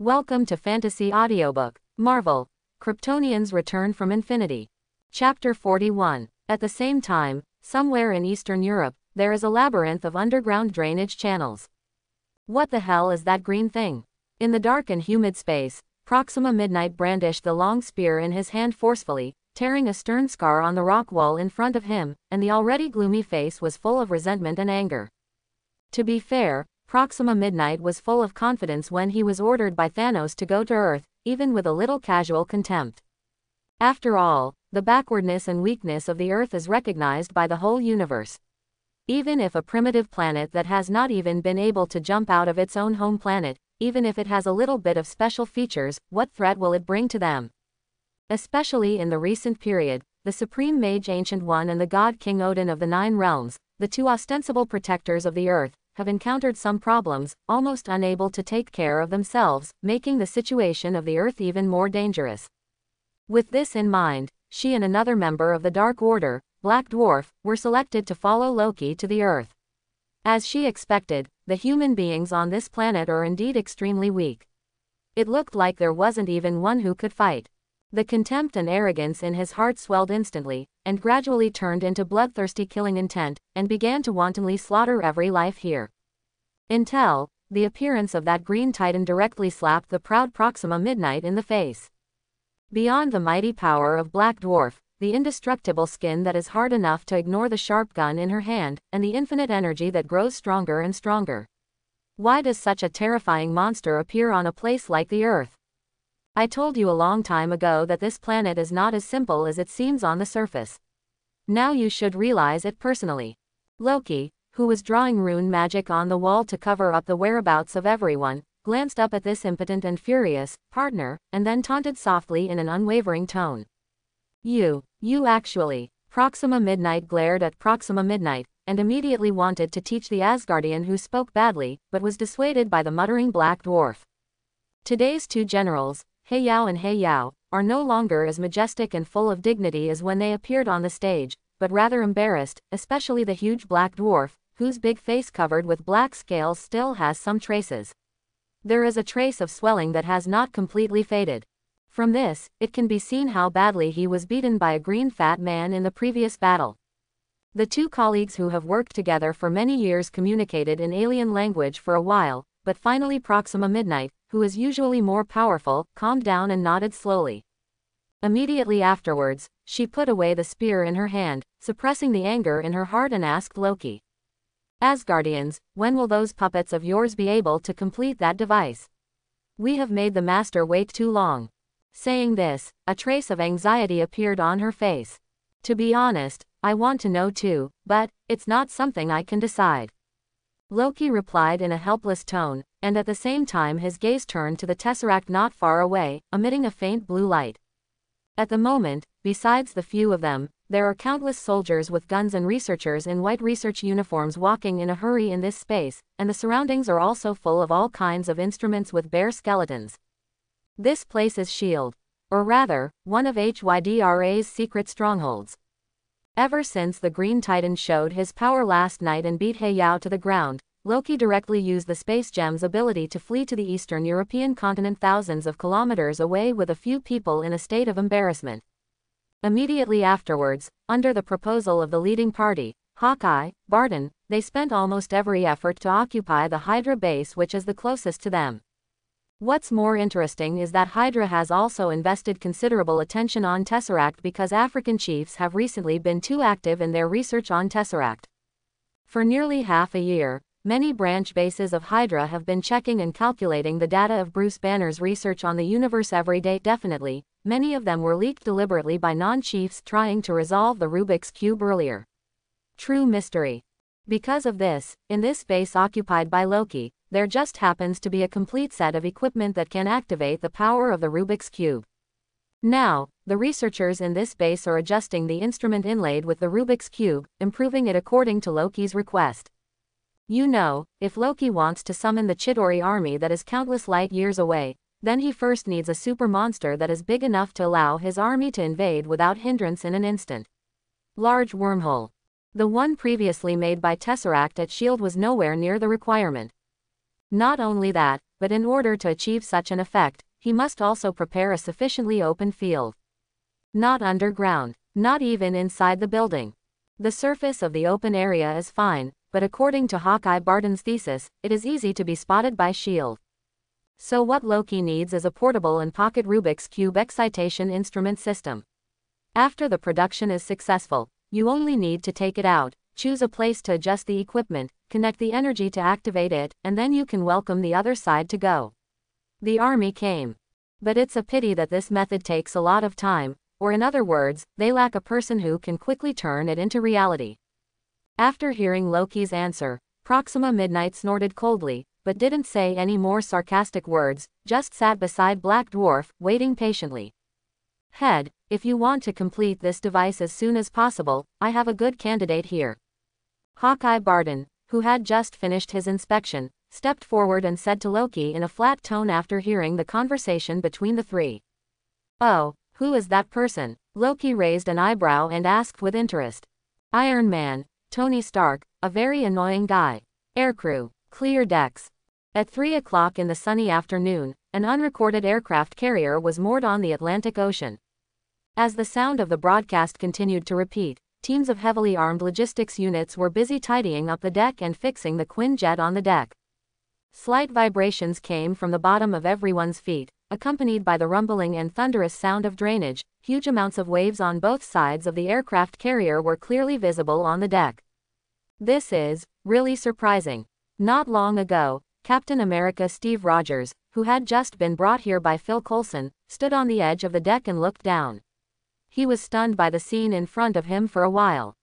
Welcome to Fantasy Audiobook. Marvel. Kryptonians Return from Infinity. Chapter 41. At the same time, somewhere in Eastern Europe, there is a labyrinth of underground drainage channels. What the hell is that green thing? In the dark and humid space, Proxima Midnight brandished the long spear in his hand forcefully, tearing a stern scar on the rock wall in front of him, and the already gloomy face was full of resentment and anger. To be fair, Proxima Midnight was full of confidence when he was ordered by Thanos to go to Earth, even with a little casual contempt. After all, the backwardness and weakness of the Earth is recognized by the whole universe. Even if a primitive planet that has not even been able to jump out of its own home planet, even if it has a little bit of special features, what threat will it bring to them? Especially in the recent period, the Supreme Mage Ancient One and the God King Odin of the Nine Realms, the two ostensible protectors of the Earth, have encountered some problems, almost unable to take care of themselves, making the situation of the Earth even more dangerous. With this in mind, she and another member of the Dark Order, Black Dwarf, were selected to follow Loki to the Earth. As she expected, the human beings on this planet are indeed extremely weak. It looked like there wasn't even one who could fight. The contempt and arrogance in his heart swelled instantly, and gradually turned into bloodthirsty killing intent, and began to wantonly slaughter every life here. Until, the appearance of that green titan directly slapped the proud Proxima Midnight in the face. Beyond the mighty power of Black Dwarf, the indestructible skin that is hard enough to ignore the sharp gun in her hand, and the infinite energy that grows stronger and stronger. Why does such a terrifying monster appear on a place like the Earth? I told you a long time ago that this planet is not as simple as it seems on the surface. Now you should realize it personally. Loki, who was drawing rune magic on the wall to cover up the whereabouts of everyone, glanced up at this impotent and furious partner, and then taunted softly in an unwavering tone. You actually. Proxima Midnight glared at Proxima Midnight, and immediately wanted to teach the Asgardian who spoke badly, but was dissuaded by the muttering Black Dwarf. Today's two generals, Heiyao and Heiyao, are no longer as majestic and full of dignity as when they appeared on the stage, but rather embarrassed, especially the huge Black Dwarf, whose big face covered with black scales still has some traces. There is a trace of swelling that has not completely faded. From this, it can be seen how badly he was beaten by a green fat man in the previous battle. The two colleagues who have worked together for many years communicated in alien language for a while, but finally Proxima Midnight, who is usually more powerful, calmed down and nodded slowly. Immediately afterwards, she put away the spear in her hand, suppressing the anger in her heart, and asked Loki, "Asgardians, when will those puppets of yours be able to complete that device? We have made the master wait too long." Saying this, a trace of anxiety appeared on her face. "To be honest, I want to know too, but it's not something I can decide," Loki replied in a helpless tone, and at the same time his gaze turned to the tesseract not far away, emitting a faint blue light. At the moment, besides the few of them, there are countless soldiers with guns and researchers in white research uniforms walking in a hurry in this space, and the surroundings are also full of all kinds of instruments with bare skeletons. This place is S.H.I.E.L.D., or rather, one of HYDRA's secret strongholds. Ever since the Green Titan showed his power last night and beat Heiyao to the ground, Loki directly used the Space Gem's ability to flee to the Eastern European continent thousands of kilometers away with a few people in a state of embarrassment. Immediately afterwards, under the proposal of the leading party, Hawkeye, Barton, they spent almost every effort to occupy the Hydra base, which is the closest to them. What's more interesting is that Hydra has also invested considerable attention on Tesseract because African chiefs have recently been too active in their research on Tesseract. For nearly half a year, many branch bases of Hydra have been checking and calculating the data of Bruce Banner's research on the universe every day. Definitely, many of them were leaked deliberately by non-chiefs trying to resolve the Rubik's Cube earlier. True mystery. Because of this, in this base occupied by Loki, there just happens to be a complete set of equipment that can activate the power of the Rubik's Cube. Now, the researchers in this base are adjusting the instrument inlaid with the Rubik's Cube, improving it according to Loki's request. You know, if Loki wants to summon the Chitauri army that is countless light years away, then he first needs a super monster that is big enough to allow his army to invade without hindrance in an instant. Large wormhole. The one previously made by Tesseract at S.H.I.E.L.D. was nowhere near the requirement. Not only that, but in order to achieve such an effect, he must also prepare a sufficiently open field. Not underground, not even inside the building. The surface of the open area is fine, but according to Hawkeye Barton's thesis, it is easy to be spotted by SHIELD. So what Loki needs is a portable and pocket Rubik's Cube excitation instrument system. After the production is successful, you only need to take it out, choose a place to adjust the equipment, connect the energy to activate it, and then you can welcome the other side to go. The army came. But it's a pity that this method takes a lot of time, or in other words, they lack a person who can quickly turn it into reality. After hearing Loki's answer, Proxima Midnight snorted coldly, but didn't say any more sarcastic words, just sat beside Black Dwarf, waiting patiently. Head, if you want to complete this device as soon as possible, I have a good candidate here. Hawkeye Barton, who had just finished his inspection, stepped forward and said to Loki in a flat tone after hearing the conversation between the three. Oh, who is that person? Loki raised an eyebrow and asked with interest. Iron Man, Tony Stark, a very annoying guy. Aircrew, clear decks. At 3 o'clock in the sunny afternoon, an unrecorded aircraft carrier was moored on the Atlantic Ocean. As the sound of the broadcast continued to repeat, teams of heavily armed logistics units were busy tidying up the deck and fixing the Quinjet on the deck. Slight vibrations came from the bottom of everyone's feet, accompanied by the rumbling and thunderous sound of drainage. Huge amounts of waves on both sides of the aircraft carrier were clearly visible on the deck. This is really surprising. Not long ago, Captain America Steve Rogers, who had just been brought here by Phil Coulson, stood on the edge of the deck and looked down. He was stunned by the scene in front of him for a while.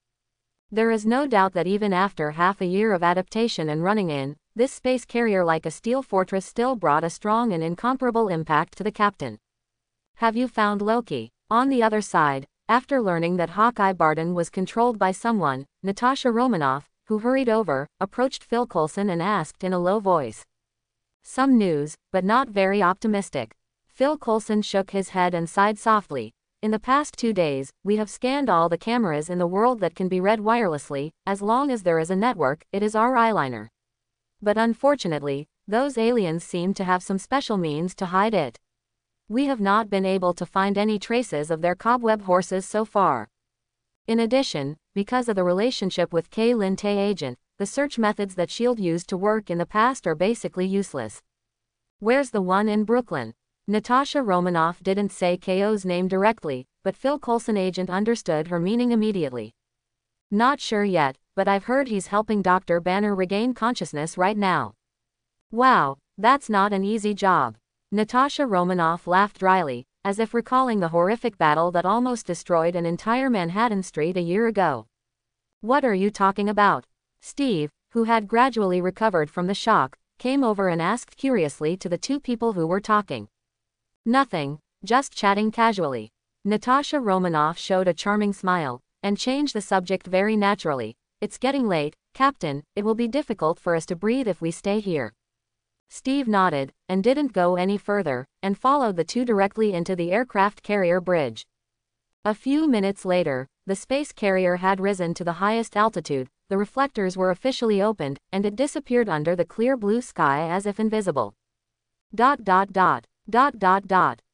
There is no doubt that even after half a year of adaptation and running in, this space carrier like a steel fortress still brought a strong and incomparable impact to the captain. Have you found Loki? On the other side, after learning that Hawkeye Barton was controlled by someone, Natasha Romanoff, who hurried over, approached Phil Coulson and asked in a low voice. Some news, but not very optimistic. Phil Coulson shook his head and sighed softly. In the past 2 days, we have scanned all the cameras in the world that can be read wirelessly. As long as there is a network, it is our eyeliner. But unfortunately, those aliens seem to have some special means to hide it. We have not been able to find any traces of their cobweb horses so far. In addition, because of the relationship with K-Lin-Tay agent, the search methods that SHIELD used to work in the past are basically useless. Where's the one in Brooklyn? Natasha Romanoff didn't say KO's name directly, but Phil Coulson agent understood her meaning immediately. Not sure yet, but I've heard he's helping Dr. Banner regain consciousness right now. Wow, that's not an easy job. Natasha Romanoff laughed dryly, as if recalling the horrific battle that almost destroyed an entire Manhattan street a year ago. What are you talking about? Steve, who had gradually recovered from the shock, came over and asked curiously to the two people who were talking. Nothing, just chatting casually. Natasha Romanoff showed a charming smile, and changed the subject very naturally. It's getting late, Captain, it will be difficult for us to breathe if we stay here. Steve nodded, and didn't go any further, and followed the two directly into the aircraft carrier bridge. A few minutes later, the space carrier had risen to the highest altitude, the reflectors were officially opened, and it disappeared under the clear blue sky as if invisible. ...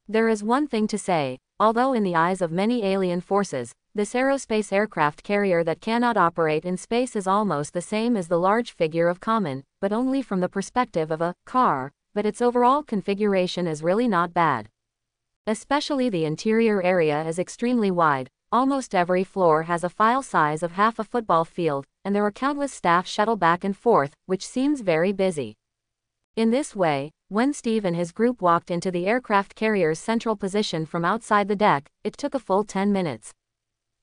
There is one thing to say, although in the eyes of many alien forces, this aerospace aircraft carrier that cannot operate in space is almost the same as the large figure of Common, but only from the perspective of a car, but its overall configuration is really not bad. Especially the interior area is extremely wide, almost every floor has a file size of half a football field, and there are countless staff shuttle back and forth, which seems very busy. In this way, when Steve and his group walked into the aircraft carrier's central position from outside the deck, it took a full 10 minutes.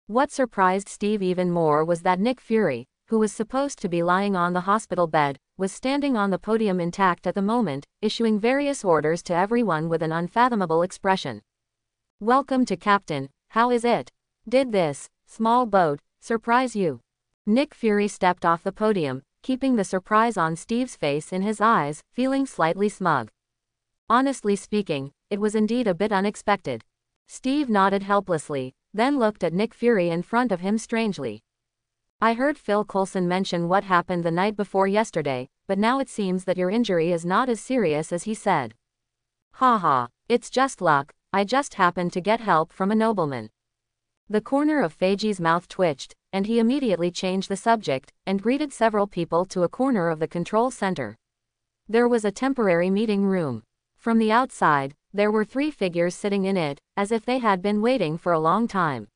What surprised Steve even more was that Nick Fury, who was supposed to be lying on the hospital bed, was standing on the podium intact at the moment, issuing various orders to everyone with an unfathomable expression. Welcome to Captain, how is it? Did this small boat surprise you? Nick Fury stepped off the podium, keeping the surprise on Steve's face in his eyes, feeling slightly smug. Honestly speaking, it was indeed a bit unexpected. Steve nodded helplessly, then looked at Nick Fury in front of him strangely. I heard Phil Coulson mention what happened the night before yesterday, but now it seems that your injury is not as serious as he said. Haha, it's just luck, I just happened to get help from a nobleman. The corner of Feiji's mouth twitched, and he immediately changed the subject, and greeted several people to a corner of the control center. There was a temporary meeting room. From the outside, there were 3 figures sitting in it, as if they had been waiting for a long time.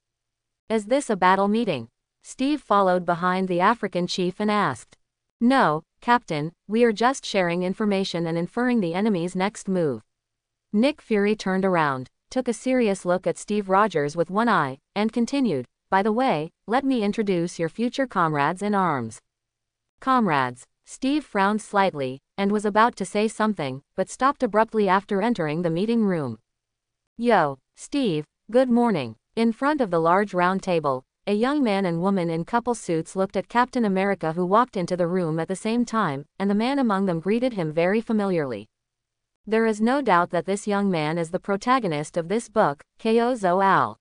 Is this a battle meeting? Steve followed behind the African chief and asked. No, Captain, we are just sharing information and inferring the enemy's next move. Nick Fury turned around, took a serious look at Steve Rogers with one eye, and continued, by the way, let me introduce your future comrades in arms. Comrades. Steve frowned slightly, and was about to say something, but stopped abruptly after entering the meeting room. Yo, Steve, good morning. In front of the large round table, a young man and woman in couple suits looked at Captain America, who walked into the room at the same time, and the man among them greeted him very familiarly. There is no doubt that this young man is the protagonist of this book, Ko Zoal.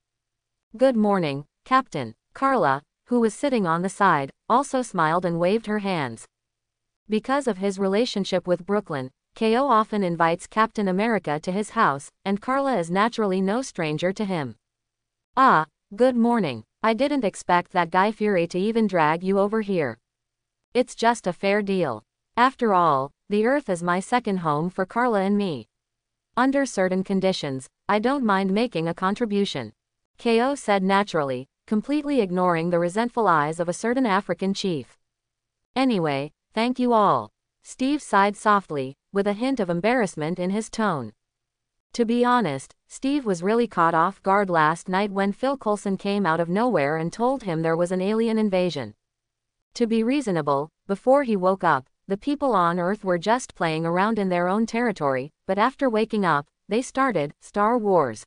Good morning, Captain. Carla, who was sitting on the side, also smiled and waved her hands. Because of his relationship with Brooklyn, Ko often invites Captain America to his house, and Carla is naturally no stranger to him. Ah, good morning. I didn't expect that Guy Fury to even drag you over here. It's just a fair deal. After all, the Earth is my second home for Carla and me. Under certain conditions, I don't mind making a contribution. Ko said naturally, completely ignoring the resentful eyes of a certain African chief. Anyway, thank you all. Steve sighed softly, with a hint of embarrassment in his tone. To be honest, Steve was really caught off guard last night when Phil Coulson came out of nowhere and told him there was an alien invasion. To be reasonable, before he woke up, the people on Earth were just playing around in their own territory, but after waking up, they started Star Wars.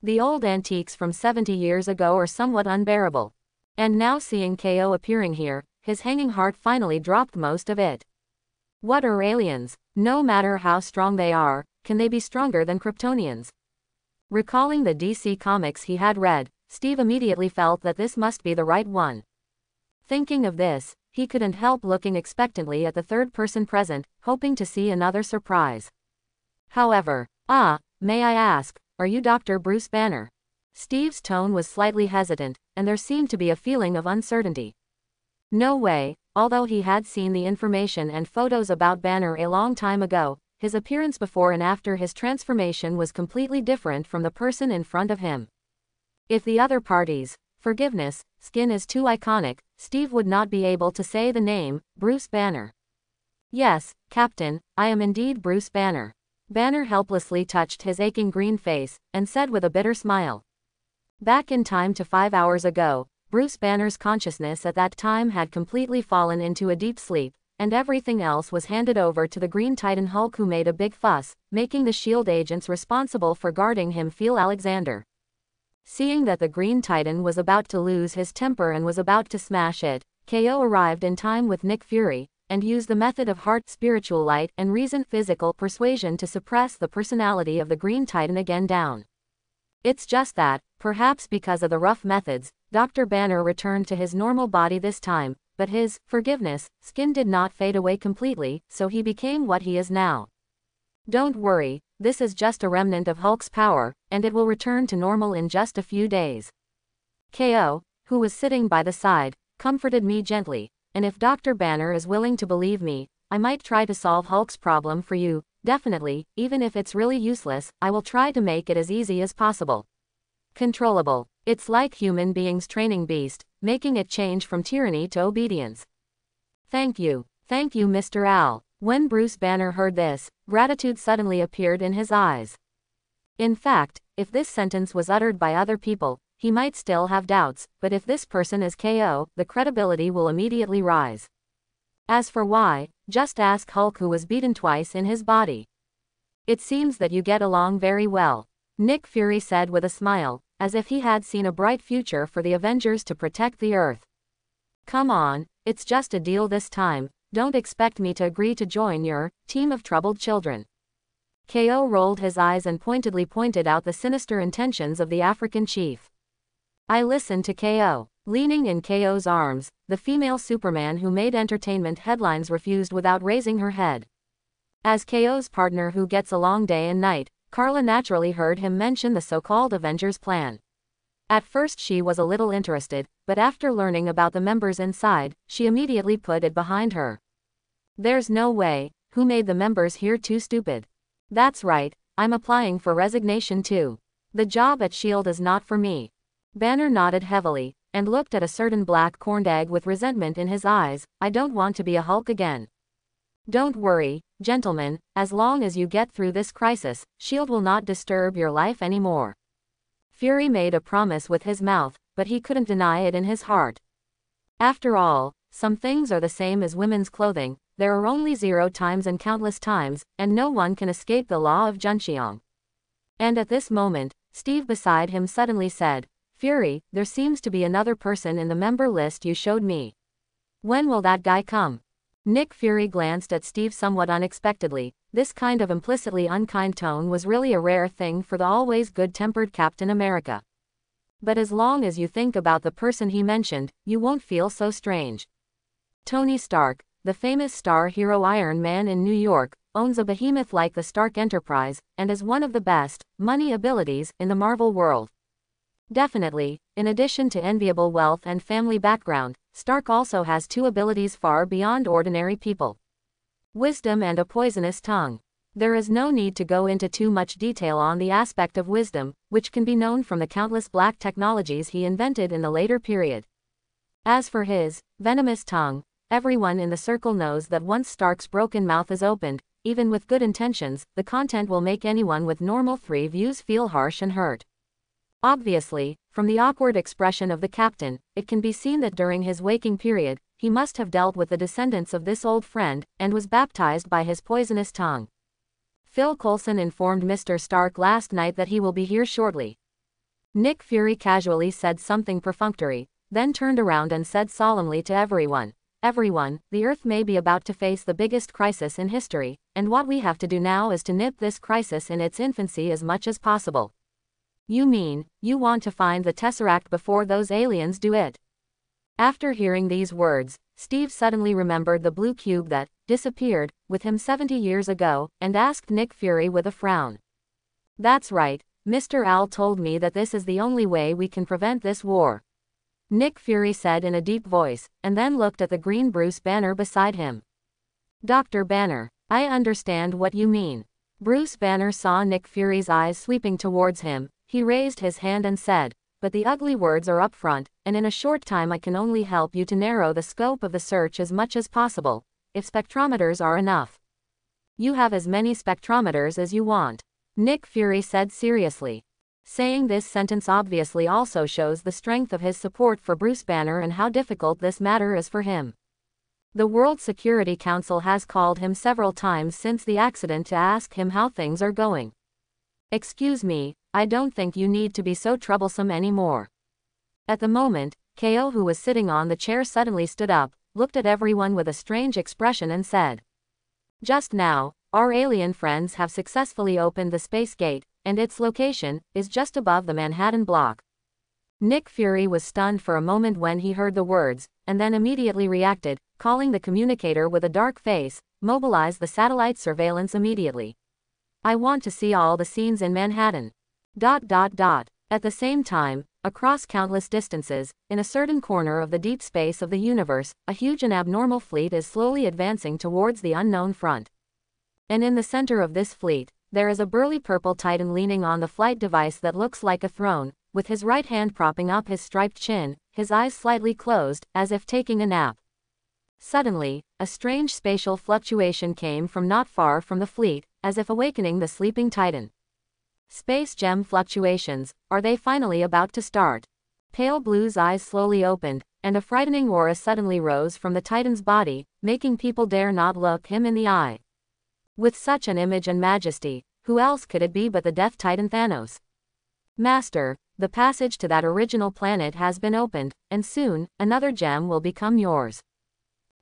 The old antiques from 70 years ago are somewhat unbearable. And now seeing Ko appearing here, his hanging heart finally dropped most of it. What are aliens? No matter how strong they are, can they be stronger than Kryptonians? Recalling the DC comics he had read, Steve immediately felt that this must be the right one. Thinking of this, he couldn't help looking expectantly at the third person present, hoping to see another surprise. However, may I ask, are you Dr. Bruce Banner? Steve's tone was slightly hesitant, and there seemed to be a feeling of uncertainty. No way, although he had seen the information and photos about Banner a long time ago, his appearance before and after his transformation was completely different from the person in front of him. If the other party's forgiveness skin is too iconic, Steve would not be able to say the name, Bruce Banner. Yes, Captain, I am indeed Bruce Banner. Banner helplessly touched his aching green face, and said with a bitter smile. Back in time to 5 hours ago, Bruce Banner's consciousness at that time had completely fallen into a deep sleep, and everything else was handed over to the Green Titan Hulk, who made a big fuss, making the S.H.I.E.L.D. agents responsible for guarding him feel Alexander. Seeing that the Green Titan was about to lose his temper and was about to smash it, Ko arrived in time with Nick Fury, and used the method of heart, spiritual light, and reason physical persuasion to suppress the personality of the Green Titan again down. It's just that, perhaps because of the rough methods, Dr. Banner returned to his normal body this time, but his forgiveness skin did not fade away completely, so he became what he is now. Don't worry, this is just a remnant of Hulk's power, and it will return to normal in just a few days. Ko, who was sitting by the side, comforted me gently, and if Dr. Banner is willing to believe me, I might try to solve Hulk's problem for you, definitely, even if it's really useless, I will try to make it as easy as possible. Controllable. It's like human beings training beast, making it change from tyranny to obedience. Thank you, Mr. Al. When Bruce Banner heard this, gratitude suddenly appeared in his eyes. In fact, if this sentence was uttered by other people, he might still have doubts, but if this person is Ko, the credibility will immediately rise. As for why, just ask Hulk, who was beaten twice in his body. It seems that you get along very well, Nick Fury said with a smile, as if he had seen a bright future for the Avengers to protect the Earth. Come on, it's just a deal this time, don't expect me to agree to join your team of troubled children. Ko rolled his eyes and pointedly pointed out the sinister intentions of the African chief. I listened to Ko. Leaning in KO's arms, the female Superman who made entertainment headlines refused without raising her head. As KO's partner who gets along day and night, Carla naturally heard him mention the so-called Avengers plan. At first she was a little interested, but after learning about the members inside, she immediately put it behind her. There's no way. Who made the members here too stupid? That's right, I'm applying for resignation too. The job at S.H.I.E.L.D. is not for me. Banner nodded heavily, and looked at a certain black corned egg with resentment in his eyes. I don't want to be a Hulk again. Don't worry, gentlemen, as long as you get through this crisis, S.H.I.E.L.D. will not disturb your life anymore. Fury made a promise with his mouth, but he couldn't deny it in his heart. After all, some things are the same as women's clothing, there are only 0 times and countless times, and no one can escape the law of Junxiang. And at this moment, Steve beside him suddenly said, Fury, there seems to be another person in the member list you showed me. When will that guy come? Nick Fury glanced at Steve somewhat unexpectedly. This kind of implicitly unkind tone was really a rare thing for the always good-tempered Captain America. But as long as you think about the person he mentioned, you won't feel so strange. Tony Stark, the famous star hero Iron Man in New York, owns a behemoth like the Stark Enterprise, and is one of the best money abilities in the Marvel world. Definitely, in addition to enviable wealth and family background, Stark also has 2 abilities far beyond ordinary people. Wisdom and a poisonous tongue. There is no need to go into too much detail on the aspect of wisdom, which can be known from the countless black technologies he invented in the later period. As for his venomous tongue, everyone in the circle knows that once Stark's broken mouth is opened, even with good intentions, the content will make anyone with normal 3 views feel harsh and hurt. Obviously, from the awkward expression of the captain, it can be seen that during his waking period, he must have dealt with the descendants of this old friend, and was baptized by his poisonous tongue. Phil Coulson informed Mr. Stark last night that he will be here shortly. Nick Fury casually said something perfunctory, then turned around and said solemnly to everyone, Everyone, the Earth may be about to face the biggest crisis in history, and what we have to do now is to nip this crisis in its infancy as much as possible. You mean, you want to find the Tesseract before those aliens do it? After hearing these words, Steve suddenly remembered the blue cube that disappeared with him 70 years ago, and asked Nick Fury with a frown. That's right, Mr. Al told me that this is the only way we can prevent this war. Nick Fury said in a deep voice, and then looked at the green Bruce Banner beside him. Dr. Banner, I understand what you mean. Bruce Banner saw Nick Fury's eyes sweeping towards him. He raised his hand and said, but the ugly words are up front, and in a short time I can only help you to narrow the scope of the search as much as possible, if spectrometers are enough. You have as many spectrometers as you want. Nick Fury said seriously. Saying this sentence obviously also shows the strength of his support for Bruce Banner and how difficult this matter is for him. The World Security Council has called him several times since the accident to ask him how things are going. Excuse me, I don't think you need to be so troublesome anymore. At the moment, KO, who was sitting on the chair, suddenly stood up, looked at everyone with a strange expression and said, Just now, our alien friends have successfully opened the space gate, and its location is just above the Manhattan block. Nick Fury was stunned for a moment when he heard the words, and then immediately reacted, calling the communicator with a dark face, mobilize the satellite surveillance immediately. I want to see all the scenes in Manhattan. ... At the same time, across countless distances, in a certain corner of the deep space of the universe, a huge and abnormal fleet is slowly advancing towards the unknown front. And in the center of this fleet, there is a burly purple titan leaning on the flight device that looks like a throne, with his right hand propping up his striped chin, his eyes slightly closed, as if taking a nap. Suddenly, a strange spatial fluctuation came from not far from the fleet, as if awakening the sleeping titan. Space gem fluctuations, are they finally about to start? Pale Blue's eyes slowly opened, and a frightening aura suddenly rose from the titan's body, making people dare not look him in the eye. With such an image and majesty, who else could it be but the Death Titan Thanos? Master, the passage to that original planet has been opened, and soon, another gem will become yours.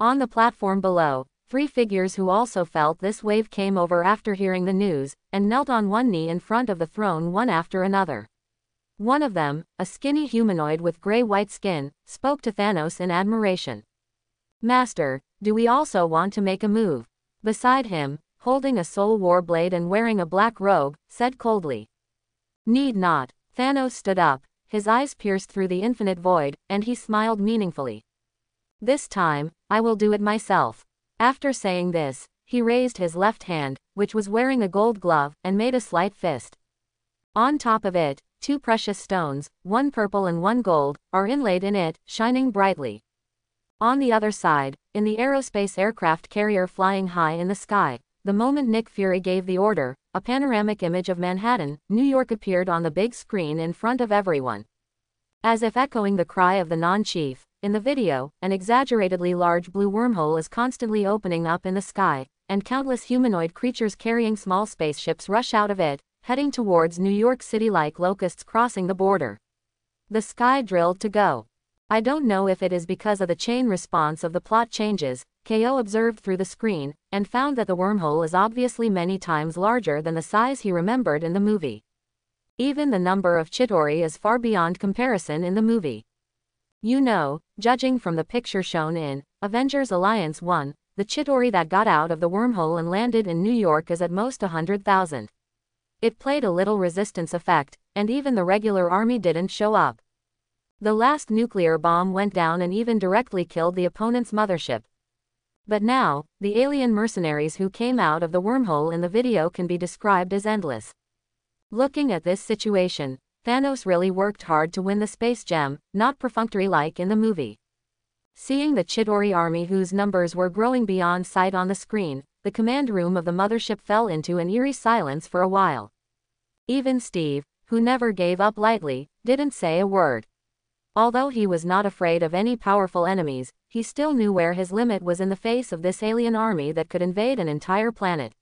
On the platform below, 3 figures who also felt this wave came over after hearing the news, and knelt on one knee in front of the throne one after another. One of them, a skinny humanoid with gray-white skin, spoke to Thanos in admiration. "Master, do we also want to make a move?" Beside him, holding a soul war blade and wearing a black robe, said coldly. "Need not." Thanos stood up, his eyes pierced through the infinite void, and he smiled meaningfully. "This time, I will do it myself." After saying this, he raised his left hand, which was wearing a gold glove, and made a slight fist. On top of it, 2 precious stones, one purple and one gold, are inlaid in it, shining brightly. On the other side, in the aerospace aircraft carrier flying high in the sky, the moment Nick Fury gave the order, a panoramic image of Manhattan, New York appeared on the big screen in front of everyone. As if echoing the cry of the non-chief, in the video, an exaggeratedly large blue wormhole is constantly opening up in the sky, and countless humanoid creatures carrying small spaceships rush out of it, heading towards New York City like locusts crossing the border. The sky drilled to go. "I don't know if it is because of the chain response of the plot changes," KO observed through the screen, and found that the wormhole is obviously many times larger than the size he remembered in the movie. Even the number of Chitauri is far beyond comparison in the movie. You know, judging from the picture shown in Avengers Alliance 1, the Chitauri that got out of the wormhole and landed in New York is at most 100,000. It played a little resistance effect, and even the regular army didn't show up. The last nuclear bomb went down and even directly killed the opponent's mothership. But now, the alien mercenaries who came out of the wormhole in the video can be described as endless. Looking at this situation, Thanos really worked hard to win the space gem, not perfunctory like in the movie. Seeing the Chitauri army whose numbers were growing beyond sight on the screen, the command room of the mothership fell into an eerie silence for a while. Even Steve, who never gave up lightly, didn't say a word. Although he was not afraid of any powerful enemies, he still knew where his limit was in the face of this alien army that could invade an entire planet.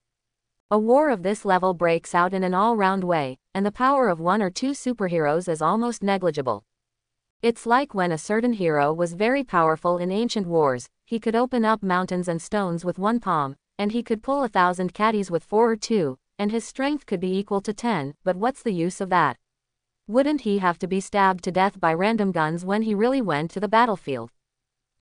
A war of this level breaks out in an all-round way, and the power of 1 or 2 superheroes is almost negligible. It's like when a certain hero was very powerful in ancient wars, he could open up mountains and stones with 1 palm, and he could pull 1,000 caddies with 4 or 2, and his strength could be equal to 10, but what's the use of that? Wouldn't he have to be stabbed to death by random guns when he really went to the battlefield?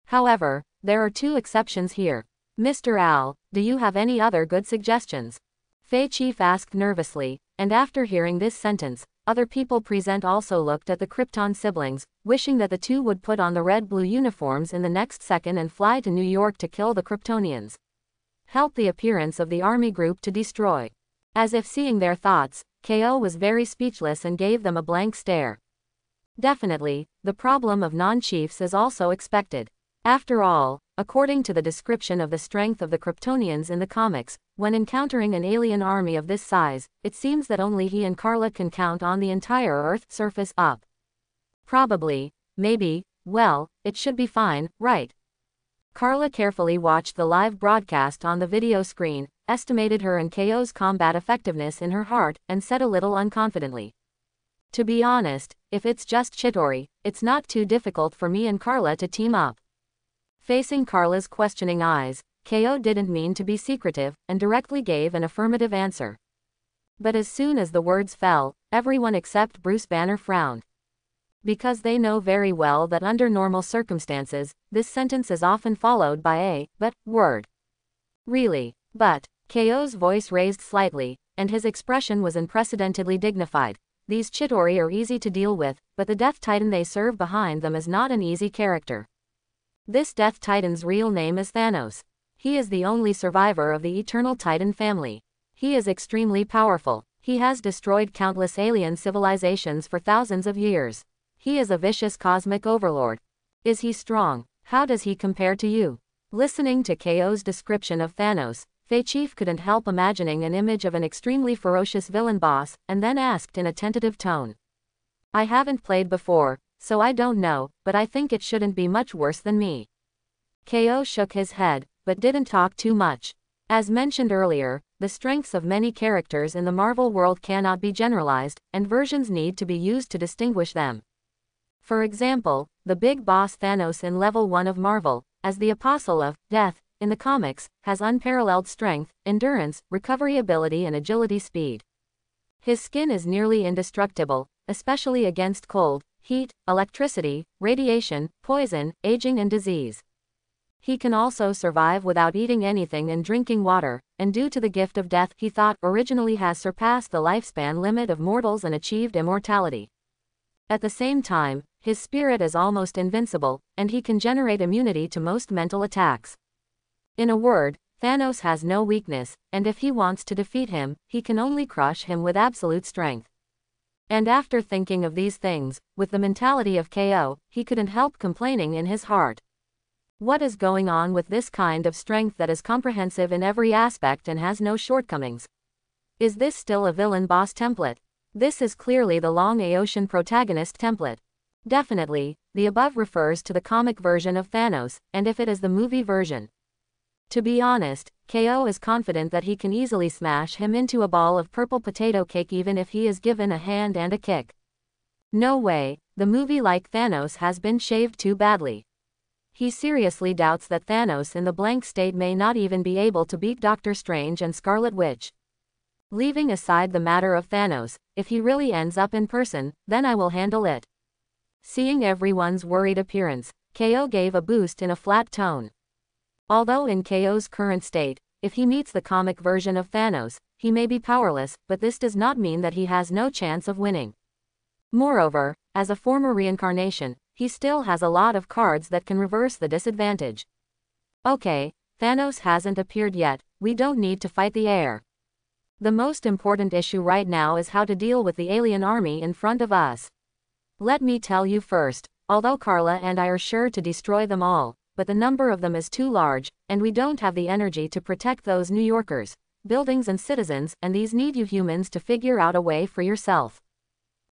However, there are 2 exceptions here. "Mr. Al, do you have any other good suggestions?" Fei Chief asked nervously, and after hearing this sentence, other people present also looked at the Krypton siblings, wishing that the 2 would put on the red-blue uniforms in the next second and fly to New York to kill the Kryptonians. Help the appearance of the army group to destroy. As if seeing their thoughts, KO was very speechless and gave them a blank stare. Definitely, the problem of non-chiefs is also expected. After all, according to the description of the strength of the Kryptonians in the comics, when encountering an alien army of this size, it seems that only he and Carla can count on the entire Earth's surface up. Probably, maybe, well, it should be fine, right? Carla carefully watched the live broadcast on the video screen, estimated her and KO's combat effectiveness in her heart, and said a little unconfidently. "To be honest, if it's just Chitauri, it's not too difficult for me and Carla to team up." Facing Carla's questioning eyes, KO didn't mean to be secretive, and directly gave an affirmative answer. But as soon as the words fell, everyone except Bruce Banner frowned. Because they know very well that under normal circumstances, this sentence is often followed by a "but" word. "Really? But," KO's voice raised slightly, and his expression was unprecedentedly dignified. "These Chitauri are easy to deal with, but the Death Titan they serve behind them is not an easy character. This Death Titan's real name is Thanos. He is the only survivor of the Eternal Titan family. He is extremely powerful. He has destroyed countless alien civilizations for thousands of years. He is a vicious cosmic overlord. Is he strong? How does he compare to you?" Listening to KO's description of Thanos, Fei Chief couldn't help imagining an image of an extremely ferocious villain boss, and then asked in a tentative tone. "I haven't played before, so I don't know, but I think it shouldn't be much worse than me." KO shook his head, but didn't talk too much. As mentioned earlier, the strengths of many characters in the Marvel world cannot be generalized, and versions need to be used to distinguish them. For example, the big boss Thanos in Level 1 of Marvel, as the Apostle of Death, in the comics, has unparalleled strength, endurance, recovery ability and agility speed. His skin is nearly indestructible, especially against cold, heat, electricity, radiation, poison, aging and disease. He can also survive without eating anything and drinking water, and due to the gift of death he thought originally has surpassed the lifespan limit of mortals and achieved immortality. At the same time, his spirit is almost invincible, and he can generate immunity to most mental attacks. In a word, Thanos has no weakness, and if he wants to defeat him, he can only crush him with absolute strength. And after thinking of these things, with the mentality of KO, he couldn't help complaining in his heart. What is going on with this kind of strength that is comprehensive in every aspect and has no shortcomings? Is this still a villain boss template? This is clearly the Long Ocean protagonist template. Definitely, the above refers to the comic version of Thanos, and if it is the movie version. To be honest, KO is confident that he can easily smash him into a ball of purple potato cake even if he is given a hand and a kick. No way, the movie like Thanos has been shaved too badly. He seriously doubts that Thanos in the blank state may not even be able to beat Doctor Strange and Scarlet Witch. Leaving aside the matter of Thanos, if he really ends up in person, then I will handle it. Seeing everyone's worried appearance, KO gave a boost in a flat tone. Although in KO's current state, if he meets the comic version of Thanos, he may be powerless, but this does not mean that he has no chance of winning. Moreover, as a former reincarnation, he still has a lot of cards that can reverse the disadvantage. Okay, Thanos hasn't appeared yet, we don't need to fight the air. The most important issue right now is how to deal with the alien army in front of us. Let me tell you first, although Carla and I are sure to destroy them all, but the number of them is too large, and we don't have the energy to protect those New Yorkers, buildings and citizens, and these need you humans to figure out a way for yourself.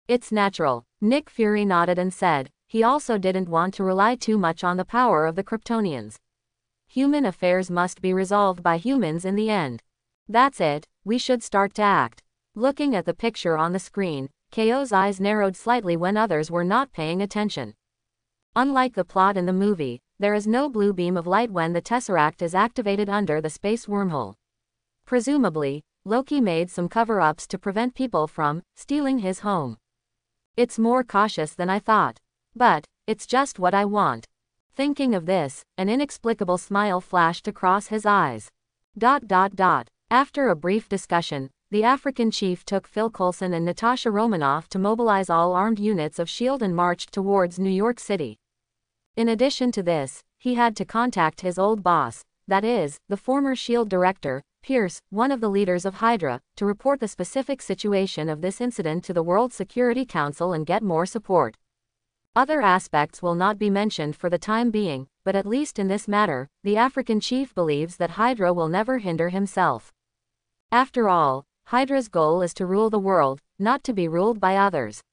It's natural, Nick Fury nodded and said. He also didn't want to rely too much on the power of the Kryptonians. Human affairs must be resolved by humans in the end. That's it, we should start to act. Looking at the picture on the screen, KO's eyes narrowed slightly when others were not paying attention. Unlike the plot in the movie, there is no blue beam of light when the Tesseract is activated under the space wormhole. Presumably, Loki made some cover-ups to prevent people from stealing his home. It's more cautious than I thought. But, it's just what I want. Thinking of this, an inexplicable smile flashed across his eyes. After a brief discussion, the African chief took Phil Coulson and Natasha Romanoff to mobilize all armed units of S.H.I.E.L.D. and marched towards New York City. In addition to this, he had to contact his old boss, that is, the former S.H.I.E.L.D. director, Pierce, one of the leaders of Hydra, to report the specific situation of this incident to the World Security Council and get more support. Other aspects will not be mentioned for the time being, but at least in this matter, the African chief believes that Hydra will never hinder himself. After all, Hydra's goal is to rule the world, not to be ruled by others.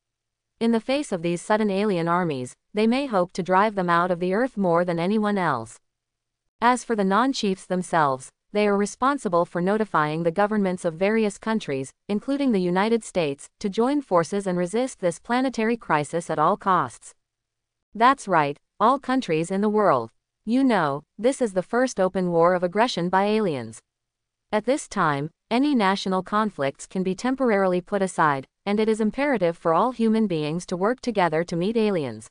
In the face of these sudden alien armies, they may hope to drive them out of the earth more than anyone else. As for the non-chiefs themselves, they are responsible for notifying the governments of various countries, including the United States, to join forces and resist this planetary crisis at all costs. That's right, all countries in the world. You know, this is the first open war of aggression by aliens. At this time, any national conflicts can be temporarily put aside, and it is imperative for all human beings to work together to meet aliens.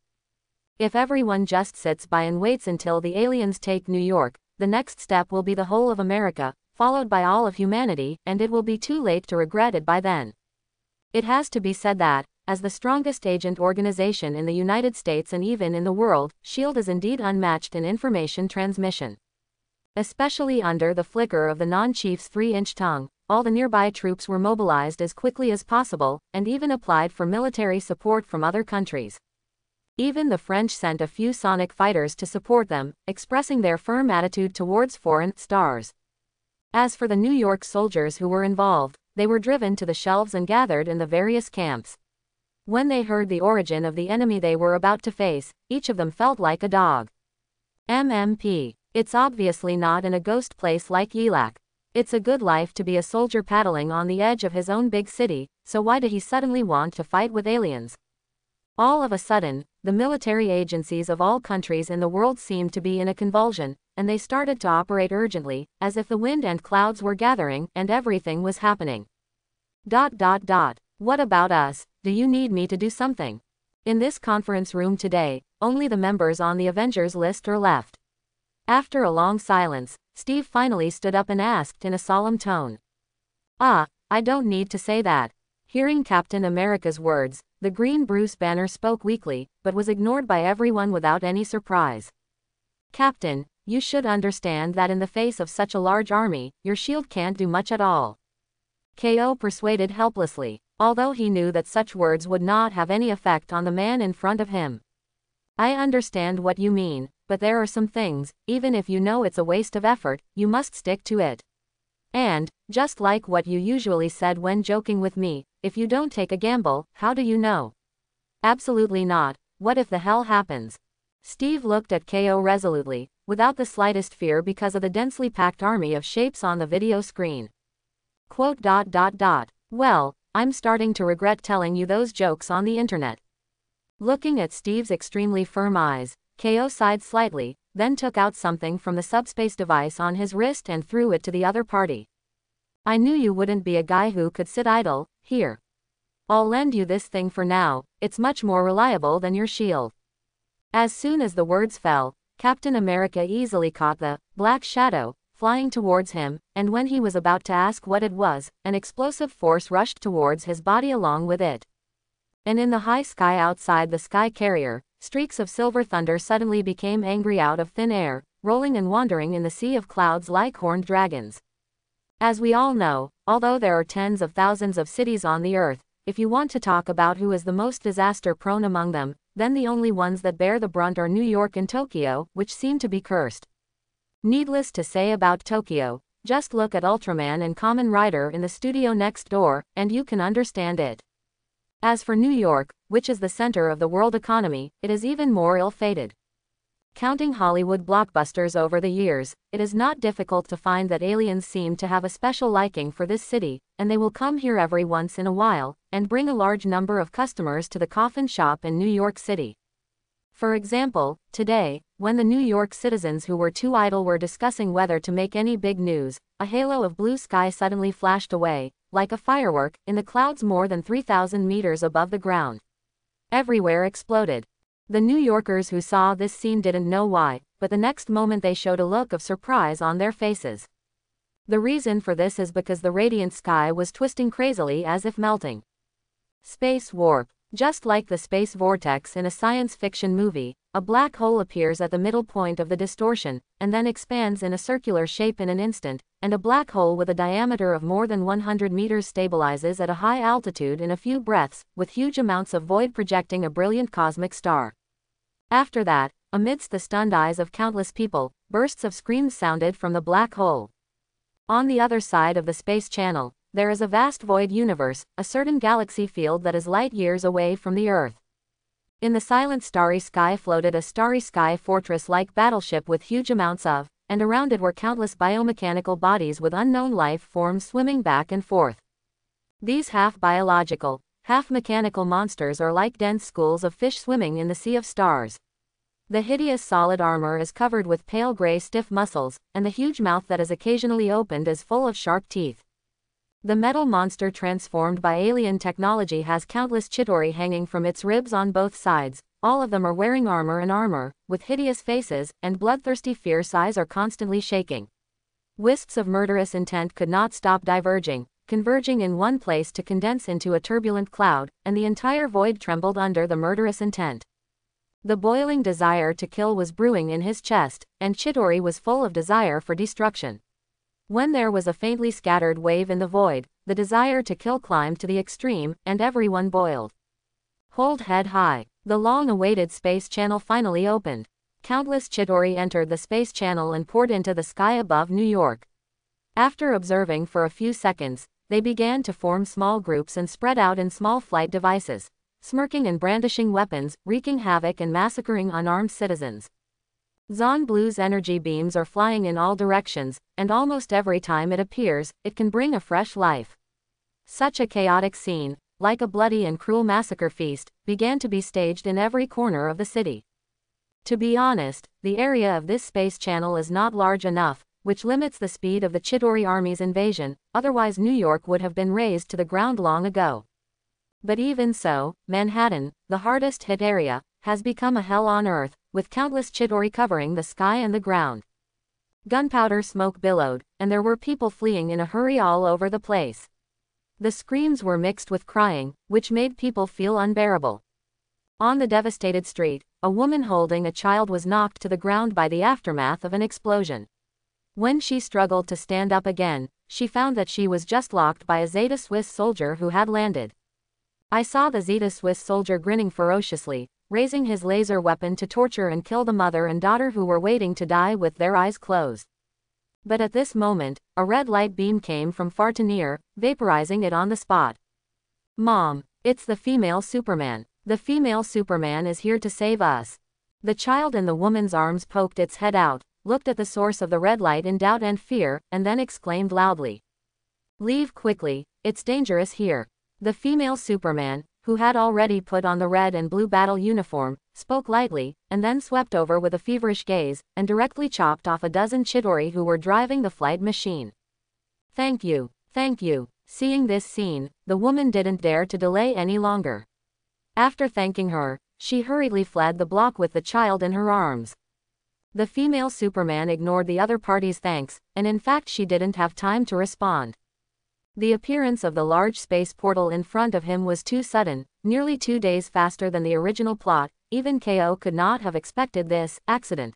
If everyone just sits by and waits until the aliens take New York, the next step will be the whole of America, followed by all of humanity, and it will be too late to regret it by then. It has to be said that, as the strongest agent organization in the United States and even in the world, S.H.I.E.L.D. is indeed unmatched in information transmission. Especially under the flicker of the non-chief's 3-inch tongue, all the nearby troops were mobilized as quickly as possible, and even applied for military support from other countries. Even the French sent a few sonic fighters to support them, expressing their firm attitude towards foreign stars. As for the New York soldiers who were involved, they were driven to the shelves and gathered in the various camps. When they heard the origin of the enemy they were about to face, each of them felt like a dog. MMP. It's obviously not in a ghost place like Yelak. It's a good life to be a soldier paddling on the edge of his own big city, so why did he suddenly want to fight with aliens? All of a sudden, the military agencies of all countries in the world seemed to be in a convulsion, and they started to operate urgently, as if the wind and clouds were gathering and everything was happening. What about us? Do you need me to do something? In this conference room today, only the members on the Avengers list are left. After a long silence, Steve finally stood up and asked in a solemn tone. I don't need to say that. Hearing Captain America's words, the green Bruce Banner spoke weakly, but was ignored by everyone without any surprise. Captain, you should understand that in the face of such a large army, your shield can't do much at all. KO persuaded helplessly, although he knew that such words would not have any effect on the man in front of him. I understand what you mean, but there are some things, even if you know it's a waste of effort, you must stick to it. And, just like what you usually said when joking with me, if you don't take a gamble, how do you know? Absolutely not. What if the hell happens? Steve looked at KO resolutely, without the slightest fear because of the densely packed army of shapes on the video screen. Well, I'm starting to regret telling you those jokes on the internet. Looking at Steve's extremely firm eyes, KO sighed slightly, then took out something from the subspace device on his wrist and threw it to the other party. I knew you wouldn't be a guy who could sit idle. Here. I'll lend you this thing for now, it's much more reliable than your shield. As soon as the words fell, Captain America easily caught the black shadow flying towards him, and when he was about to ask what it was, an explosive force rushed towards his body along with it. And in the high sky outside the sky carrier, streaks of silver thunder suddenly became angry out of thin air, rolling and wandering in the sea of clouds like horned dragons. As we all know, although there are tens of thousands of cities on the earth, if you want to talk about who is the most disaster-prone among them, then the only ones that bear the brunt are New York and Tokyo, which seem to be cursed. Needless to say about Tokyo, just look at Ultraman and Kamen Rider in the studio next door, and you can understand it. As for New York, which is the center of the world economy, it is even more ill-fated. Counting Hollywood blockbusters over the years, it is not difficult to find that aliens seem to have a special liking for this city, and they will come here every once in a while, and bring a large number of customers to the coffin shop in New York City. For example, today, when the New York citizens who were too idle were discussing whether to make any big news, a halo of blue sky suddenly flashed away, like a firework, in the clouds more than 3,000 meters above the ground. Everywhere exploded. The New Yorkers who saw this scene didn't know why, but the next moment they showed a look of surprise on their faces. The reason for this is because the radiant sky was twisting crazily as if melting. Space warp. Just like the space vortex in a science fiction movie, a black hole appears at the middle point of the distortion, and then expands in a circular shape in an instant, and a black hole with a diameter of more than 100 meters stabilizes at a high altitude in a few breaths, with huge amounts of void projecting a brilliant cosmic star. After that, amidst the stunned eyes of countless people, bursts of screams sounded from the black hole. On the other side of the space channel, there is a vast void universe, a certain galaxy field that is light years away from the Earth. In the silent starry sky floated a starry sky fortress-like battleship with huge amounts of, and around it were countless biomechanical bodies with unknown life forms swimming back and forth. These half-biological, half-mechanical monsters are like dense schools of fish swimming in the sea of stars. The hideous solid armor is covered with pale gray stiff muscles, and the huge mouth that is occasionally opened is full of sharp teeth. The metal monster transformed by alien technology has countless Chitauri hanging from its ribs on both sides. All of them are wearing armor, with hideous faces, and bloodthirsty fierce eyes are constantly shaking. Wisps of murderous intent could not stop diverging, converging in one place to condense into a turbulent cloud, and the entire void trembled under the murderous intent. The boiling desire to kill was brewing in his chest, and Chitauri was full of desire for destruction. When there was a faintly scattered wave in the void, the desire to kill climbed to the extreme, and everyone boiled. Hold head high. The long-awaited space channel finally opened. Countless Chitauri entered the space channel and poured into the sky above New York. After observing for a few seconds, they began to form small groups and spread out in small flight devices, smirking and brandishing weapons, wreaking havoc and massacring unarmed citizens. Zon Blue's energy beams are flying in all directions, and almost every time it appears, it can bring a fresh life. Such a chaotic scene, like a bloody and cruel massacre feast, began to be staged in every corner of the city. To be honest, the area of this space channel is not large enough, which limits the speed of the Chidori army's invasion, otherwise New York would have been razed to the ground long ago. But even so, Manhattan, the hardest hit area, has become a hell on earth, with countless Chidori covering the sky and the ground. Gunpowder smoke billowed, and there were people fleeing in a hurry all over the place. The screams were mixed with crying, which made people feel unbearable. On the devastated street, a woman holding a child was knocked to the ground by the aftermath of an explosion. When she struggled to stand up again, she found that she was just locked by a Zeta Swiss soldier who had landed. I saw the Zeta Swiss soldier grinning ferociously, raising his laser weapon to torture and kill the mother and daughter who were waiting to die with their eyes closed. But at this moment, a red light beam came from far to near, vaporizing it on the spot. "Mom, it's the female Superman. The female Superman is here to save us." The child in the woman's arms poked its head out, looked at the source of the red light in doubt and fear, and then exclaimed loudly, "Leave quickly, it's dangerous here." The female Superman, who had already put on the red and blue battle uniform, spoke lightly, and then swept over with a feverish gaze, and directly chopped off a dozen Chidori who were driving the flight machine. Thank you, thank you." Seeing this scene, the woman didn't dare to delay any longer. After thanking her, she hurriedly fled the block with the child in her arms. The female Superman ignored the other party's thanks, and in fact she didn't have time to respond. The appearance of the large space portal in front of him was too sudden, nearly 2 days faster than the original plot. Even KO could not have expected this accident.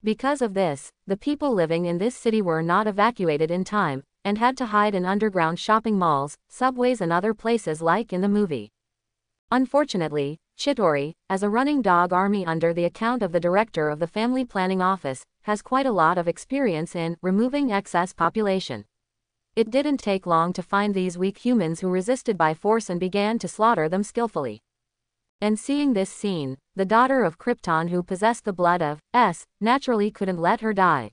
Because of this, the people living in this city were not evacuated in time, and had to hide in underground shopping malls, subways and other places like in the movie. Unfortunately, Chidori, as a running dog army under the account of the director of the Family Planning Office, has quite a lot of experience in removing excess population. It didn't take long to find these weak humans who resisted by force and began to slaughter them skillfully. And seeing this scene, the daughter of Krypton who possessed the blood of S naturally couldn't let her die.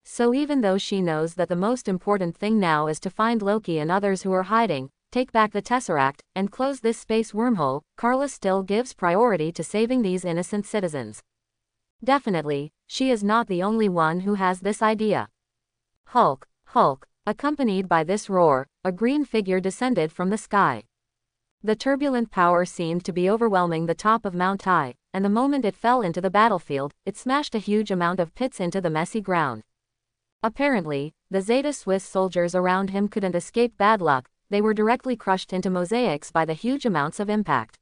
So even though she knows that the most important thing now is to find Loki and others who are hiding, take back the Tesseract, and close this space wormhole, Carla still gives priority to saving these innocent citizens. Definitely, she is not the only one who has this idea. Hulk, Hulk. Accompanied by this roar, a green figure descended from the sky. The turbulent power seemed to be overwhelming the top of Mount High, and the moment it fell into the battlefield, it smashed a huge amount of pits into the messy ground. Apparently, the Zeta Swiss soldiers around him couldn't escape bad luck. They were directly crushed into mosaics by the huge amounts of impact.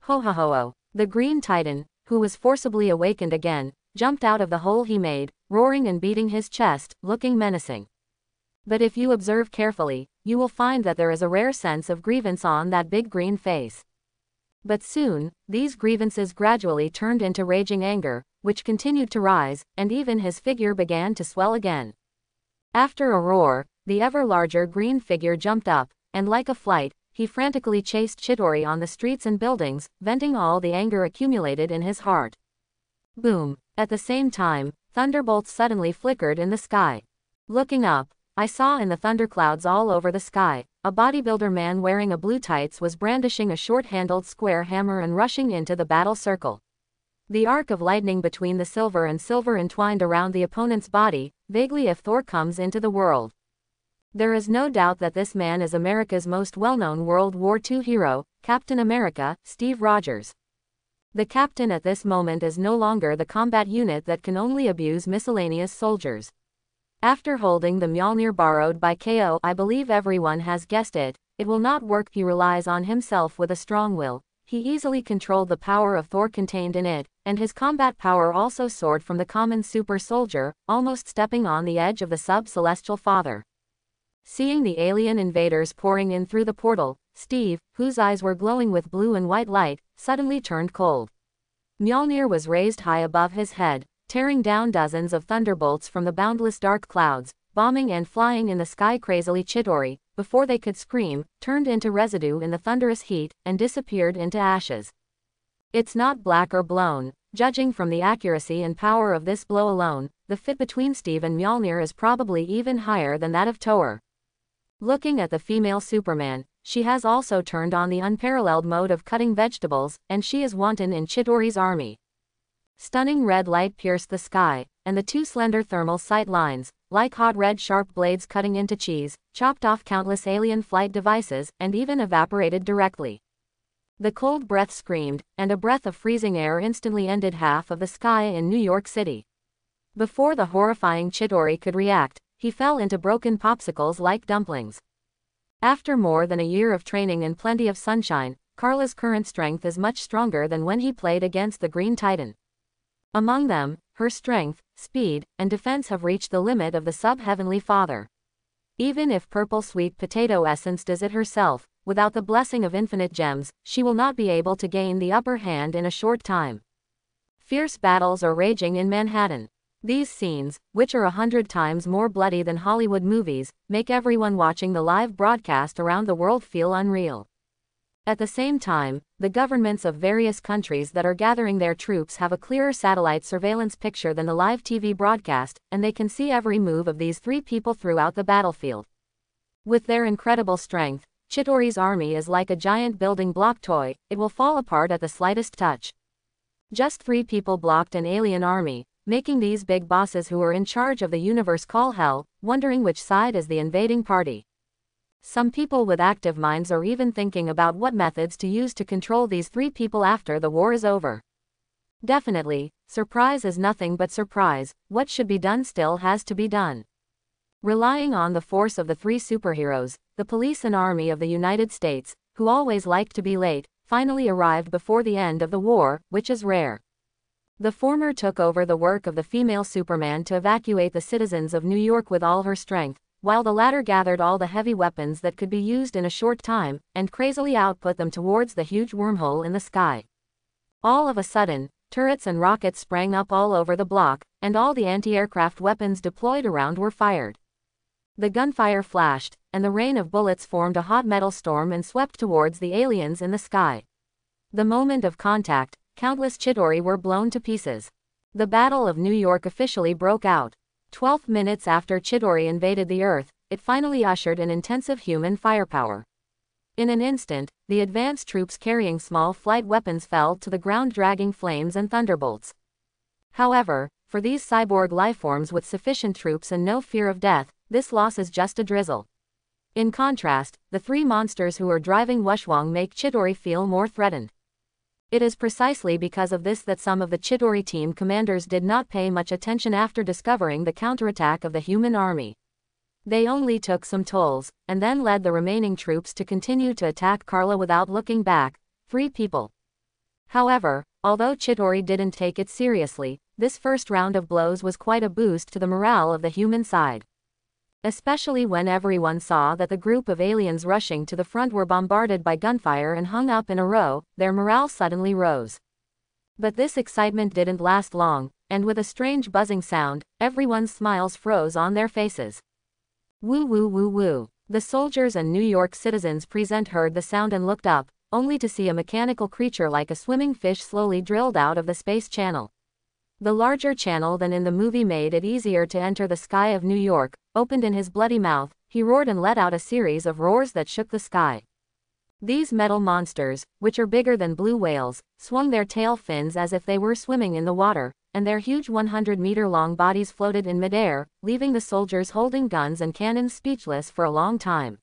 Ho ho ho ho. The Green Titan, who was forcibly awakened again, jumped out of the hole he made, roaring and beating his chest, looking menacing. But if you observe carefully, you will find that there is a rare sense of grievance on that big green face. But soon, these grievances gradually turned into raging anger, which continued to rise, and even his figure began to swell again. After a roar, the ever larger green figure jumped up, and like a flight, he frantically chased Chidori on the streets and buildings, venting all the anger accumulated in his heart. Boom! At the same time, thunderbolts suddenly flickered in the sky. Looking up, I saw in the thunderclouds all over the sky, a bodybuilder man wearing a blue tights was brandishing a short-handled square hammer and rushing into the battle circle. The arc of lightning between the silver and silver entwined around the opponent's body, vaguely if Thor comes into the world. There is no doubt that this man is America's most well-known World War II hero, Captain America, Steve Rogers. The captain at this moment is no longer the combat unit that can only abuse miscellaneous soldiers. After holding the Mjolnir borrowed by KO, I believe everyone has guessed it, it will not work. He relies on himself with a strong will. He easily controlled the power of Thor contained in it, and his combat power also soared from the common super soldier, almost stepping on the edge of the sub-celestial father. Seeing the alien invaders pouring in through the portal, Steve, whose eyes were glowing with blue and white light, suddenly turned cold. Mjolnir was raised high above his head, tearing down dozens of thunderbolts from the boundless dark clouds, bombing and flying in the sky crazily. Chidori, before they could scream, turned into residue in the thunderous heat, and disappeared into ashes. It's not black or blown. Judging from the accuracy and power of this blow alone, the fit between Steve and Mjolnir is probably even higher than that of Thor. Looking at the female Superman, she has also turned on the unparalleled mode of cutting vegetables, and she is wanton in Chidori's army. Stunning red light pierced the sky, and the two slender thermal sight lines, like hot red sharp blades cutting into cheese, chopped off countless alien flight devices, and even evaporated directly. The cold breath screamed, and a breath of freezing air instantly ended half of the sky in New York City. Before the horrifying Chidori could react, he fell into broken popsicles like dumplings. After more than a year of training and plenty of sunshine, Carla's current strength is much stronger than when he played against the Green Titan. Among them, her strength, speed, and defense have reached the limit of the sub-heavenly father. Even if purple sweet potato essence does it herself, without the blessing of infinite gems, she will not be able to gain the upper hand in a short time. Fierce battles are raging in Manhattan. These scenes, which are 100 times more bloody than Hollywood movies, make everyone watching the live broadcast around the world feel unreal. At the same time, the governments of various countries that are gathering their troops have a clearer satellite surveillance picture than the live TV broadcast, and they can see every move of these three people throughout the battlefield. With their incredible strength, Chidori's army is like a giant building block toy, it will fall apart at the slightest touch. Just 3 people blocked an alien army, making these big bosses who are in charge of the universe call hell, wondering which side is the invading party. Some people with active minds are even thinking about what methods to use to control these 3 people after the war is over. Definitely, surprise is nothing but surprise, what should be done still has to be done. Relying on the force of the 3 superheroes, the police and army of the United States, who always like to be late, finally arrived before the end of the war, which is rare. The former took over the work of the female Superman to evacuate the citizens of New York with all her strength, while the latter gathered all the heavy weapons that could be used in a short time, and crazily output them towards the huge wormhole in the sky. All of a sudden, turrets and rockets sprang up all over the block, and all the anti-aircraft weapons deployed around were fired. The gunfire flashed, and the rain of bullets formed a hot metal storm and swept towards the aliens in the sky. The moment of contact, countless Chidori were blown to pieces. The Battle of New York officially broke out. 12 minutes after Chidori invaded the Earth, it finally ushered in intensive human firepower. In an instant, the advanced troops carrying small flight weapons fell to the ground dragging flames and thunderbolts. However, for these cyborg lifeforms with sufficient troops and no fear of death, this loss is just a drizzle. In contrast, the 3 monsters who are driving Wushwang make Chidori feel more threatened. It is precisely because of this that some of the Chidori team commanders did not pay much attention after discovering the counterattack of the human army. They only took some tolls, and then led the remaining troops to continue to attack Carla without looking back, 3 people. However, although Chidori didn't take it seriously, this first round of blows was quite a boost to the morale of the human side. Especially when everyone saw that the group of aliens rushing to the front were bombarded by gunfire and hung up in a row, their morale suddenly rose. But this excitement didn't last long, and with a strange buzzing sound, everyone's smiles froze on their faces. Woo woo woo woo. The soldiers and New York citizens present heard the sound and looked up, only to see a mechanical creature like a swimming fish slowly drilled out of the space channel. The larger channel than in the movie made it easier to enter the sky of New York. Opened in his bloody mouth, he roared and let out a series of roars that shook the sky. These metal monsters, which are bigger than blue whales, swung their tail fins as if they were swimming in the water, and their huge 100-meter-long bodies floated in midair, leaving the soldiers holding guns and cannons speechless for a long time.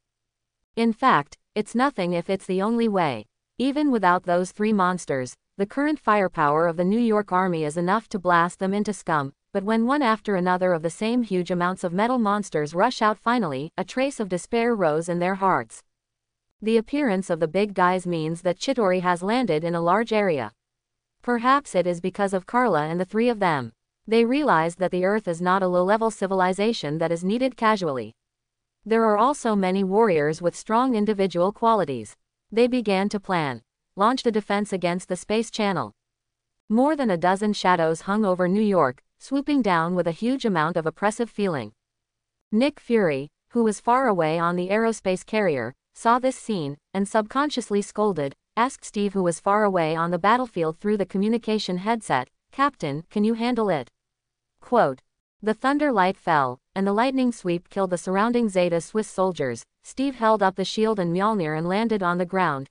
In fact, it's nothing if it's the only way. Even without those 3 monsters, the current firepower of the New York Army is enough to blast them into scum, but when one after another of the same huge amounts of metal monsters rush out finally, a trace of despair rose in their hearts. The appearance of the big guys means that Chidori has landed in a large area. Perhaps it is because of Carla and the 3 of them. They realized that the Earth is not a low-level civilization that is needed casually. There are also many warriors with strong individual qualities. They began to plan. Launched a defense against the space channel. More than a dozen shadows hung over New York, swooping down with a huge amount of oppressive feeling. Nick Fury, who was far away on the aerospace carrier, saw this scene, and subconsciously scolded, asked Steve who was far away on the battlefield through the communication headset, "Captain, can you handle it?" Quote. The thunder light fell, and the lightning sweep killed the surrounding Zeta Swiss soldiers. Steve held up the shield and Mjolnir and landed on the ground,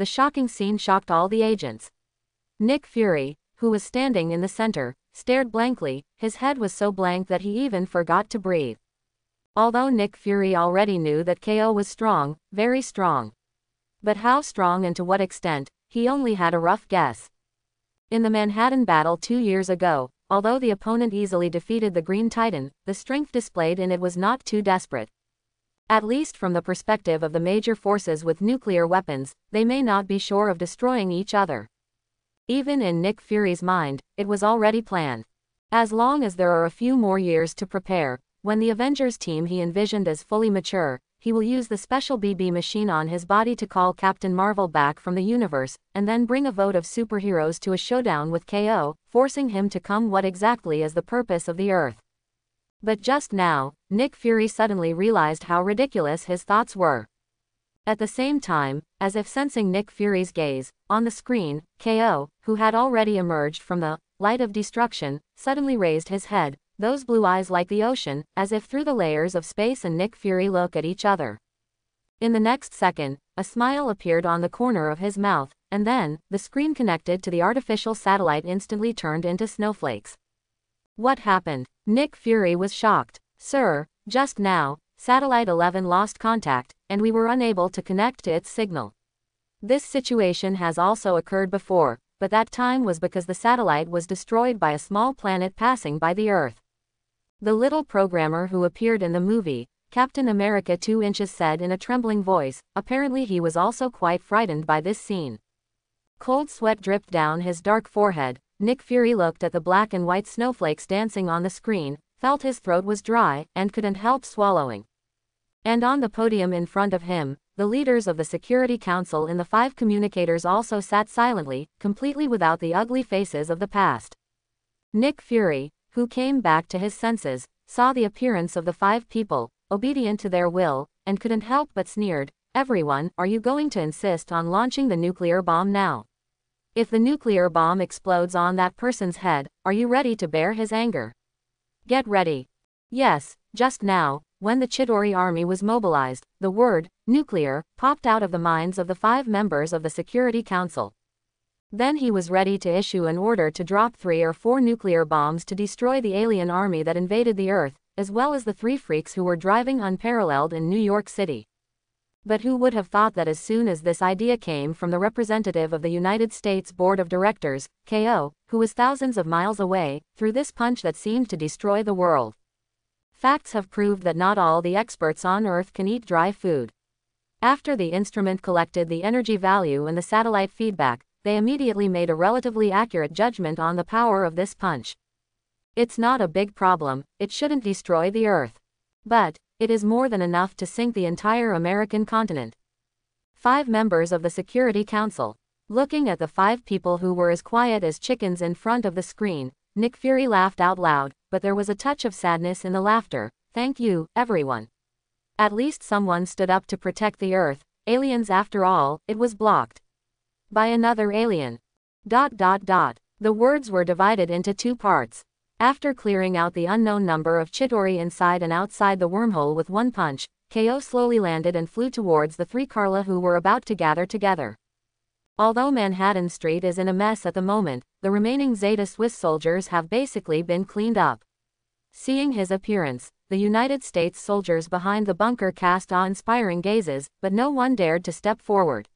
the shocking scene shocked all the agents. Nick Fury, who was standing in the center, stared blankly. His head was so blank that he even forgot to breathe. Although Nick Fury already knew that KO was strong, very strong. But how strong and to what extent, he only had a rough guess. In the Manhattan battle 2 years ago, although the opponent easily defeated the Green Titan, the strength displayed in it was not too desperate. At least from the perspective of the major forces with nuclear weapons, they may not be sure of destroying each other. Even in Nick Fury's mind, it was already planned. As long as there are a few more years to prepare, when the Avengers team he envisioned as fully mature, he will use the special BB machine on his body to call Captain Marvel back from the universe, and then bring a vote of superheroes to a showdown with KO, forcing him to come what exactly is the purpose of the Earth. But just now, Nick Fury suddenly realized how ridiculous his thoughts were. At the same time, as if sensing Nick Fury's gaze, on the screen, KO, who had already emerged from the light of destruction, suddenly raised his head, those blue eyes like the ocean, as if through the layers of space, and Nick Fury look at each other. In the next second, a smile appeared on the corner of his mouth, and then, the screen connected to the artificial satellite instantly turned into snowflakes. What happened? Nick Fury was shocked. Sir, just now, Satellite 11 lost contact, and we were unable to connect to its signal. This situation has also occurred before, but that time was because the satellite was destroyed by a small planet passing by the Earth. The little programmer who appeared in the movie, Captain America 2 Inches, said in a trembling voice. Apparently he was also quite frightened by this scene. Cold sweat dripped down his dark forehead. Nick Fury looked at the black and white snowflakes dancing on the screen, felt his throat was dry, and couldn't help swallowing. And on the podium in front of him, the leaders of the Security Council and the 5 communicators also sat silently, completely without the ugly faces of the past. Nick Fury, who came back to his senses, saw the appearance of the 5 people, obedient to their will, and couldn't help but sneered. Everyone, are you going to insist on launching the nuclear bomb now? If the nuclear bomb explodes on that person's head, are you ready to bear his anger? Get ready. Yes, just now, when the Chitauri army was mobilized, the word, nuclear, popped out of the minds of the 5 members of the Security Council. Then he was ready to issue an order to drop 3 or 4 nuclear bombs to destroy the alien army that invaded the Earth, as well as the 3 freaks who were driving unparalleled in New York City. But who would have thought that as soon as this idea came from the representative of the United States Board of Directors, KO, who was thousands of miles away, threw this punch that seemed to destroy the world. Facts have proved that not all the experts on Earth can eat dry food. After the instrument collected the energy value and the satellite feedback, they immediately made a relatively accurate judgment on the power of this punch. It's not a big problem, it shouldn't destroy the Earth. But it is more than enough to sink the entire American continent. 5 members of the Security Council. Looking at the 5 people who were as quiet as chickens in front of the screen, Nick Fury laughed out loud, but there was a touch of sadness in the laughter. Thank you, everyone. At least someone stood up to protect the Earth. Aliens after all, it was blocked by another alien. ... The words were divided into 2 parts. After clearing out the unknown number of Chitauri inside and outside the wormhole with 1 punch, KO slowly landed and flew towards the 3 Karla who were about to gather together. Although Manhattan Street is in a mess at the moment, the remaining Zeta Swiss soldiers have basically been cleaned up. Seeing his appearance, the United States soldiers behind the bunker cast awe-inspiring gazes, but no one dared to step forward.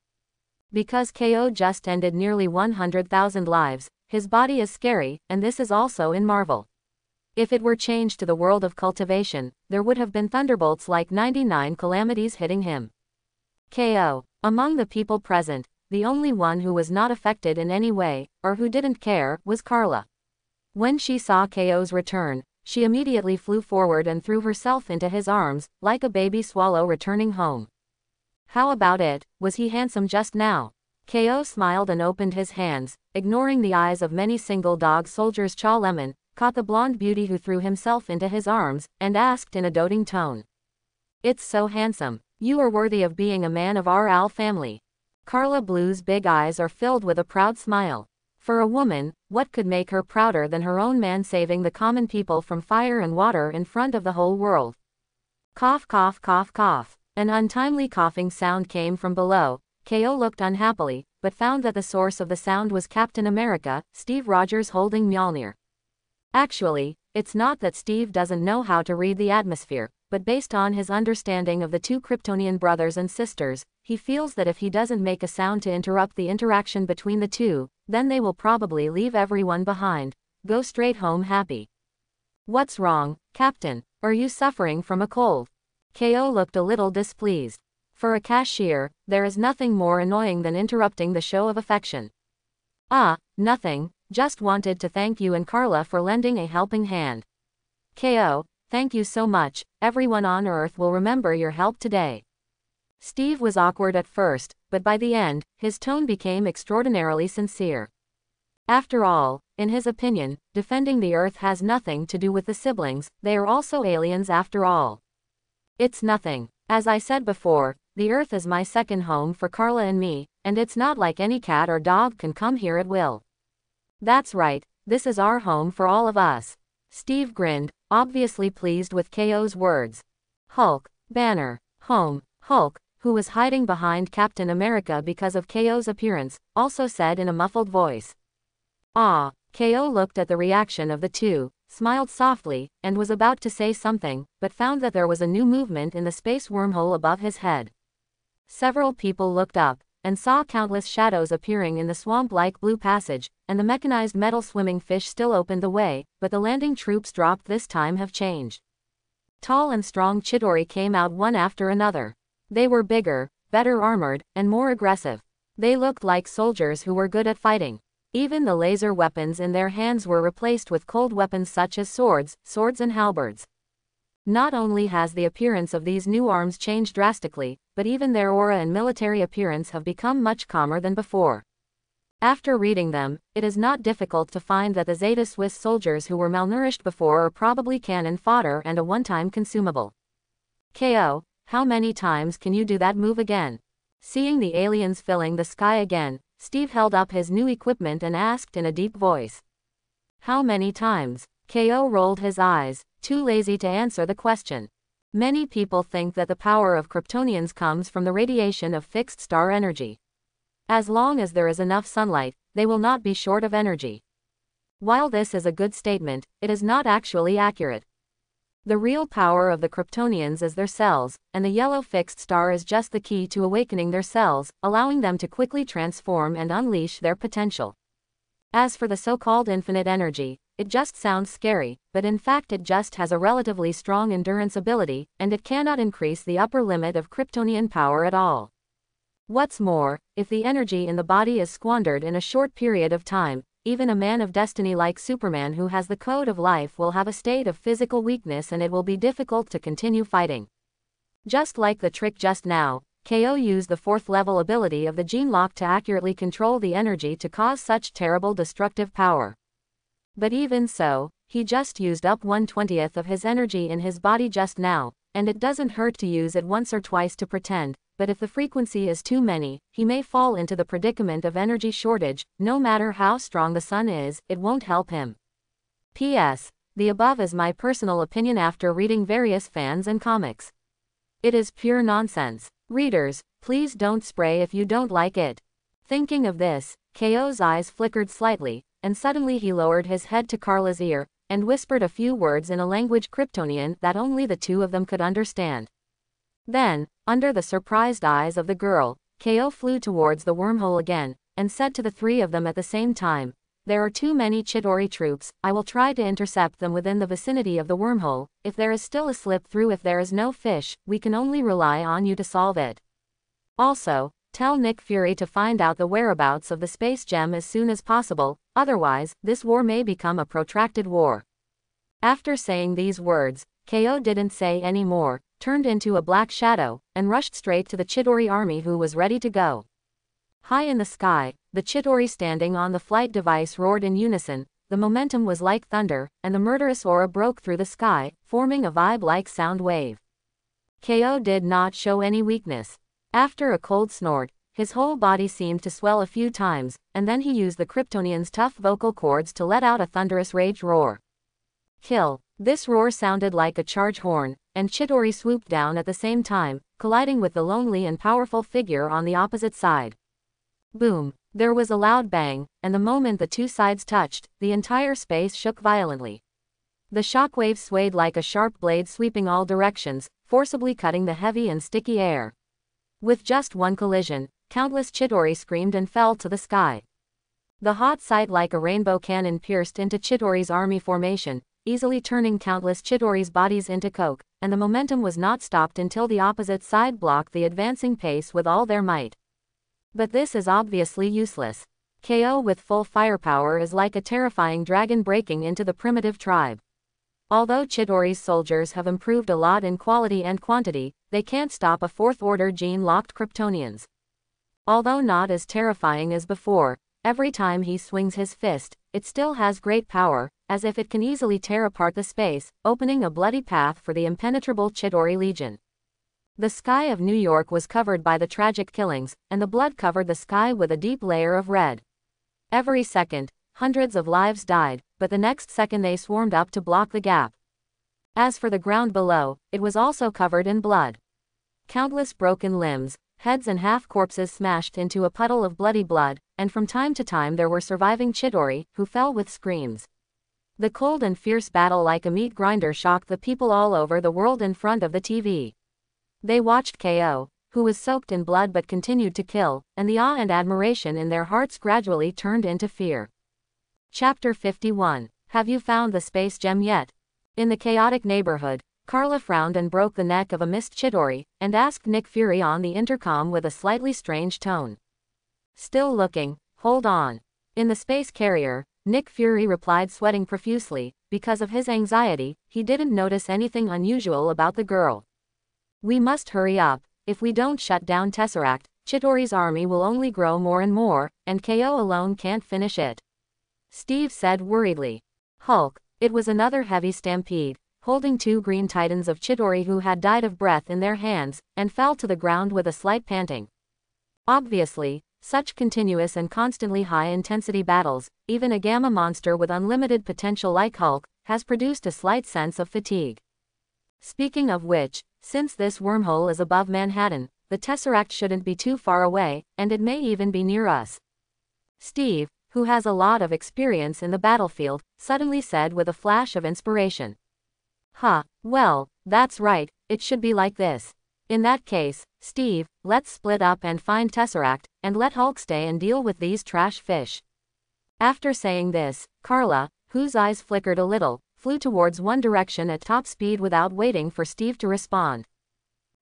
Because KO just ended nearly 100,000 lives, his body is scary, and this is also in Marvel. If it were changed to the world of cultivation, there would have been thunderbolts like 99 calamities hitting him. KO. Among the people present, the only one who was not affected in any way, or who didn't care, was Karla. When she saw KO's return, she immediately flew forward and threw herself into his arms, like a baby swallow returning home. How about it? Was he handsome just now? KO smiled and opened his hands, ignoring the eyes of many single dog soldiers. Cha Lemon caught the blonde beauty who threw himself into his arms, and asked in a doting tone. It's so handsome. You are worthy of being a man of our Al family. Karla Blue's big eyes are filled with a proud smile. For a woman, what could make her prouder than her own man saving the common people from fire and water in front of the whole world? Cough, cough, cough, cough. An untimely coughing sound came from below. KO looked unhappily, but found that the source of the sound was Captain America, Steve Rogers holding Mjolnir. Actually, it's not that Steve doesn't know how to read the atmosphere, but based on his understanding of the two Kryptonian brothers and sisters, he feels that if he doesn't make a sound to interrupt the interaction between the two, then they will probably leave everyone behind, go straight home happy. What's wrong, Captain? Are you suffering from a cold? KO looked a little displeased. For a cashier, there is nothing more annoying than interrupting the show of affection. Nothing, just wanted to thank you and Carla for lending a helping hand. KO, thank you so much, everyone on Earth will remember your help today. Steve was awkward at first, but by the end, his tone became extraordinarily sincere. After all, in his opinion, defending the Earth has nothing to do with the siblings, they are also aliens after all. It's nothing. As I said before, the Earth is my second home for Carla and me, and it's not like any cat or dog can come here at will. That's right, this is our home for all of us. Steve grinned, obviously pleased with KO's words. Hulk, Banner, home, Hulk, who was hiding behind Captain America because of KO's appearance, also said in a muffled voice. KO looked at the reaction of the two, smiled softly, and was about to say something, but found that there was a new movement in the space wormhole above his head. Several people looked up, and saw countless shadows appearing in the swamp-like blue passage, and the mechanized metal swimming fish still opened the way, but the landing troops dropped this time have changed. Tall and strong Chidori came out one after another. They were bigger, better armored, and more aggressive. They looked like soldiers who were good at fighting. Even the laser weapons in their hands were replaced with cold weapons such as swords and halberds. Not only has the appearance of these new arms changed drastically, but even their aura and military appearance have become much calmer than before. After reading them, it is not difficult to find that the Zeta Swiss soldiers who were malnourished before are probably cannon fodder and a one-time consumable. KO, how many times can you do that move again? Seeing the aliens filling the sky again, Steve held up his new equipment and asked in a deep voice. How many times? KO rolled his eyes, too lazy to answer the question. Many people think that the power of Kryptonians comes from the radiation of fixed star energy. As long as there is enough sunlight, they will not be short of energy. While this is a good statement, it is not actually accurate. The real power of the Kryptonians is their cells, and the yellow fixed star is just the key to awakening their cells, allowing them to quickly transform and unleash their potential. As for the so-called infinite energy, it just sounds scary, but in fact it just has a relatively strong endurance ability, and it cannot increase the upper limit of Kryptonian power at all. What's more, if the energy in the body is squandered in a short period of time, even a man of destiny like Superman who has the code of life will have a state of physical weakness and it will be difficult to continue fighting. Just like the trick just now, KO used the 4th level ability of the gene lock to accurately control the energy to cause such terrible destructive power. But even so, he just used up 1/20th of his energy in his body just now, and it doesn't hurt to use it once or twice to pretend, but if the frequency is too many, he may fall into the predicament of energy shortage. No matter how strong the sun is, it won't help him. P.S. The above is my personal opinion after reading various fans and comics. It is pure nonsense. Readers, please don't spray if you don't like it. Thinking of this, KO's eyes flickered slightly, and suddenly he lowered his head to Carla's ear, and whispered a few words in a language Kryptonian that only the two of them could understand. Then, under the surprised eyes of the girl, KO flew towards the wormhole again, and said to the three of them at the same time, "There are too many Chidori troops, I will try to intercept them within the vicinity of the wormhole. If there is still a slip through, if there is no fish, we can only rely on you to solve it. Also, tell Nick Fury to find out the whereabouts of the space gem as soon as possible, otherwise, this war may become a protracted war." After saying these words, KO didn't say any more, turned into a black shadow, and rushed straight to the Chidori army who was ready to go. High in the sky, the Chidori standing on the flight device roared in unison. The momentum was like thunder, and the murderous aura broke through the sky, forming a vibe-like sound wave. KO did not show any weakness. After a cold snort, his whole body seemed to swell a few times, and then he used the Kryptonians' tough vocal cords to let out a thunderous rage roar. Kill. This roar sounded like a charge horn, and Chidori swooped down at the same time, colliding with the lonely and powerful figure on the opposite side. Boom! There was a loud bang, and the moment the two sides touched, the entire space shook violently. The shockwave swayed like a sharp blade sweeping all directions, forcibly cutting the heavy and sticky air. With just one collision, countless Chidori screamed and fell to the sky. The hot sight like a rainbow cannon pierced into Chidori's army formation, easily turning countless Chidori's bodies into coke, and the momentum was not stopped until the opposite side blocked the advancing pace with all their might. But this is obviously useless. KO with full firepower is like a terrifying dragon breaking into the primitive tribe. Although Chidori's soldiers have improved a lot in quality and quantity, they can't stop a fourth-order gene-locked Kryptonians. Although not as terrifying as before, every time he swings his fist, it still has great power, as if it can easily tear apart the space, opening a bloody path for the impenetrable Chidori Legion. The sky of New York was covered by the tragic killings, and the blood covered the sky with a deep layer of red. Every second, hundreds of lives died, but the next second they swarmed up to block the gap. As for the ground below, it was also covered in blood. Countless broken limbs, heads and half-corpses smashed into a puddle of bloody blood, and from time to time there were surviving Chidori, who fell with screams. The cold and fierce battle like a meat grinder shocked the people all over the world in front of the TV. They watched KO, who was soaked in blood but continued to kill, and the awe and admiration in their hearts gradually turned into fear. Chapter 51. Have you found the space gem yet? In the chaotic neighborhood, Carla frowned and broke the neck of a missed Chidori, and asked Nick Fury on the intercom with a slightly strange tone. Still looking, hold on. In the space carrier, Nick Fury replied, sweating profusely. Because of his anxiety, he didn't notice anything unusual about the girl. We must hurry up. If we don't shut down Tesseract, Chidori's army will only grow more and more, and KO alone can't finish it. Steve said worriedly. Hulk. It was another heavy stampede, holding two green titans of Chidori who had died of breath in their hands, and fell to the ground with a slight panting. Obviously, such continuous and constantly high-intensity battles, even a gamma monster with unlimited potential like Hulk, has produced a slight sense of fatigue. Speaking of which, since this wormhole is above Manhattan, the Tesseract shouldn't be too far away, and it may even be near us. Steve, who has a lot of experience in the battlefield, suddenly said with a flash of inspiration. Well, that's right, it should be like this. In that case, Steve, let's split up and find Tesseract, and let Hulk stay and deal with these trash fish. After saying this, Carla, whose eyes flickered a little, flew towards one direction at top speed without waiting for Steve to respond.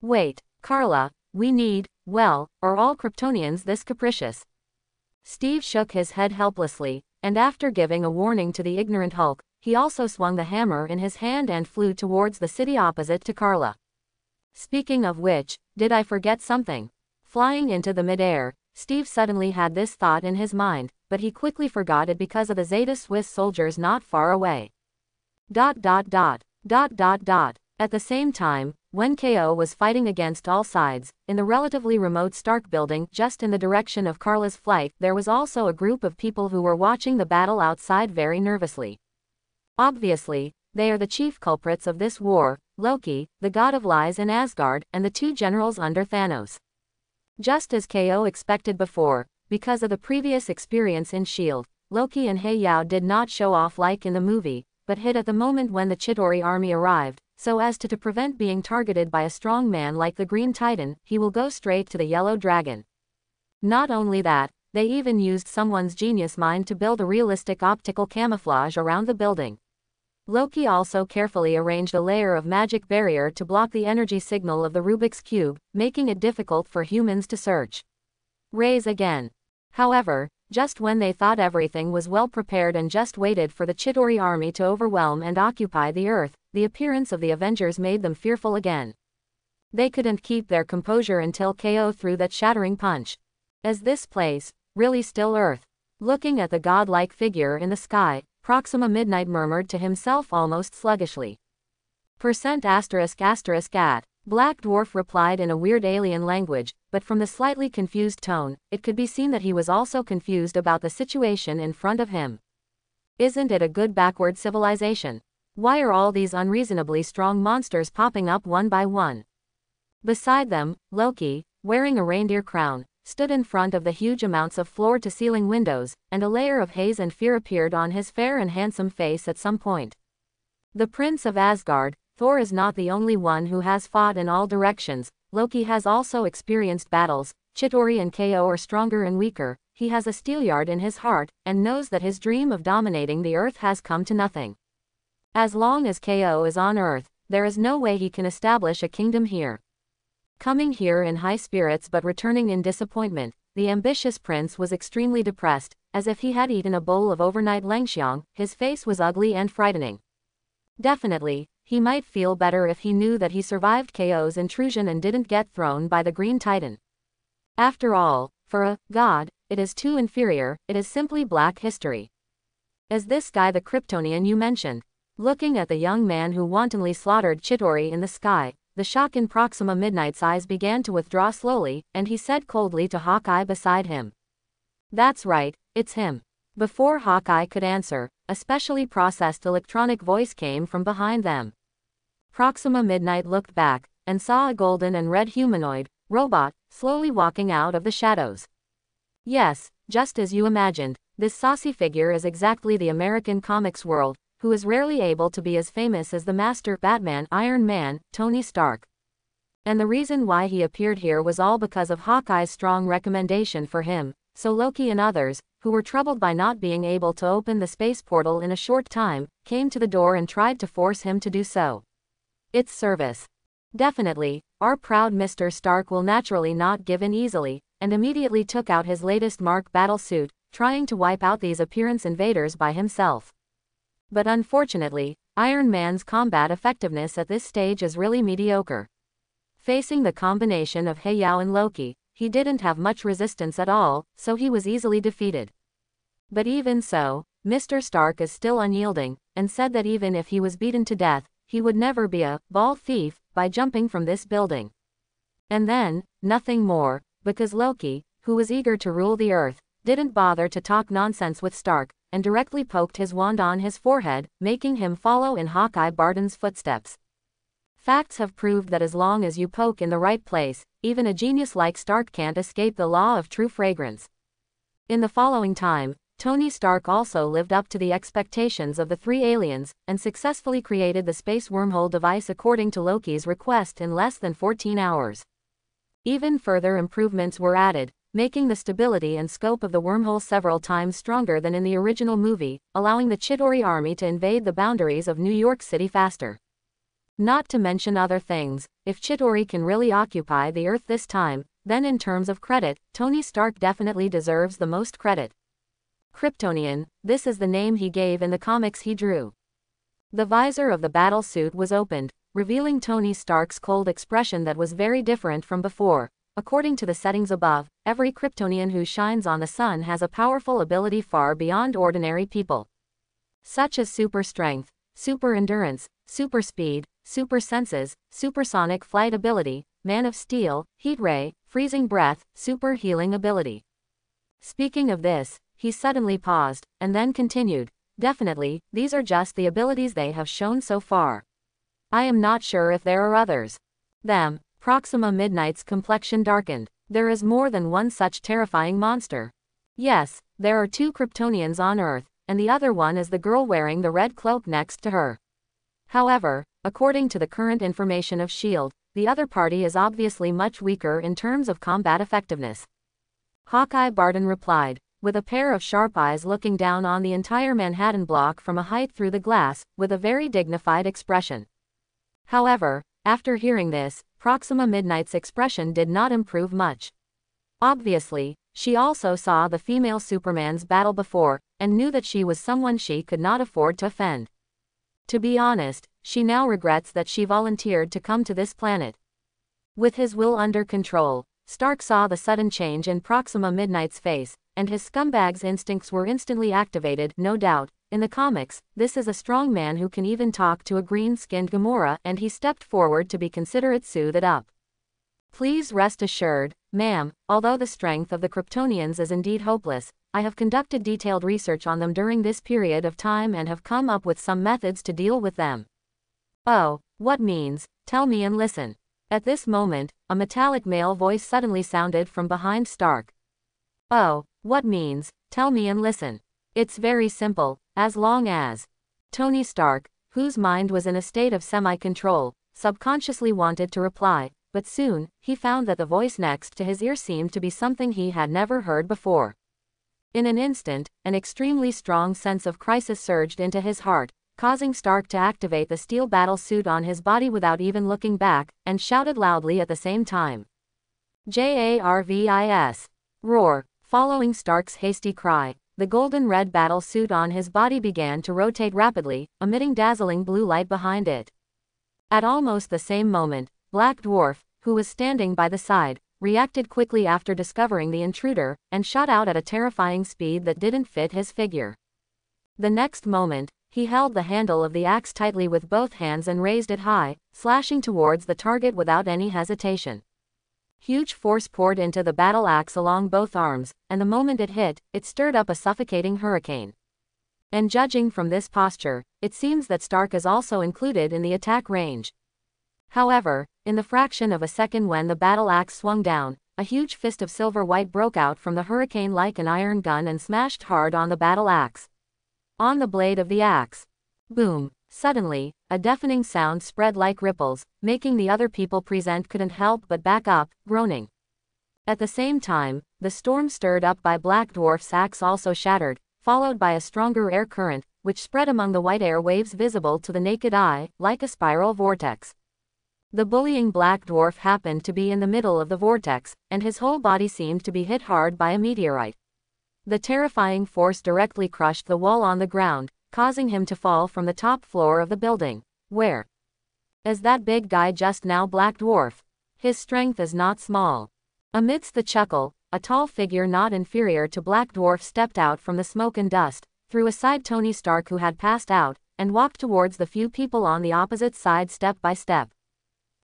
Wait, Carla, we need, are all Kryptonians this capricious? Steve shook his head helplessly, and after giving a warning to the ignorant Hulk, he also swung the hammer in his hand and flew towards the city opposite to Carla. Speaking of which, did I forget something? Flying into the midair, Steve suddenly had this thought in his mind, but he quickly forgot it because of the Zeta Swiss soldiers not far away. At the same time, when KO was fighting against all sides, in the relatively remote Stark building just in the direction of Carla's flight, there was also a group of people who were watching the battle outside very nervously. Obviously, they are the chief culprits of this war, Loki, the god of lies in Asgard, and the two generals under Thanos. Just as KO expected before, because of the previous experience in S.H.I.E.L.D., Loki and Hei-Yao did not show off like in the movie, but hid at the moment when the Chidori army arrived, so as to prevent being targeted by a strong man like the Green Titan. He will go straight to the Yellow Dragon. Not only that, they even used someone's genius mind to build a realistic optical camouflage around the building. Loki also carefully arranged a layer of magic barrier to block the energy signal of the Rubik's Cube, making it difficult for humans to search. Raise again. However, just when they thought everything was well prepared and just waited for the Chidori army to overwhelm and occupy the Earth, the appearance of the Avengers made them fearful again. They couldn't keep their composure until KO threw that shattering punch. Is this place really still Earth? Looking at the godlike figure in the sky, Proxima Midnight murmured to himself almost sluggishly. %****. Black Dwarf replied in a weird alien language, but from the slightly confused tone, it could be seen that he was also confused about the situation in front of him. Isn't it a good backward civilization? Why are all these unreasonably strong monsters popping up one by one? Beside them, Loki, wearing a reindeer crown, stood in front of the huge amounts of floor-to-ceiling windows, and a layer of haze and fear appeared on his fair and handsome face at some point. The Prince of Asgard, Thor is not the only one who has fought in all directions. Loki has also experienced battles. Chitauri and Ko are stronger and weaker. He has a steelyard in his heart, and knows that his dream of dominating the earth has come to nothing. As long as Ko is on earth, there is no way he can establish a kingdom here. Coming here in high spirits but returning in disappointment, the ambitious prince was extremely depressed, as if he had eaten a bowl of overnight lengxiang. His face was ugly and frightening. Definitely, he might feel better if he knew that he survived Ko's intrusion and didn't get thrown by the Green Titan. After all, for a god, it is too inferior. It is simply black history. Is this guy the Kryptonian you mentioned? Looking at the young man who wantonly slaughtered Chitauri in the sky, the shock in Proxima Midnight's eyes began to withdraw slowly, and he said coldly to Hawkeye beside him. That's right, it's him. Before Hawkeye could answer, a specially processed electronic voice came from behind them. Proxima Midnight looked back, and saw a golden and red humanoid robot slowly walking out of the shadows. Yes, just as you imagined, this saucy figure is exactly the American comics world, who is rarely able to be as famous as the master Batman, Iron Man, Tony Stark. And the reason why he appeared here was all because of Hawkeye's strong recommendation for him, so Loki and others, who were troubled by not being able to open the space portal in a short time, came to the door and tried to force him to do so. It's service. Definitely, our proud Mr. Stark will naturally not give in easily, and immediately took out his latest Mark battle suit, trying to wipe out these appearance invaders by himself. But unfortunately, Iron Man's combat effectiveness at this stage is really mediocre. Facing the combination of Heyao and Loki, he didn't have much resistance at all, so he was easily defeated. But even so, Mr. Stark is still unyielding, and said that even if he was beaten to death, he would never be a ball thief by jumping from this building. And then, nothing more, because Loki, who was eager to rule the earth, didn't bother to talk nonsense with Stark, and directly poked his wand on his forehead, making him follow in Hawkeye Barton's footsteps. Facts have proved that as long as you poke in the right place, even a genius like Stark can't escape the law of true fragrance. In the following time, Tony Stark also lived up to the expectations of the three aliens, and successfully created the space wormhole device according to Loki's request in less than 14 hours. Even further improvements were added, making the stability and scope of the wormhole several times stronger than in the original movie, allowing the Chitauri army to invade the boundaries of New York City faster. Not to mention other things, if Chitauri can really occupy the Earth this time, then in terms of credit, Tony Stark definitely deserves the most credit. Kryptonian, this is the name he gave in the comics he drew. The visor of the battle suit was opened, revealing Tony Stark's cold expression that was very different from before. According to the settings above, every Kryptonian who shines on the sun has a powerful ability far beyond ordinary people. Such as super strength, super endurance, super speed, super senses, supersonic flight ability, man of steel, heat ray, freezing breath, super healing ability. Speaking of this, he suddenly paused, and then continued, definitely, these are just the abilities they have shown so far. I am not sure if there are others. Proxima Midnight's complexion darkened. There is more than one such terrifying monster. Yes, there are two Kryptonians on Earth, and the other one is the girl wearing the red cloak next to her. However, according to the current information of S.H.I.E.L.D., the other party is obviously much weaker in terms of combat effectiveness. Hawkeye Barton replied, with a pair of sharp eyes looking down on the entire Manhattan block from a height through the glass, with a very dignified expression. However, after hearing this, Proxima Midnight's expression did not improve much. Obviously, she also saw the female Superman's battle before, and knew that she was someone she could not afford to offend. To be honest, she now regrets that she volunteered to come to this planet. With his will under control, Stark saw the sudden change in Proxima Midnight's face, and his scumbag's instincts were instantly activated. No doubt, in the comics, this is a strong man who can even talk to a green-skinned Gamora, and he stepped forward to be considerate. Soothe it up. Please rest assured, ma'am, although the strength of the Kryptonians is indeed hopeless, I have conducted detailed research on them during this period of time and have come up with some methods to deal with them. Oh, what means? Tell me and listen. At this moment, a metallic male voice suddenly sounded from behind Stark. "Oh, what means? Tell me and listen." "It's very simple, as long as..." Tony Stark, whose mind was in a state of semi-control, subconsciously wanted to reply, but soon, he found that the voice next to his ear seemed to be something he had never heard before. In an instant, an extremely strong sense of crisis surged into his heart, causing Stark to activate the steel battle suit on his body without even looking back, and shouted loudly at the same time. "Jarvis! Roar!" Following Stark's hasty cry, the golden-red battle suit on his body began to rotate rapidly, emitting dazzling blue light behind it. At almost the same moment, Black Dwarf, who was standing by the side, reacted quickly after discovering the intruder, and shot out at a terrifying speed that didn't fit his figure. The next moment, he held the handle of the axe tightly with both hands and raised it high, slashing towards the target without any hesitation. Huge force poured into the battle axe along both arms, and the moment it hit, it stirred up a suffocating hurricane. And judging from this posture, it seems that Stark is also included in the attack range. However, in the fraction of a second when the battle axe swung down, a huge fist of silver white broke out from the hurricane like an iron gun and smashed hard on the battle axe. On the blade of the axe. Boom! Suddenly, a deafening sound spread like ripples, making the other people present couldn't help but back up, groaning. At the same time, the storm stirred up by Black Dwarf's axe also shattered, followed by a stronger air current, which spread among the white air waves visible to the naked eye, like a spiral vortex. The bullying Black Dwarf happened to be in the middle of the vortex, and his whole body seemed to be hit hard by a meteorite. The terrifying force directly crushed the wall on the ground, causing him to fall from the top floor of the building. "Where is that big guy just now, Black Dwarf? His strength is not small." Amidst the chuckle, a tall figure not inferior to Black Dwarf stepped out from the smoke and dust, threw aside Tony Stark who had passed out, and walked towards the few people on the opposite side step by step.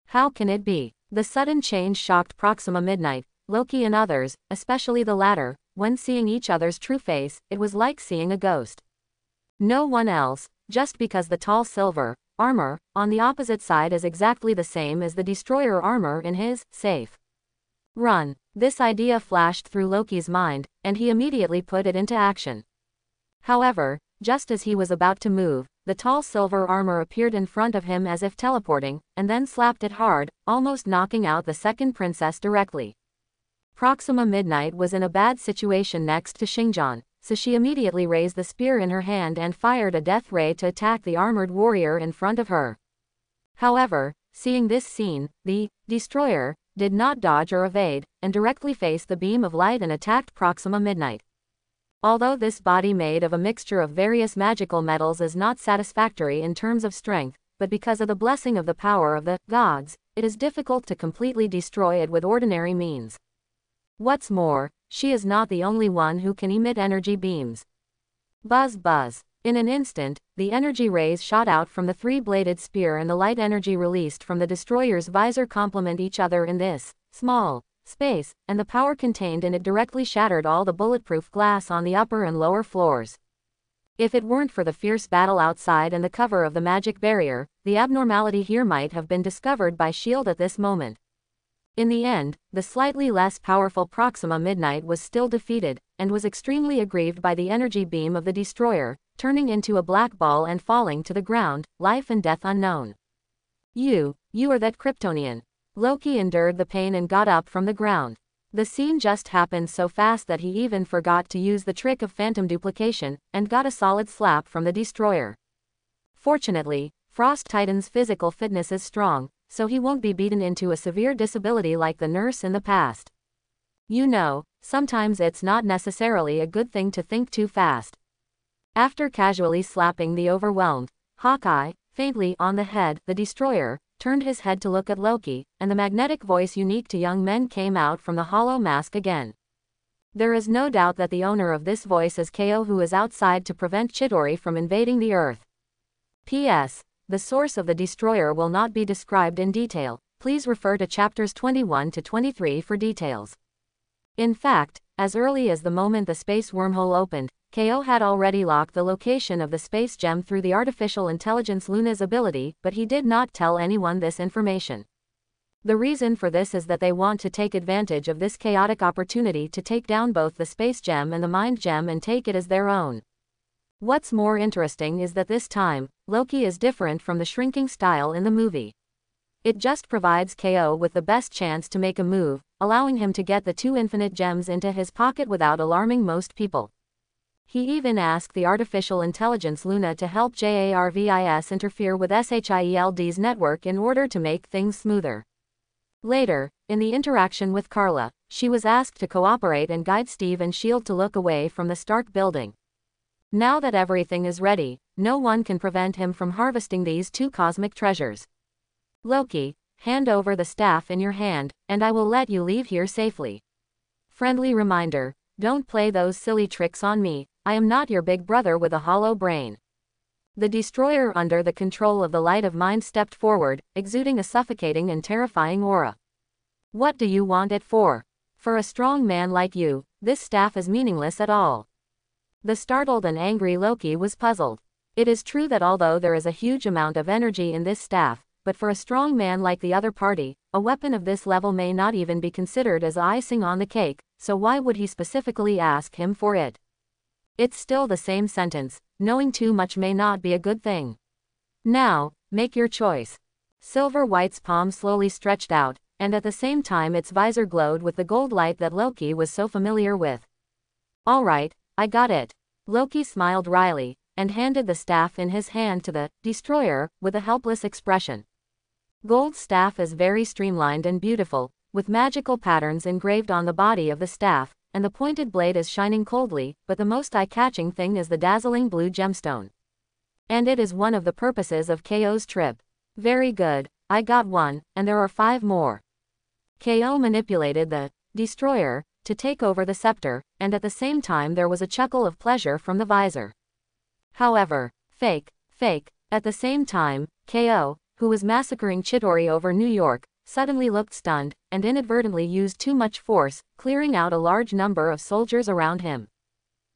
How can it be? The sudden change shocked Proxima Midnight, Loki and others, especially the latter. When seeing each other's true face, it was like seeing a ghost. No one else, just because the tall silver armor on the opposite side is exactly the same as the destroyer armor in his safe. Run. This idea flashed through Loki's mind, and he immediately put it into action. However, just as he was about to move, the tall silver armor appeared in front of him as if teleporting, and then slapped it hard, almost knocking out the second princess directly. Proxima Midnight was in a bad situation next to Xingjian, so she immediately raised the spear in her hand and fired a death ray to attack the armored warrior in front of her. However, seeing this scene, the destroyer did not dodge or evade, and directly faced the beam of light and attacked Proxima Midnight. Although this body made of a mixture of various magical metals is not satisfactory in terms of strength, but because of the blessing of the power of the gods, it is difficult to completely destroy it with ordinary means. What's more, she is not the only one who can emit energy beams. Buzz buzz. In an instant, the energy rays shot out from the three-bladed spear and the light energy released from the destroyer's visor complement each other in this small space, and the power contained in it directly shattered all the bulletproof glass on the upper and lower floors. If it weren't for the fierce battle outside and the cover of the magic barrier, the abnormality here might have been discovered by S.H.I.E.L.D. at this moment. In the end, the slightly less powerful Proxima Midnight was still defeated, and was extremely aggrieved by the energy beam of the destroyer, turning into a black ball and falling to the ground, life and death unknown. You are that Kryptonian." Loki endured the pain and got up from the ground. The scene just happened so fast that he even forgot to use the trick of phantom duplication, and got a solid slap from the destroyer. Fortunately, Frost Titan's physical fitness is strong, so he won't be beaten into a severe disability like the nurse in the past. You know, sometimes it's not necessarily a good thing to think too fast. After casually slapping the overwhelmed Hawkeye faintly on the head, the destroyer turned his head to look at Loki, and the magnetic voice unique to young men came out from the hollow mask again. There is no doubt that the owner of this voice is Ko, who is outside to prevent Chidori from invading the Earth. P.S. The source of the destroyer will not be described in detail. Please refer to chapters 21 to 23 for details. In fact, as early as the moment the space wormhole opened, Ko had already locked the location of the space gem through the artificial intelligence Luna's ability, but he did not tell anyone this information. The reason for this is that they want to take advantage of this chaotic opportunity to take down both the space gem and the mind gem and take it as their own. What's more interesting is that this time, Loki is different from the shrinking style in the movie. It just provides KO with the best chance to make a move, allowing him to get the 2 infinite gems into his pocket without alarming most people. He even asked the artificial intelligence Luna to help JARVIS interfere with SHIELD's network in order to make things smoother. Later, in the interaction with Carla, she was asked to cooperate and guide Steve and S.H.I.E.L.D. to look away from the Stark building. Now that everything is ready, no one can prevent him from harvesting these 2 cosmic treasures. Loki, hand over the staff in your hand, and I will let you leave here safely. Friendly reminder, don't play those silly tricks on me, I am not your big brother with a hollow brain. The destroyer under the control of the light of mind stepped forward, exuding a suffocating and terrifying aura. What do you want it for? For a strong man like you, this staff is meaningless at all. The startled and angry Loki was puzzled. It is true that although there is a huge amount of energy in this staff, but for a strong man like the other party, a weapon of this level may not even be considered as icing on the cake, so why would he specifically ask him for it? It's still the same sentence, knowing too much may not be a good thing. Now, make your choice. Silver White's palm slowly stretched out, and at the same time its visor glowed with the gold light that Loki was so familiar with. All right, I got it. Loki smiled wryly, and handed the staff in his hand to the destroyer, with a helpless expression. Gold's staff is very streamlined and beautiful, with magical patterns engraved on the body of the staff, and the pointed blade is shining coldly, but the most eye-catching thing is the dazzling blue gemstone. And it is one of the purposes of KO's trip. Very good, I got one, and there are 5 more. KO manipulated the destroyer to take over the scepter, and at the same time there was a chuckle of pleasure from the visor. However, fake, at the same time, KO, who was massacring Chidori over New York, suddenly looked stunned, and inadvertently used too much force, clearing out a large number of soldiers around him.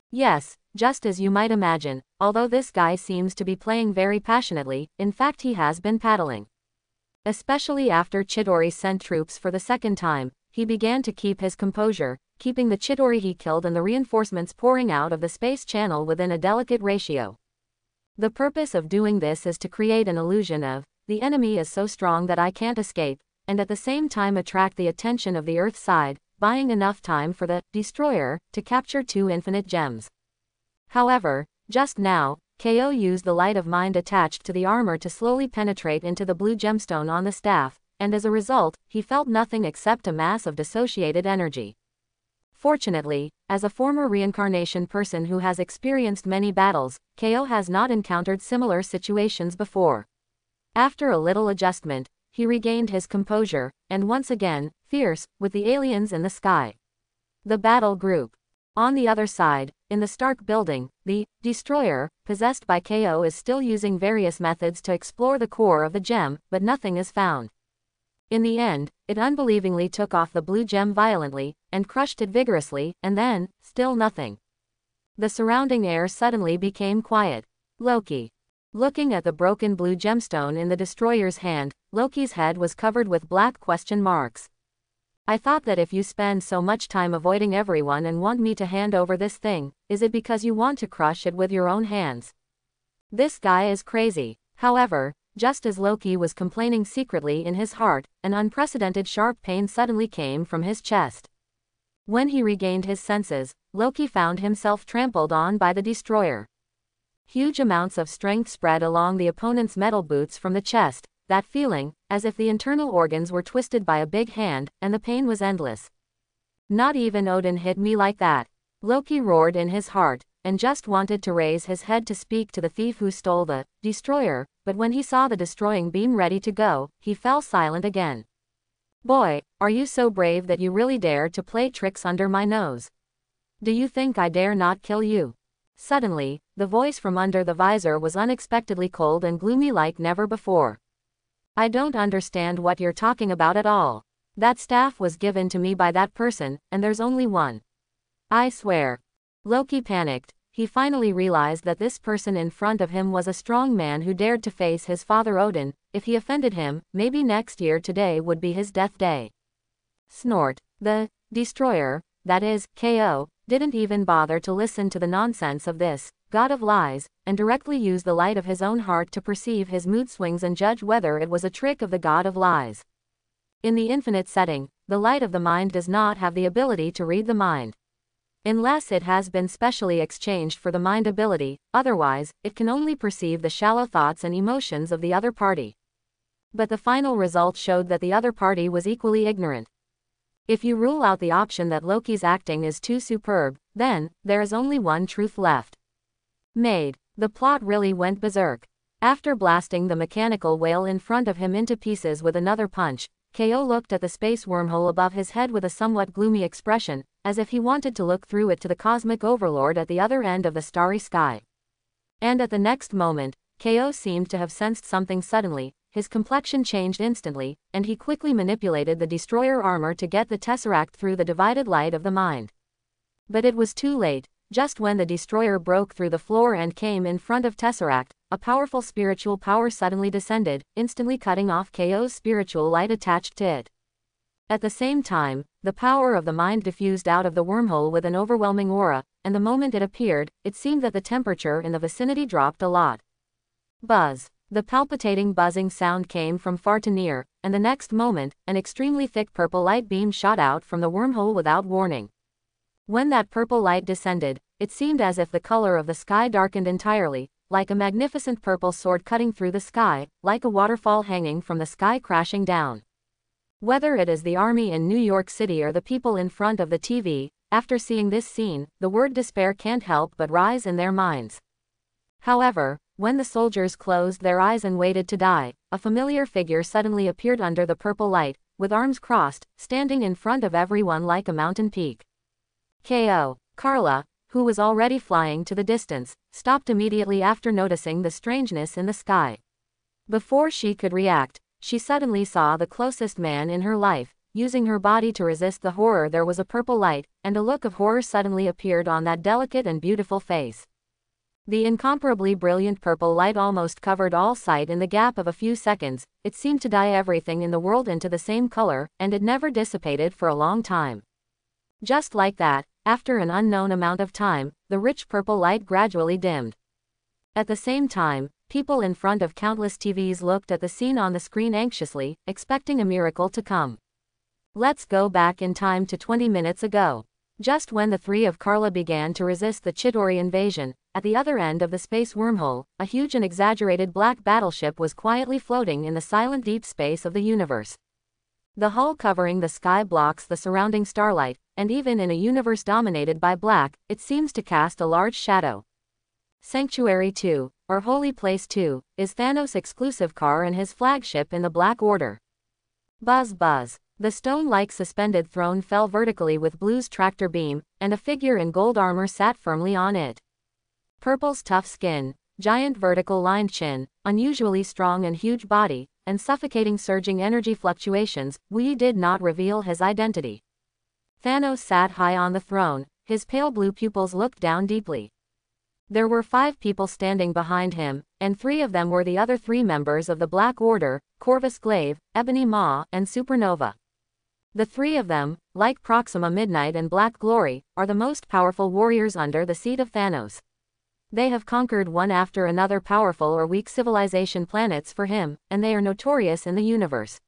Yes, just as you might imagine, although this guy seems to be playing very passionately, in fact he has been paddling. Especially after Chidori sent troops for the 2nd time, he began to keep his composure, keeping the Chidori he killed and the reinforcements pouring out of the space channel within a delicate ratio. The purpose of doing this is to create an illusion of, the enemy is so strong that I can't escape, and at the same time attract the attention of the Earth side, buying enough time for the destroyer to capture 2 infinite gems. However, just now, KO used the light of mind attached to the armor to slowly penetrate into the blue gemstone on the staff, and as a result, he felt nothing except a mass of dissociated energy. Fortunately, as a former reincarnation person who has experienced many battles, KO has not encountered similar situations before. After a little adjustment, he regained his composure, and once again, fierce, with the aliens in the sky. The battle group. On the other side, in the Stark building, the destroyer, possessed by KO, is still using various methods to explore the core of the gem, but nothing is found. In the end, it unbelievingly took off the blue gem violently, and crushed it vigorously, and then, still nothing. The surrounding air suddenly became quiet. Loki. Looking at the broken blue gemstone in the destroyer's hand, Loki's head was covered with black question marks. I thought that if you spend so much time avoiding everyone and want me to hand over this thing, is it because you want to crush it with your own hands? This guy is crazy. However, just as Loki was complaining secretly in his heart, an unprecedented sharp pain suddenly came from his chest. When he regained his senses, Loki found himself trampled on by the destroyer. Huge amounts of strength spread along the opponent's metal boots from the chest, that feeling, as if the internal organs were twisted by a big hand, and the pain was endless. Not even Odin hit me like that. Loki roared in his heart, and just wanted to raise his head to speak to the thief who stole the destroyer, but when he saw the destroying beam ready to go, he fell silent again. Boy, are you so brave that you really dare to play tricks under my nose? Do you think I dare not kill you? Suddenly, the voice from under the visor was unexpectedly cold and gloomy like never before. I don't understand what you're talking about at all. That staff was given to me by that person, and there's only one. I swear. Loki panicked, he finally realized that this person in front of him was a strong man who dared to face his father Odin. If he offended him, maybe next year today would be his death day. Snort. The destroyer, that is, KO, didn't even bother to listen to the nonsense of this god of lies, and directly used the light of his own heart to perceive his mood swings and judge whether it was a trick of the god of lies. In the infinite setting, the light of the mind does not have the ability to read the mind, unless it has been specially exchanged for the mind ability. Otherwise, it can only perceive the shallow thoughts and emotions of the other party. But the final result showed that the other party was equally ignorant. If you rule out the option that Loki's acting is too superb, then there is only one truth left. Made. The plot really went berserk. After blasting the mechanical whale in front of him into pieces with another punch, KO looked at the space wormhole above his head with a somewhat gloomy expression, as if he wanted to look through it to the cosmic overlord at the other end of the starry sky. And at the next moment, KO seemed to have sensed something suddenly. His complexion changed instantly, and he quickly manipulated the destroyer armor to get the tesseract through the divided light of the mind. But it was too late. Just when the destroyer broke through the floor and came in front of Tesseract, a powerful spiritual power suddenly descended, instantly cutting off KO's spiritual light attached to it. At the same time, the power of the mind diffused out of the wormhole with an overwhelming aura, and the moment it appeared, it seemed that the temperature in the vicinity dropped a lot. Buzz. The palpitating buzzing sound came from far to near, and the next moment, an extremely thick purple light beam shot out from the wormhole without warning. When that purple light descended, it seemed as if the color of the sky darkened entirely, like a magnificent purple sword cutting through the sky, like a waterfall hanging from the sky crashing down. Whether it is the army in New York City or the people in front of the TV, after seeing this scene, the word despair can't help but rise in their minds. However, when the soldiers closed their eyes and waited to die, a familiar figure suddenly appeared under the purple light, with arms crossed, standing in front of everyone like a mountain peak. KO. Carla, who was already flying to the distance, stopped immediately after noticing the strangeness in the sky. Before she could react, she suddenly saw the closest man in her life. Using her body to resist the horror, there was a purple light, and a look of horror suddenly appeared on that delicate and beautiful face. The incomparably brilliant purple light almost covered all sight in the gap of a few seconds. It seemed to dye everything in the world into the same color, and it never dissipated for a long time. Just like that, after an unknown amount of time, the rich purple light gradually dimmed. At the same time, people in front of countless TVs looked at the scene on the screen anxiously, expecting a miracle to come. Let's go back in time to 20 minutes ago. Just when the three of Carla began to resist the Chitauri invasion, at the other end of the space wormhole, a huge and exaggerated black battleship was quietly floating in the silent deep space of the universe. The hull covering the sky blocks the surrounding starlight, and even in a universe dominated by black, it seems to cast a large shadow. Sanctuary 2, or Holy Place 2, is Thanos' exclusive car and his flagship in the Black Order. Buzz buzz. The stone-like suspended throne fell vertically with Blue's tractor beam, and a figure in gold armor sat firmly on it. Purple's tough skin, giant vertical-lined chin, unusually strong and huge body, and suffocating surging energy fluctuations, did not reveal his identity. Thanos sat high on the throne, his pale blue pupils looked down deeply. There were 5 people standing behind him, and 3 of them were the other 3 members of the Black Order, Corvus Glaive, Ebony Maw, and Supernova. The 3 of them, like Proxima Midnight and Black Glory, are the most powerful warriors under the seat of Thanos. They have conquered one after another powerful or weak civilization planets for him, and they are notorious in the universe.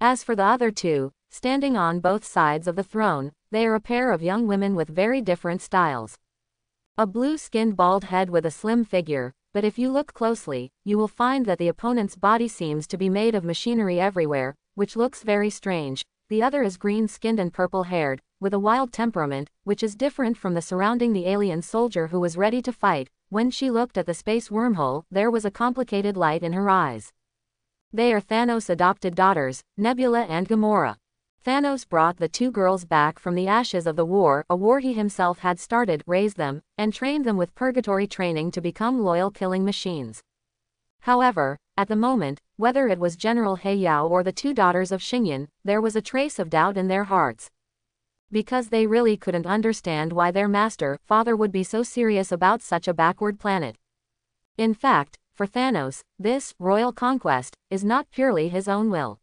As for the other 2, standing on both sides of the throne, they are a pair of young women with very different styles. A blue-skinned bald head with a slim figure, but if you look closely, you will find that the opponent's body seems to be made of machinery everywhere, which looks very strange. The other is green-skinned and purple-haired, with a wild temperament, which is different from the surrounding the alien soldier who was ready to fight. When she looked at the space wormhole, there was a complicated light in her eyes. They are Thanos' adopted daughters, Nebula and Gamora. Thanos brought the 2 girls back from the ashes of the war, a war he himself had started, raised them, and trained them with purgatory training to become loyal killing machines. However, at the moment, whether it was General He Yao or the 2 daughters of Xingyan, there was a trace of doubt in their hearts. because they really couldn't understand why their master, father would be so serious about such a backward planet. In fact, for Thanos, this royal conquest is not purely his own will.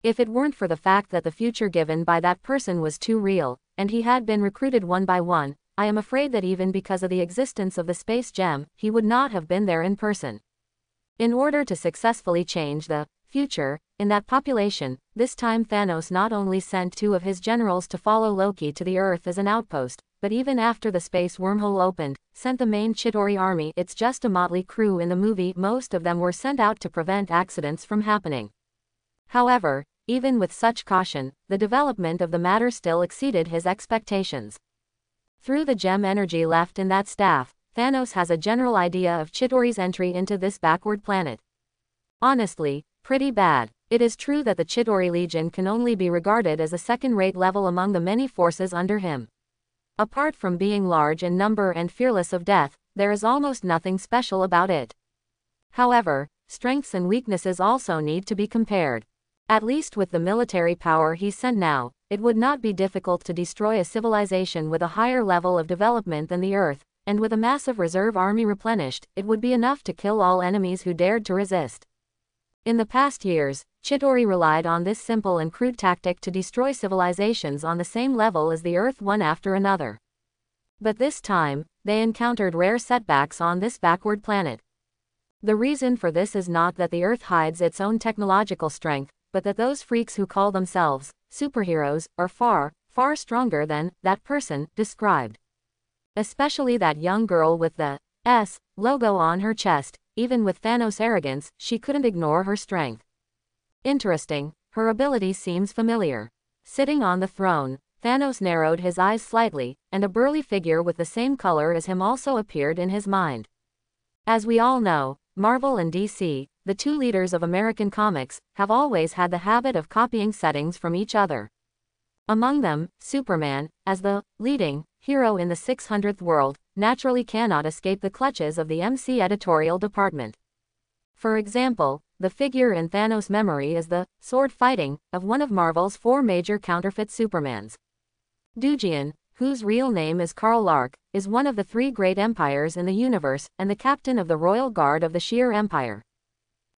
If it weren't for the fact that the future given by that person was too real, and he had been recruited one by one, I am afraid that even because of the existence of the space gem, he would not have been there in person. In order to successfully change the future in that population, this time Thanos not only sent 2 of his generals to follow Loki to the Earth as an outpost, but even after the space wormhole opened, sent the main Chitauri army. It's just a motley crew in the movie. Most of them were sent out to prevent accidents from happening. However, even with such caution, the development of the matter still exceeded his expectations. Through the gem energy left in that staff, Thanos has a general idea of Chitauri's entry into this backward planet. Honestly, pretty bad. It is true that the Chitauri Legion can only be regarded as a second-rate level among the many forces under him. Apart from being large in number and fearless of death, there is almost nothing special about it. However, strengths and weaknesses also need to be compared. At least with the military power he sent now, it would not be difficult to destroy a civilization with a higher level of development than the Earth, and with a massive reserve army replenished, it would be enough to kill all enemies who dared to resist. In the past years, Chitauri relied on this simple and crude tactic to destroy civilizations on the same level as the Earth one after another. But this time, they encountered rare setbacks on this backward planet. The reason for this is not that the Earth hides its own technological strength, but that those freaks who call themselves superheroes are far, far stronger than that person described. Especially that young girl with the S logo on her chest. Even with Thanos' arrogance, she couldn't ignore her strength. Interesting, her ability seems familiar. Sitting on the throne, Thanos narrowed his eyes slightly, and a burly figure with the same color as him also appeared in his mind. As we all know, Marvel and DC, the 2 leaders of American comics, have always had the habit of copying settings from each other. Among them, Superman, as the leading hero in the 600th world, naturally cannot escape the clutches of the MC editorial department. For example, the figure in Thanos' memory is the sword fighting of one of Marvel's 4 major counterfeit Supermans. Dujian, whose real name is Karl Lark, is one of the 3 great empires in the universe and the captain of the Royal Guard of the Sheer Empire.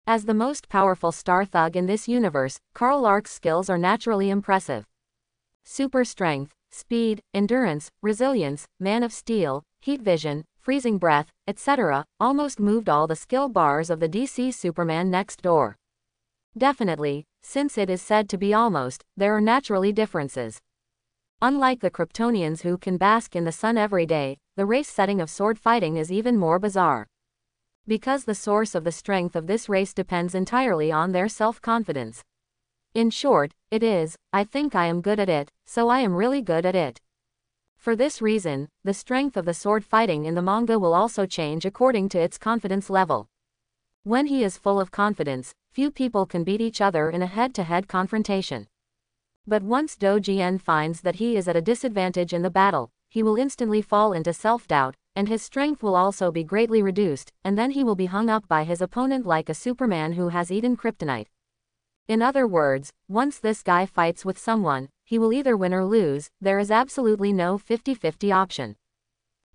As the most powerful star thug in this universe, Karl Lark's skills are naturally impressive. Super strength, speed, endurance, resilience, man of steel, heat vision, freezing breath, etc., almost moved all the skill bars of the DC Superman next door. Definitely, since it is said to be almost, there are naturally differences. Unlike the Kryptonians who can bask in the sun every day, the race setting of sword fighting is even more bizarre. Because the source of the strength of this race depends entirely on their self-confidence. In short, it is, I think I am good at it, so I am really good at it. For this reason, the strength of the sword fighting in the manga will also change according to its confidence level. When he is full of confidence, few people can beat each other in a head-to-head confrontation. But once Dojien finds that he is at a disadvantage in the battle, he will instantly fall into self-doubt, and his strength will also be greatly reduced, and then he will be hung up by his opponent like a Superman who has eaten kryptonite. In other words, once this guy fights with someone, he will either win or lose. There is absolutely no 50-50 option.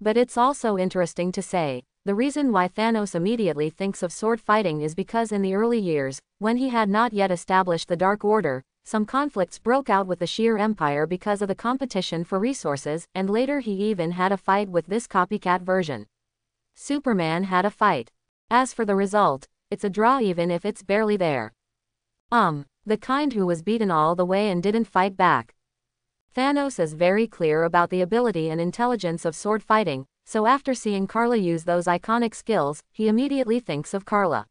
But it's also interesting to say, the reason why Thanos immediately thinks of sword fighting is because in the early years, when he had not yet established the Dark Order, some conflicts broke out with the Sheer Empire because of the competition for resources, and later he even had a fight with this copycat version. Superman had a fight. As for the result, it's a draw even if it's barely there. The kind who was beaten all the way and didn't fight back. Thanos is very clear about the ability and intelligence of sword fighting, so after seeing Karla use those iconic skills, he immediately thinks of Karla.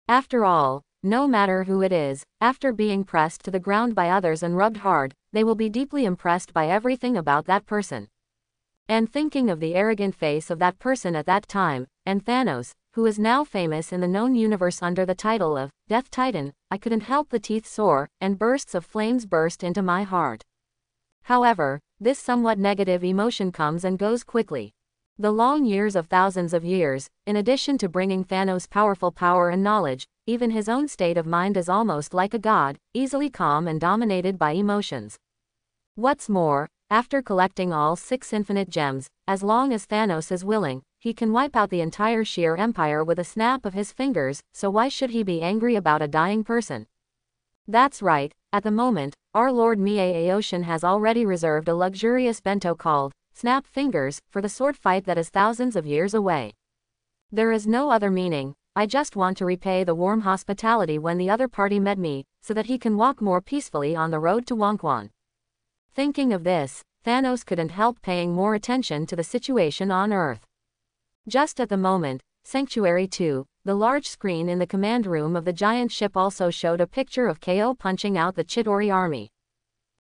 After all, no matter who it is, after being pressed to the ground by others and rubbed hard, they will be deeply impressed by everything about that person. And thinking of the arrogant face of that person at that time, and Thanos, who is now famous in the known universe under the title of Death Titan, I couldn't help the teeth sore, and bursts of flames burst into my heart. However, this somewhat negative emotion comes and goes quickly. The long years of thousands of years, in addition to bringing Thanos powerful power and knowledge, even his own state of mind is almost like a god, easily calm and dominated by emotions. What's more, after collecting all 6 infinite gems, as long as Thanos is willing, he can wipe out the entire sheer empire with a snap of his fingers, so why should he be angry about a dying person? That's right, at the moment, our Lord Aeotian has already reserved a luxurious bento called Snap Fingers for the sword fight that is thousands of years away. There is no other meaning, I just want to repay the warm hospitality when the other party met me, so that he can walk more peacefully on the road to Wonkwan. Thinking of this, Thanos couldn't help paying more attention to the situation on Earth. Just at the moment, Sanctuary 2, the large screen in the command room of the giant ship also showed a picture of KO punching out the Chitauri army.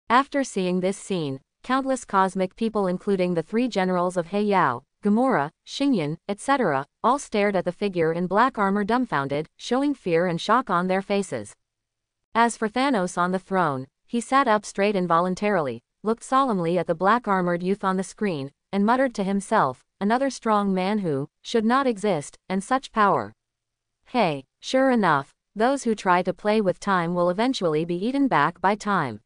After seeing this scene, countless cosmic people including the 3 generals of Heiyao, Gamora, Xingyan, etc., all stared at the figure in black armor dumbfounded, showing fear and shock on their faces. As for Thanos on the throne, he sat up straight involuntarily, looked solemnly at the black-armored youth on the screen, and muttered to himself, another strong man who should not exist, and such power. Hey, sure enough, those who try to play with time will eventually be eaten back by time.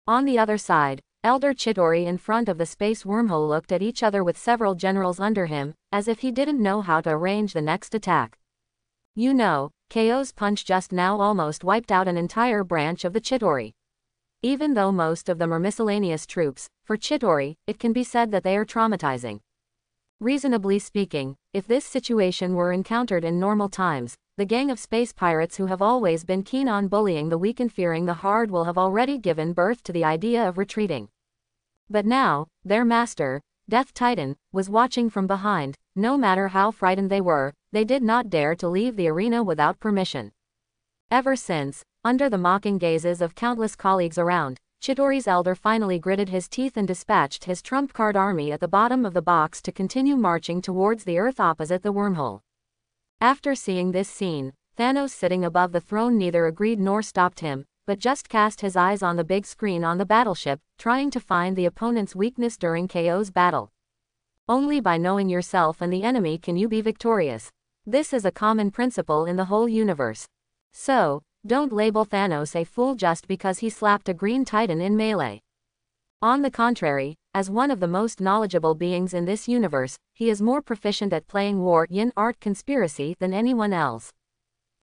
On the other side, Elder Chitauri in front of the space wormhole looked at each other with several generals under him, as if he didn't know how to arrange the next attack. You know, KO's punch just now almost wiped out an entire branch of the Chitauri. Even though most of them are miscellaneous troops, for Chitauri, it can be said that they are traumatizing. Reasonably speaking, if this situation were encountered in normal times, the gang of space pirates who have always been keen on bullying the weak and fearing the hard will have already given birth to the idea of retreating. But now, their master, Death Titan, was watching from behind. No matter how frightened they were, they did not dare to leave the arena without permission. Ever since, under the mocking gazes of countless colleagues around, Chitauri's elder finally gritted his teeth and dispatched his trump card army at the bottom of the box to continue marching towards the Earth opposite the wormhole. After seeing this scene, Thanos sitting above the throne neither agreed nor stopped him, but just cast his eyes on the big screen on the battleship, trying to find the opponent's weakness during KO's battle. Only by knowing yourself and the enemy can you be victorious. This is a common principle in the whole universe. So, don't label Thanos a fool just because he slapped a green titan in melee. On the contrary, as one of the most knowledgeable beings in this universe, he is more proficient at playing war yin art conspiracy than anyone else.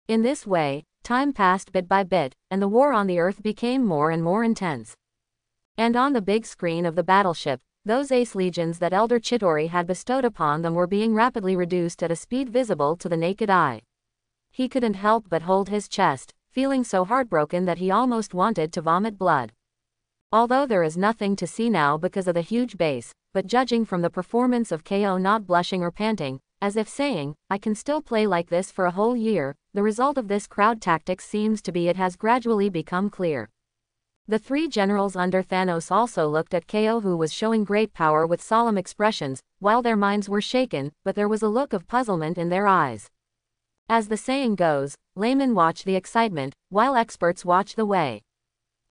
In this way, time passed bit by bit, and the war on the Earth became more and more intense. And on the big screen of the battleship, those ace legions that Elder Chitauri had bestowed upon them were being rapidly reduced at a speed visible to the naked eye. He couldn't help but hold his chest, feeling so heartbroken that he almost wanted to vomit blood. Although there is nothing to see now because of the huge base, but judging from the performance of KO not blushing or panting, as if saying, I can still play like this for a whole year, the result of this crowd tactics seems to be it has gradually become clear. The 3 generals under Thanos also looked at KO, who was showing great power with solemn expressions, while their minds were shaken, but there was a look of puzzlement in their eyes. As the saying goes, laymen watch the excitement, while experts watch the way.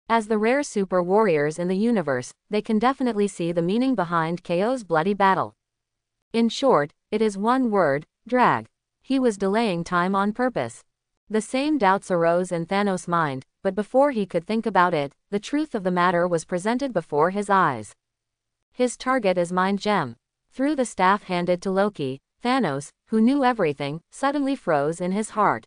As the rare super warriors in the universe, they can definitely see the meaning behind KO's bloody battle. In short, it is one word, drag. He was delaying time on purpose. The same doubts arose in Thanos' mind, but before he could think about it, the truth of the matter was presented before his eyes. His target is Mind Gem. Through the staff handed to Loki, Thanos, who knew everything, suddenly froze in his heart.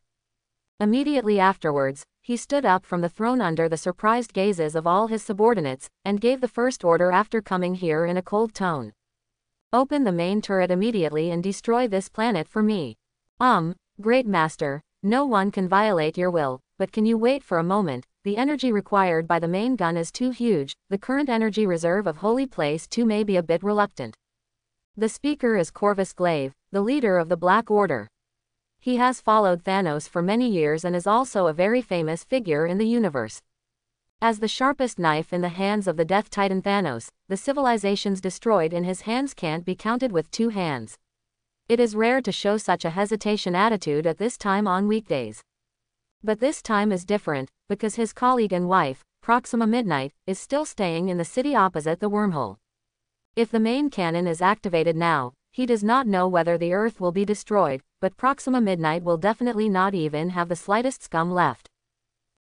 Immediately afterwards, he stood up from the throne under the surprised gazes of all his subordinates, and gave the first order after coming here in a cold tone. Open the main turret immediately and destroy this planet for me. Great master, no one can violate your will, but can you wait for a moment? The energy required by the main gun is too huge, the current energy reserve of Holy Place 2 may be a bit reluctant. The speaker is Corvus Glaive, the leader of the Black Order. He has followed Thanos for many years and is also a very famous figure in the universe. As the sharpest knife in the hands of the Death Titan Thanos, the civilizations destroyed in his hands can't be counted with 2 hands. It is rare to show such a hesitation attitude at this time on weekdays. But this time is different, because his colleague and wife, Proxima Midnight, is still staying in the city opposite the wormhole. If the main cannon is activated now, he does not know whether the Earth will be destroyed, but Proxima Midnight will definitely not even have the slightest scum left.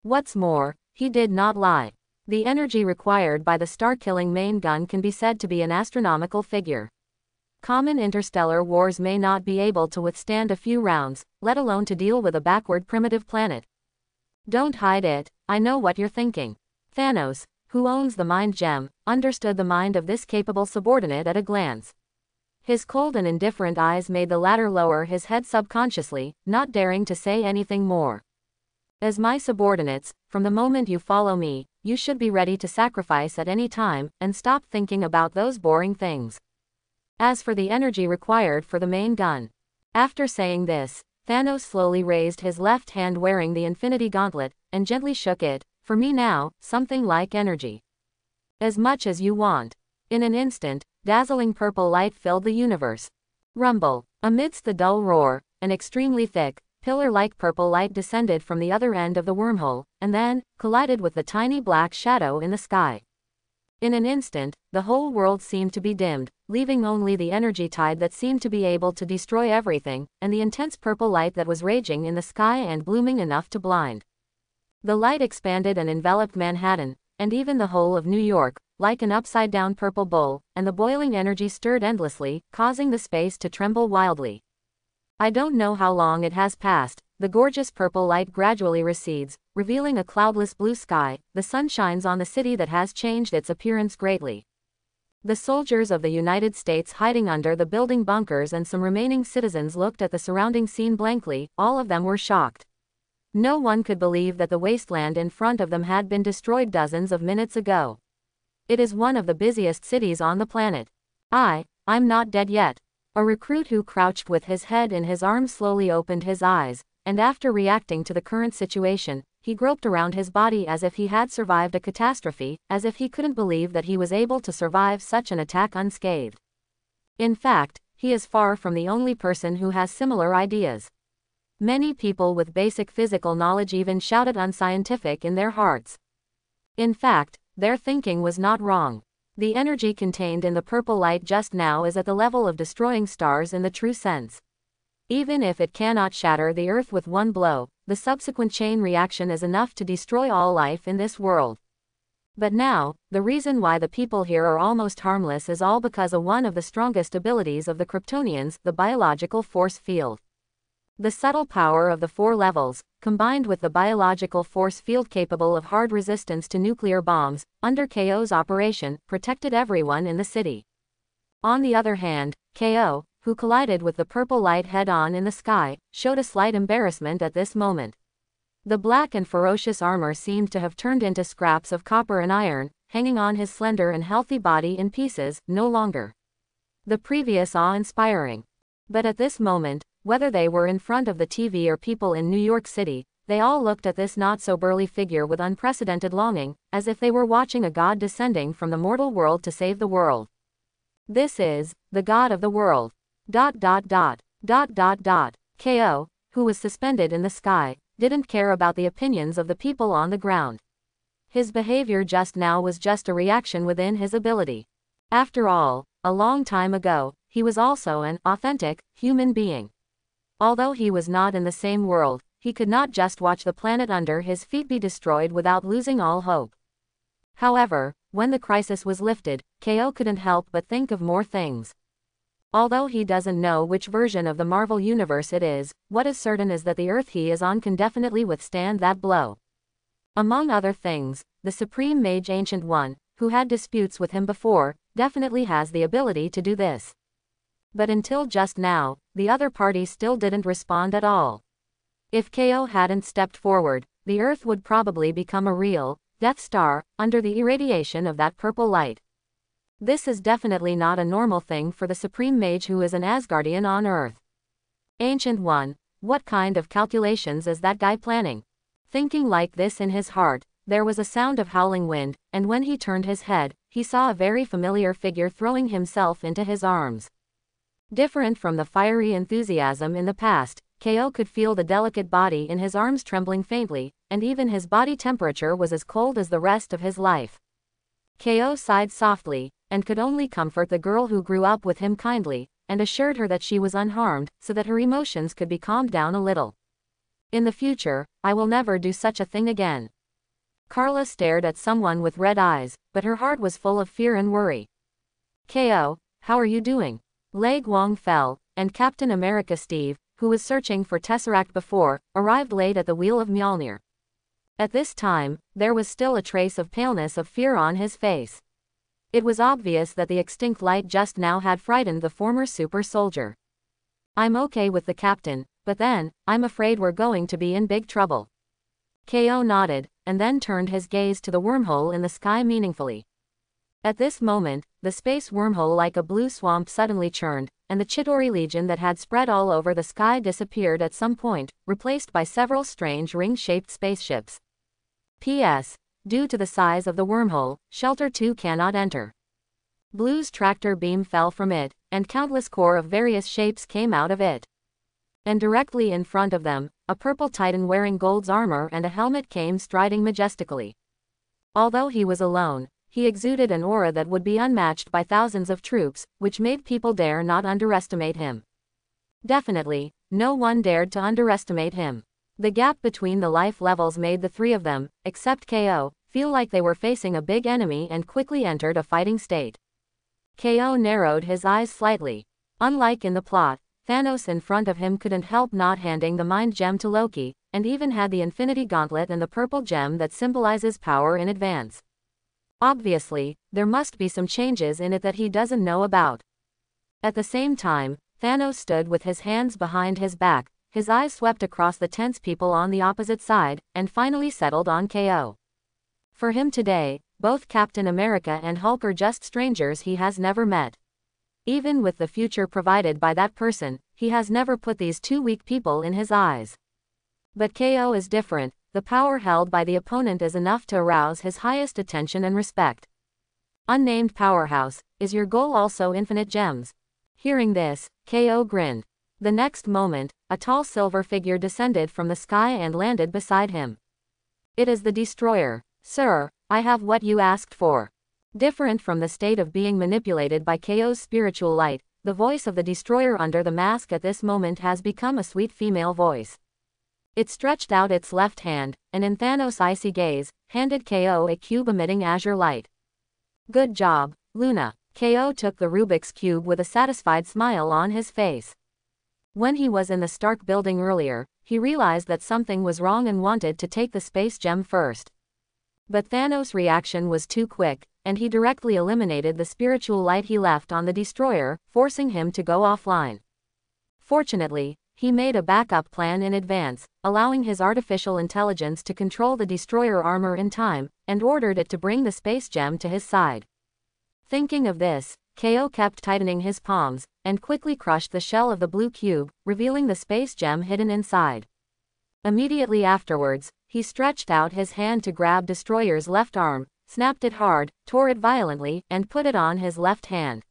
What's more, he did not lie. The energy required by the star-killing main gun can be said to be an astronomical figure. Common interstellar wars may not be able to withstand a few rounds, let alone to deal with a backward primitive planet. Don't hide it, I know what you're thinking. Thanos, who owns the mind gem, understood the mind of this capable subordinate at a glance. His cold and indifferent eyes made the latter lower his head subconsciously, not daring to say anything more. As my subordinates, from the moment you follow me, you should be ready to sacrifice at any time, and stop thinking about those boring things. As for the energy required for the main gun. After saying this, Thanos slowly raised his left hand wearing the Infinity Gauntlet, and gently shook it. For me now, something like energy. As much as you want. In an instant, dazzling purple light filled the universe. Rumble. Amidst the dull roar, an extremely thick, pillar-like purple light descended from the other end of the wormhole, and then, collided with the tiny black shadow in the sky. In an instant, the whole world seemed to be dimmed, leaving only the energy tide that seemed to be able to destroy everything, and the intense purple light that was raging in the sky and blooming enough to blind. The light expanded and enveloped Manhattan, and even the whole of New York, like an upside-down purple bowl, and the boiling energy stirred endlessly, causing the space to tremble wildly. I don't know how long it has passed, the gorgeous purple light gradually recedes, revealing a cloudless blue sky. The sun shines on the city that has changed its appearance greatly. The soldiers of the United States hiding under the building bunkers and some remaining citizens looked at the surrounding scene blankly, all of them were shocked. No one could believe that the wasteland in front of them had been destroyed dozens of minutes ago. It is one of the busiest cities on the planet. I'm not dead yet. A recruit who crouched with his head in his arms slowly opened his eyes, and after reacting to the current situation, he groped around his body as if he had survived a catastrophe, as if he couldn't believe that he was able to survive such an attack unscathed. In fact, he is far from the only person who has similar ideas. Many people with basic physical knowledge even shouted unscientific in their hearts. In fact, their thinking was not wrong. The energy contained in the purple light just now is at the level of destroying stars in the true sense. Even if it cannot shatter the earth with one blow, the subsequent chain reaction is enough to destroy all life in this world. But now, the reason why the people here are almost harmless is all because of one of the strongest abilities of the Kryptonians, the biological force field. The subtle power of the 4 levels, combined with the biological force field capable of hard resistance to nuclear bombs, under KO's operation, protected everyone in the city. On the other hand, KO, who collided with the purple light head-on in the sky, showed a slight embarrassment at this moment. The black and ferocious armor seemed to have turned into scraps of copper and iron, hanging on his slender and healthy body in pieces, no longer the previous awe-inspiring. But at this moment, whether they were in front of the TV or people in New York City, they all looked at this not-so-burly figure with unprecedented longing, as if they were watching a god descending from the mortal world to save the world. This is the god of the world. KO, who was suspended in the sky, didn't care about the opinions of the people on the ground. His behavior just now was just a reaction within his ability. After all, a long time ago, he was also an authentic human being. Although he was not in the same world, he could not just watch the planet under his feet be destroyed without losing all hope. However, when the crisis was lifted, KO couldn't help but think of more things. Although he doesn't know which version of the Marvel Universe it is, what is certain is that the Earth he is on can definitely withstand that blow. Among other things, the Supreme Mage Ancient One, who had disputes with him before, definitely has the ability to do this. But until just now, the other party still didn't respond at all. If KO hadn't stepped forward, the Earth would probably become a real Death Star, under the irradiation of that purple light. This is definitely not a normal thing for the Supreme Mage who is an Asgardian on Earth. Ancient One, what kind of calculations is that guy planning? Thinking like this in his heart, there was a sound of howling wind, and when he turned his head, he saw a very familiar figure throwing himself into his arms. Different from the fiery enthusiasm in the past, KO could feel the delicate body in his arms trembling faintly, and even his body temperature was as cold as the rest of his life. KO sighed softly, and could only comfort the girl who grew up with him kindly, and assured her that she was unharmed, so that her emotions could be calmed down a little. In the future, I will never do such a thing again. Carla stared at someone with red eyes, but her heart was full of fear and worry. "Ko, how are you doing?" Lei Guang fell, and Captain America Steve, who was searching for Tesseract before, arrived late at the wheel of Mjolnir. At this time, there was still a trace of paleness of fear on his face. It was obvious that the extinct light just now had frightened the former super soldier. "I'm okay with the captain, but then, I'm afraid we're going to be in big trouble." Ko nodded, and then turned his gaze to the wormhole in the sky meaningfully. At this moment, the space wormhole like a blue swamp suddenly churned, and the Chitauri Legion that had spread all over the sky disappeared at some point, replaced by several strange ring-shaped spaceships. P.S. Due to the size of the wormhole, Shelter 2 cannot enter. Blue's tractor beam fell from it, and countless core of various shapes came out of it. And directly in front of them, a purple titan wearing Gold's armor and a helmet came striding majestically. Although he was alone, he exuded an aura that would be unmatched by thousands of troops, which made people dare not underestimate him. Definitely, no one dared to underestimate him. The gap between the life levels made the three of them, except Ko, feel like they were facing a big enemy and quickly entered a fighting state. Ko narrowed his eyes slightly. Unlike in the plot, Thanos in front of him couldn't help not handing the mind gem to Loki, and even had the Infinity Gauntlet and the purple gem that symbolizes power in advance. Obviously, there must be some changes in it that he doesn't know about. At the same time, Thanos stood with his hands behind his back, his eyes swept across the tense people on the opposite side, and finally settled on Ko. For him today, both Captain America and Hulk are just strangers he has never met. Even with the future provided by that person, he has never put these two weak people in his eyes. But Ko is different. The power held by the opponent is enough to arouse his highest attention and respect. Unnamed powerhouse, is your goal also infinite gems? Hearing this, Ko grinned. The next moment, a tall silver figure descended from the sky and landed beside him. "It is the Destroyer. Sir, I have what you asked for." Different from the state of being manipulated by Ko's spiritual light, the voice of the Destroyer under the mask at this moment has become a sweet female voice. It stretched out its left hand, and in Thanos' icy gaze, handed Ko a cube emitting azure light. "Good job, Luna." Ko took the Rubik's Cube with a satisfied smile on his face. When he was in the Stark building earlier, he realized that something was wrong and wanted to take the space gem first. But Thanos' reaction was too quick, and he directly eliminated the spiritual light he left on the Destroyer, forcing him to go offline. Fortunately, he made a backup plan in advance, allowing his artificial intelligence to control the Destroyer armor in time, and ordered it to bring the space gem to his side. Thinking of this, Ko kept tightening his palms, and quickly crushed the shell of the blue cube, revealing the space gem hidden inside. Immediately afterwards, he stretched out his hand to grab Destroyer's left arm, snapped it hard, tore it violently, and put it on his left hand.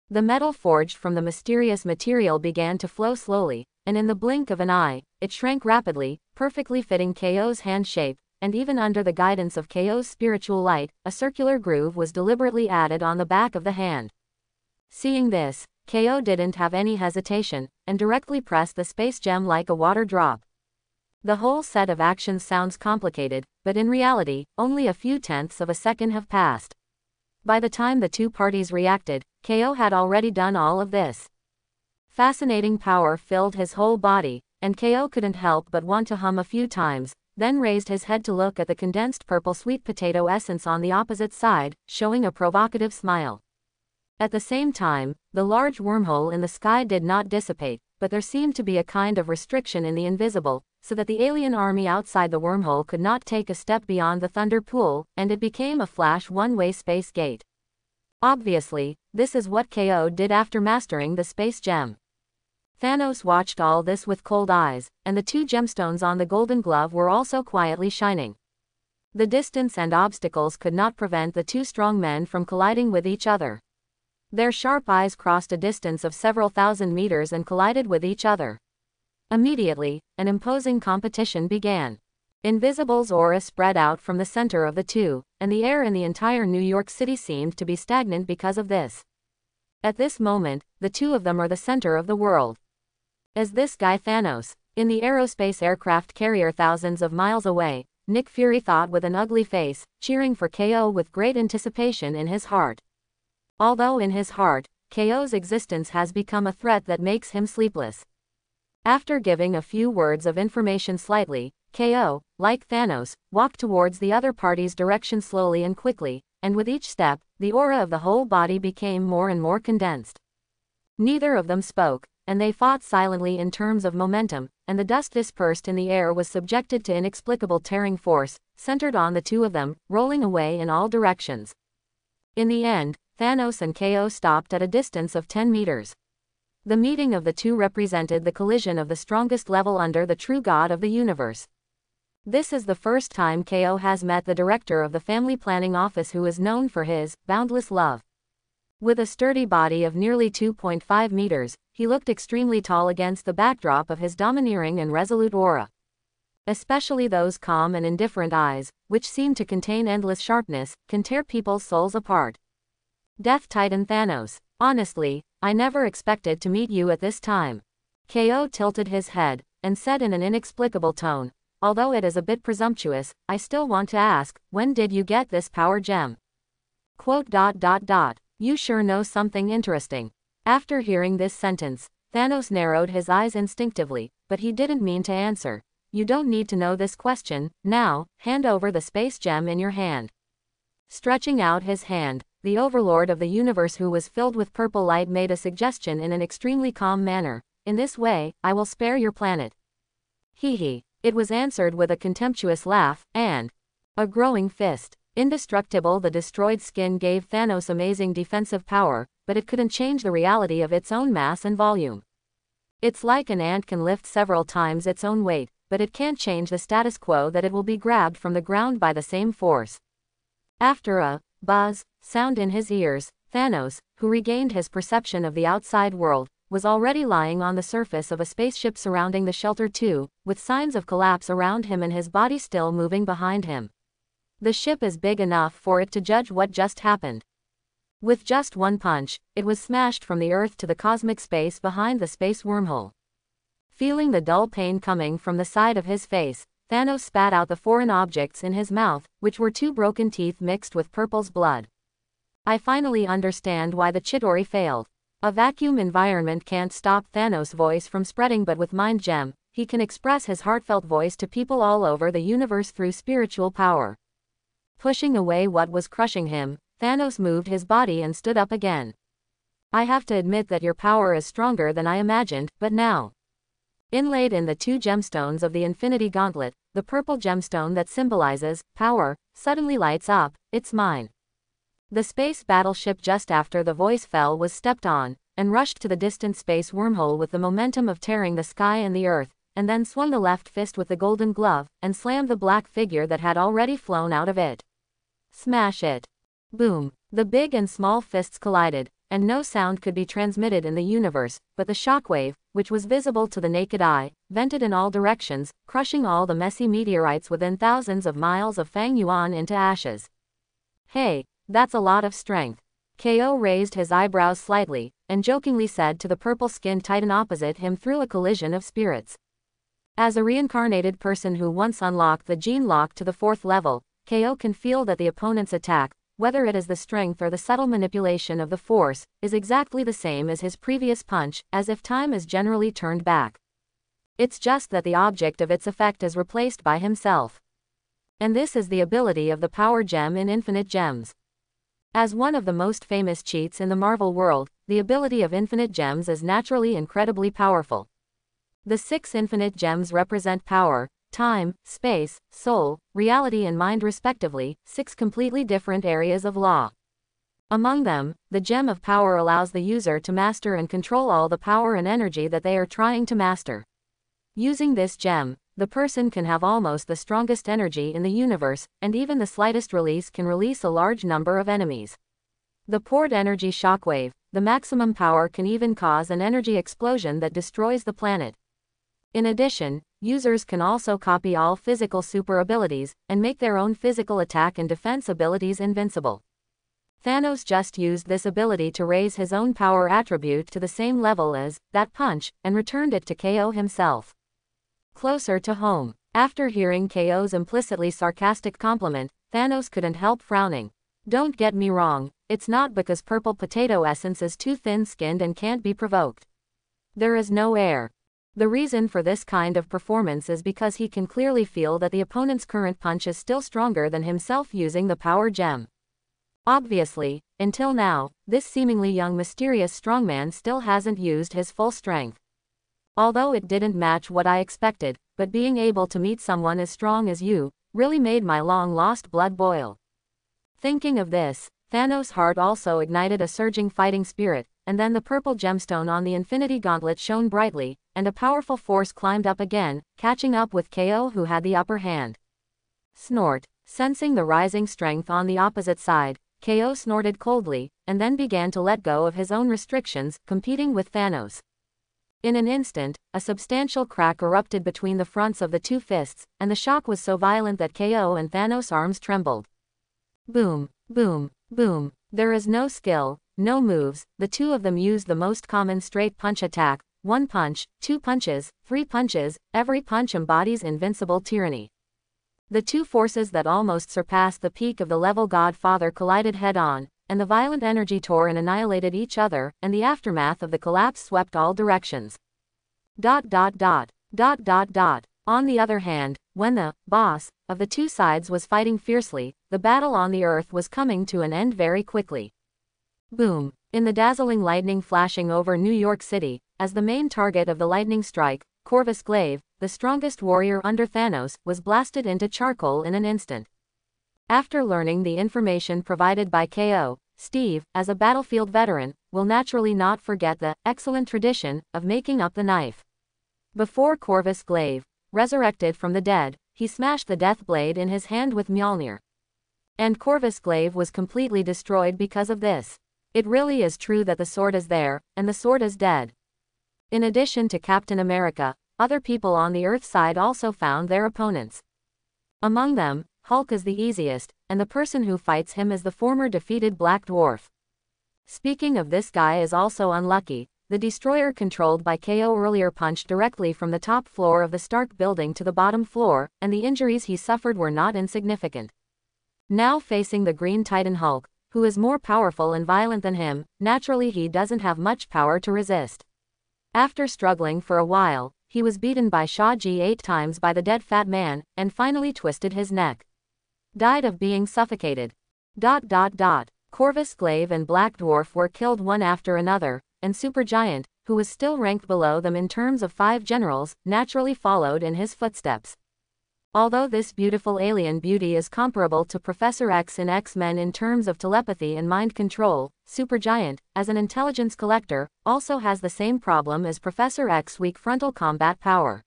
The metal forged from the mysterious material began to flow slowly, and in the blink of an eye, it shrank rapidly, perfectly fitting Ko's hand shape, and even under the guidance of Ko's spiritual light, a circular groove was deliberately added on the back of the hand. Seeing this, Ko didn't have any hesitation, and directly pressed the space gem like a water drop. The whole set of actions sounds complicated, but in reality, only a few tenths of a second have passed. By the time the two parties reacted, Ko had already done all of this. Fascinating power filled his whole body, and Ko couldn't help but want to hum a few times, then raised his head to look at the condensed purple sweet potato essence on the opposite side, showing a provocative smile. At the same time, the large wormhole in the sky did not dissipate, but there seemed to be a kind of restriction in the invisible, so that the alien army outside the wormhole could not take a step beyond the thunder pool, and it became a flash one-way space gate. Obviously, this is what Ko did after mastering the space gem. Thanos watched all this with cold eyes, and the two gemstones on the golden glove were also quietly shining. The distance and obstacles could not prevent the two strong men from colliding with each other. Their sharp eyes crossed a distance of several thousand meters and collided with each other. Immediately, an imposing competition began. Invisible's aura spread out from the center of the two, and the air in the entire New York City seemed to be stagnant because of this. At this moment, the two of them are the center of the world. As this guy Thanos, in the aerospace aircraft carrier thousands of miles away, Nick Fury thought with an ugly face, cheering for KO with great anticipation in his heart. Although in his heart, KO's existence has become a threat that makes him sleepless. After giving a few words of information slightly, KO, like Thanos, walked towards the other party's direction slowly and quickly, and with each step, the aura of the whole body became more and more condensed. Neither of them spoke, and they fought silently in terms of momentum, and the dust dispersed in the air was subjected to inexplicable tearing force, centered on the two of them, rolling away in all directions. In the end, Thanos and KO stopped at a distance of 10 meters. The meeting of the two represented the collision of the strongest level under the true God of the universe. This is the first time KO has met the director of the family planning office, who is known for his boundless love. With a sturdy body of nearly 2.5 meters, he looked extremely tall against the backdrop of his domineering and resolute aura. Especially those calm and indifferent eyes, which seem to contain endless sharpness, can tear people's souls apart. Death Titan Thanos, honestly, I never expected to meet you at this time. KO tilted his head, and said in an inexplicable tone, although it is a bit presumptuous, I still want to ask, when did you get this power gem? You sure know something interesting. After hearing this sentence, Thanos narrowed his eyes instinctively, but he didn't mean to answer. You don't need to know this question. Now, hand over the space gem in your hand. Stretching out his hand, the overlord of the universe, who was filled with purple light, made a suggestion in an extremely calm manner. In this way, I will spare your planet. Hee. It was answered with a contemptuous laugh, and a growing fist. Indestructible, the destroyed skin gave Thanos amazing defensive power, but it couldn't change the reality of its own mass and volume. It's like an ant can lift several times its own weight, but it can't change the status quo that it will be grabbed from the ground by the same force. After a buzz sound in his ears, Thanos, who regained his perception of the outside world, was already lying on the surface of a spaceship surrounding the shelter too, with signs of collapse around him and his body still moving behind him. The ship is big enough for it to judge what just happened. With just one punch, it was smashed from the Earth to the cosmic space behind the space wormhole. Feeling the dull pain coming from the side of his face, Thanos spat out the foreign objects in his mouth, which were two broken teeth mixed with Purple's blood. I finally understand why the Chitauri failed. A vacuum environment can't stop Thanos' voice from spreading, but with Mind Gem, he can express his heartfelt voice to people all over the universe through spiritual power. Pushing away what was crushing him, Thanos moved his body and stood up again. I have to admit that your power is stronger than I imagined, but now. Inlaid in the two gemstones of the Infinity Gauntlet, the purple gemstone that symbolizes power suddenly lights up. It's mine. The space battleship just after the voice fell was stepped on, and rushed to the distant space wormhole with the momentum of tearing the sky and the earth, and then swung the left fist with the golden glove, and slammed the black figure that had already flown out of it. Smash it. Boom. The big and small fists collided, and no sound could be transmitted in the universe, but the shockwave, which was visible to the naked eye, vented in all directions, crushing all the messy meteorites within thousands of miles of Fang Yuan into ashes. Hey, that's a lot of strength. KO raised his eyebrows slightly, and jokingly said to the purple-skinned titan opposite him through a collision of spirits. As a reincarnated person who once unlocked the gene lock to the 4th level, KO can feel that the opponent's attack, whether it is the strength or the subtle manipulation of the force, is exactly the same as his previous punch, as if time is generally turned back. It's just that the object of its effect is replaced by himself. And this is the ability of the power gem in Infinite Gems. As one of the most famous cheats in the Marvel world, the ability of Infinite Gems is naturally incredibly powerful. The 6 Infinite Gems represent power, time, space, soul, reality and mind respectively, 6 completely different areas of law. Among them, the Gem of Power allows the user to master and control all the power and energy that they are trying to master. Using this gem, the person can have almost the strongest energy in the universe, and even the slightest release can release a large number of enemies. The poured energy shockwave, the maximum power, can even cause an energy explosion that destroys the planet. In addition, users can also copy all physical super abilities, and make their own physical attack and defense abilities invincible. Thanos just used this ability to raise his own power attribute to the same level as that punch, and returned it to KO himself. Closer to home, After hearing KO's implicitly sarcastic compliment, Thanos couldn't help frowning. Don't get me wrong, it's not because purple potato essence is too thin-skinned and can't be provoked. There is no air. The reason for this kind of performance is because he can clearly feel that the opponent's current punch is still stronger than himself using the power gem. Obviously, until now, this seemingly young mysterious strongman still hasn't used his full strength. Although it didn't match what I expected, but being able to meet someone as strong as you really made my long-lost blood boil. Thinking of this, Thanos' heart also ignited a surging fighting spirit, and then the purple gemstone on the Infinity Gauntlet shone brightly, and a powerful force climbed up again, catching up with KO, who had the upper hand. Snort. Sensing the rising strength on the opposite side, KO snorted coldly, and then began to let go of his own restrictions, competing with Thanos. In an instant, a substantial crack erupted between the fronts of the two fists, and the shock was so violent that KO and Thanos' arms trembled. Boom, boom, boom. There is no skill, no moves, the two of them used the most common straight punch attack, 1 punch, 2 punches, 3 punches, every punch embodies invincible tyranny. The two forces that almost surpassed the peak of the level Godfather collided head-on, and the violent energy tore and annihilated each other, and the aftermath of the collapse swept all directions. On the other hand, when the boss of the two sides was fighting fiercely, the battle on the Earth was coming to an end very quickly. Boom! In the dazzling lightning flashing over New York City, as the main target of the lightning strike, Corvus Glaive, the strongest warrior under Thanos, was blasted into charcoal in an instant. After learning the information provided by KO, Steve, as a battlefield veteran, will naturally not forget the excellent tradition of making up the knife. Before Corvus Glaive resurrected from the dead, he smashed the death blade in his hand with Mjolnir. And Corvus Glaive was completely destroyed because of this. It really is true that the sword is there, and the sword is dead. In addition to Captain America, other people on the Earth side also found their opponents. Among them, Hulk is the easiest, and the person who fights him is the former defeated Black Dwarf. Speaking of this guy is also unlucky, the destroyer controlled by KO earlier punched directly from the top floor of the Stark building to the bottom floor, and the injuries he suffered were not insignificant. Now facing the Green Titan Hulk, who is more powerful and violent than him, naturally he doesn't have much power to resist. After struggling for a while, he was beaten by Shao-Ji 8 times by the dead fat man, and finally twisted his neck. Died of being suffocated. Corvus Glaive and Black Dwarf were killed one after another, and Supergiant, who was still ranked below them in terms of 5 generals, naturally followed in his footsteps. Although this beautiful alien beauty is comparable to Professor X in X-Men in terms of telepathy and mind control, Supergiant, as an intelligence collector, also has the same problem as Professor X's weak frontal combat power.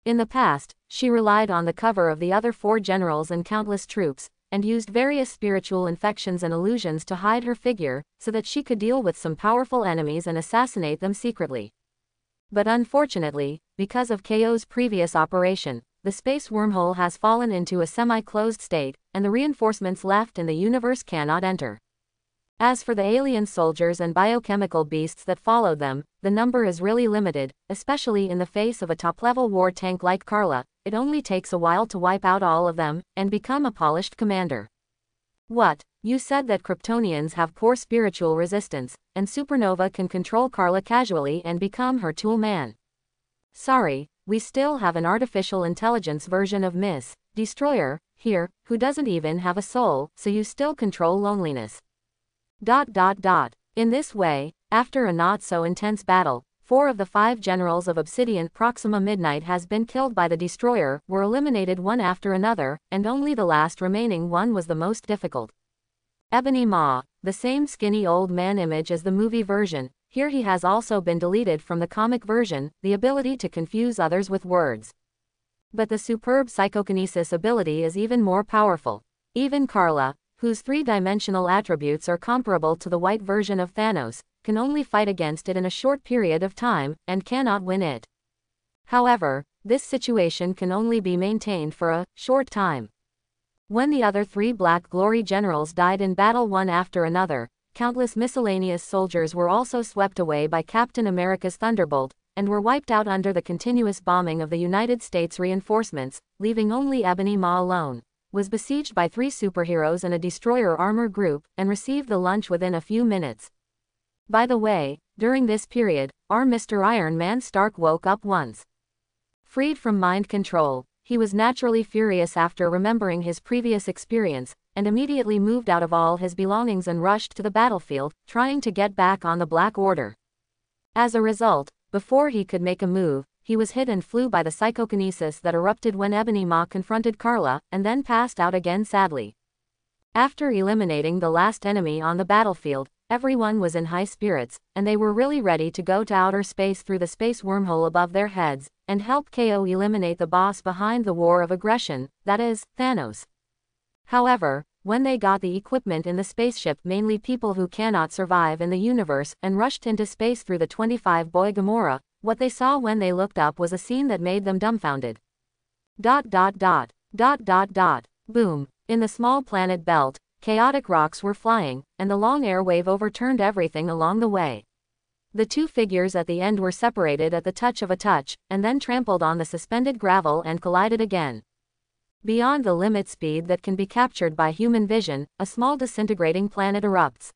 In the past, she relied on the cover of the other 4 generals and countless troops, and used various spiritual infections and illusions to hide her figure, so that she could deal with some powerful enemies and assassinate them secretly. But unfortunately, because of KO's previous operation, the space wormhole has fallen into a semi-closed state, and the reinforcements left in the universe cannot enter. As for the alien soldiers and biochemical beasts that followed them, the number is really limited, especially in the face of a top-level war tank like Karla. It only takes a while to wipe out all of them, and become a polished commander. What? You said that Kryptonians have poor spiritual resistance, and Supernova can control Karla casually and become her tool man. Sorry, we still have an artificial intelligence version of Miss Destroyer here, who doesn't even have a soul, so you still control loneliness. In this way, after a not-so-intense battle, 4 of the 5 generals of Obsidian Proxima Midnight has been killed by the Destroyer, were eliminated one after another, and only the last remaining one was the most difficult. Ebony Maw, the same skinny old man image as the movie version, here he has also been deleted from the comic version, the ability to confuse others with words. But the superb psychokinesis ability is even more powerful. Even Karla, whose 3-dimensional attributes are comparable to the white version of Thanos, can only fight against it in a short period of time, and cannot win it. However, this situation can only be maintained for a short time. When the other 3 Black Glory generals died in battle one after another, countless miscellaneous soldiers were also swept away by Captain America's Thunderbolt, and were wiped out under the continuous bombing of the United States reinforcements, leaving only Ebony Maw alone. Was besieged by 3 superheroes and a destroyer armor group, and received the lunch within a few minutes. By the way, during this period, our Mr. Iron Man Stark woke up once. Freed from mind control, he was naturally furious after remembering his previous experience, and immediately moved out of all his belongings and rushed to the battlefield, trying to get back on the Black Order. As a result, before he could make a move, he was hit and flew by the psychokinesis that erupted when Ebony Maw confronted Carla, and then passed out again sadly. After eliminating the last enemy on the battlefield, everyone was in high spirits, and they were really ready to go to outer space through the space wormhole above their heads, and help KO eliminate the boss behind the war of aggression, that is, Thanos. However, when they got the equipment in the spaceship, mainly people who cannot survive in the universe, and rushed into space through the 25-boy Gamora, what they saw when they looked up was a scene that made them dumbfounded. ... Boom. In the small planet belt, chaotic rocks were flying, and the long air wave overturned everything along the way. The 2 figures at the end were separated at the touch of a touch, and then trampled on the suspended gravel and collided again. Beyond the limit speed that can be captured by human vision, a small disintegrating planet erupts.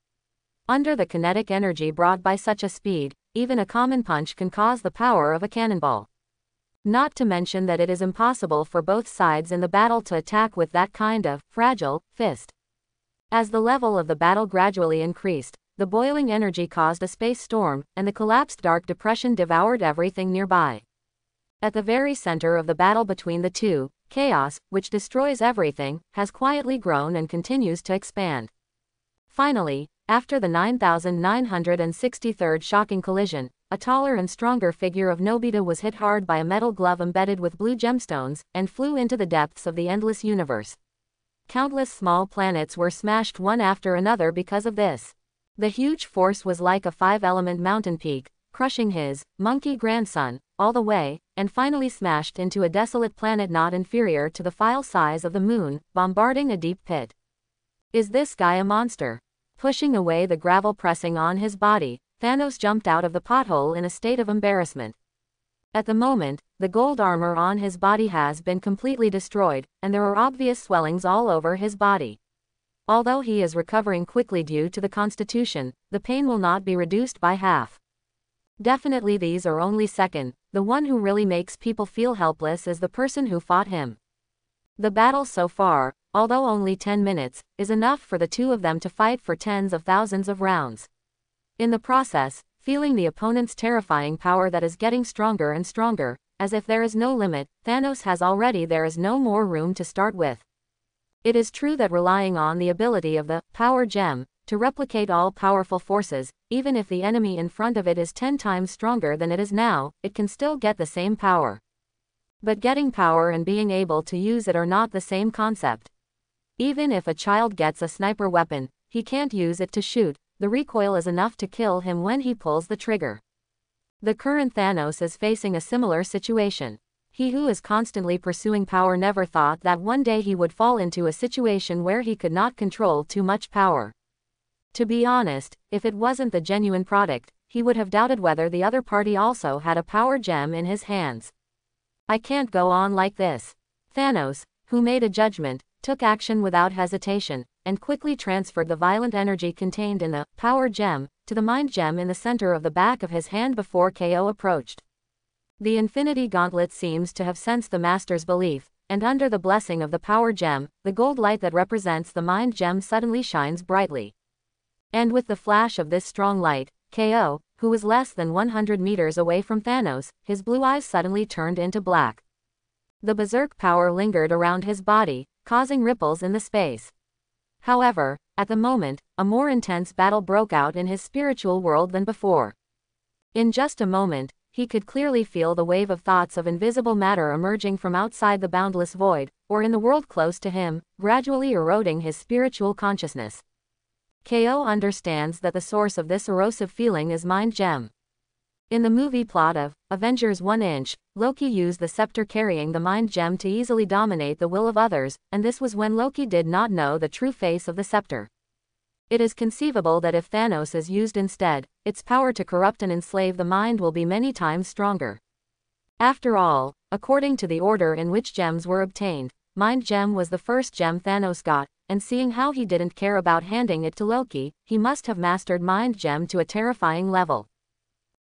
Under the kinetic energy brought by such a speed, even a common punch can cause the power of a cannonball. Not to mention that it is impossible for both sides in the battle to attack with that kind of fragile fist. As the level of the battle gradually increased, the boiling energy caused a space storm, and the collapsed Dark Depression devoured everything nearby. At the very center of the battle between the two, chaos, which destroys everything, has quietly grown and continues to expand. Finally, after the 9,963rd shocking collision, a taller and stronger figure of Nobita was hit hard by a metal glove embedded with blue gemstones, and flew into the depths of the endless universe. Countless small planets were smashed one after another because of this. The huge force was like a 5-element mountain peak, crushing his monkey grandson all the way, and finally smashed into a desolate planet not inferior to the file size of the moon, bombarding a deep pit. Is this guy a monster? Pushing away the gravel pressing on his body, Thanos jumped out of the pothole in a state of embarrassment. At the moment, the gold armor on his body has been completely destroyed, and there are obvious swellings all over his body. Although he is recovering quickly due to the constitution, the pain will not be reduced by half. Definitely these are only second. The one who really makes people feel helpless is the person who fought him. The battle so far, although only 10 minutes, is enough for the 2 of them to fight for tens of thousands of rounds. In the process, feeling the opponent's terrifying power that is getting stronger and stronger, as if there is no limit, Thanos has already there is no more room to start with. It is true that relying on the ability of the power gem to replicate all powerful forces, even if the enemy in front of it is 10 times stronger than it is now, it can still get the same power. But getting power and being able to use it are not the same concept. Even if a child gets a sniper weapon, he can't use it to shoot. The recoil is enough to kill him when he pulls the trigger. The current Thanos is facing a similar situation. He who is constantly pursuing power never thought that one day he would fall into a situation where he could not control too much power. To be honest, if it wasn't the genuine product, he would have doubted whether the other party also had a power gem in his hands. I can't go on like this. Thanos, who made a judgment, took action without hesitation, and quickly transferred the violent energy contained in the power gem to the mind gem in the center of the back of his hand before KO approached. The Infinity Gauntlet seems to have sensed the Master's belief, and under the blessing of the power gem, the gold light that represents the mind gem suddenly shines brightly. And with the flash of this strong light, KO, who was less than 100 meters away from Thanos, his blue eyes suddenly turned into black. The berserk power lingered around his body, causing ripples in the space. However, at the moment, a more intense battle broke out in his spiritual world than before. In just a moment, he could clearly feel the wave of thoughts of invisible matter emerging from outside the boundless void, or in the world close to him, gradually eroding his spiritual consciousness. KO understands that the source of this erosive feeling is mind gem. In the movie plot of Avengers 1-inch, Loki used the scepter carrying the mind gem to easily dominate the will of others, and this was when Loki did not know the true face of the scepter. It is conceivable that if Thanos is used instead, its power to corrupt and enslave the mind will be many times stronger. After all, according to the order in which gems were obtained, Mind Gem was the first gem Thanos got, and seeing how he didn't care about handing it to Loki, he must have mastered Mind Gem to a terrifying level.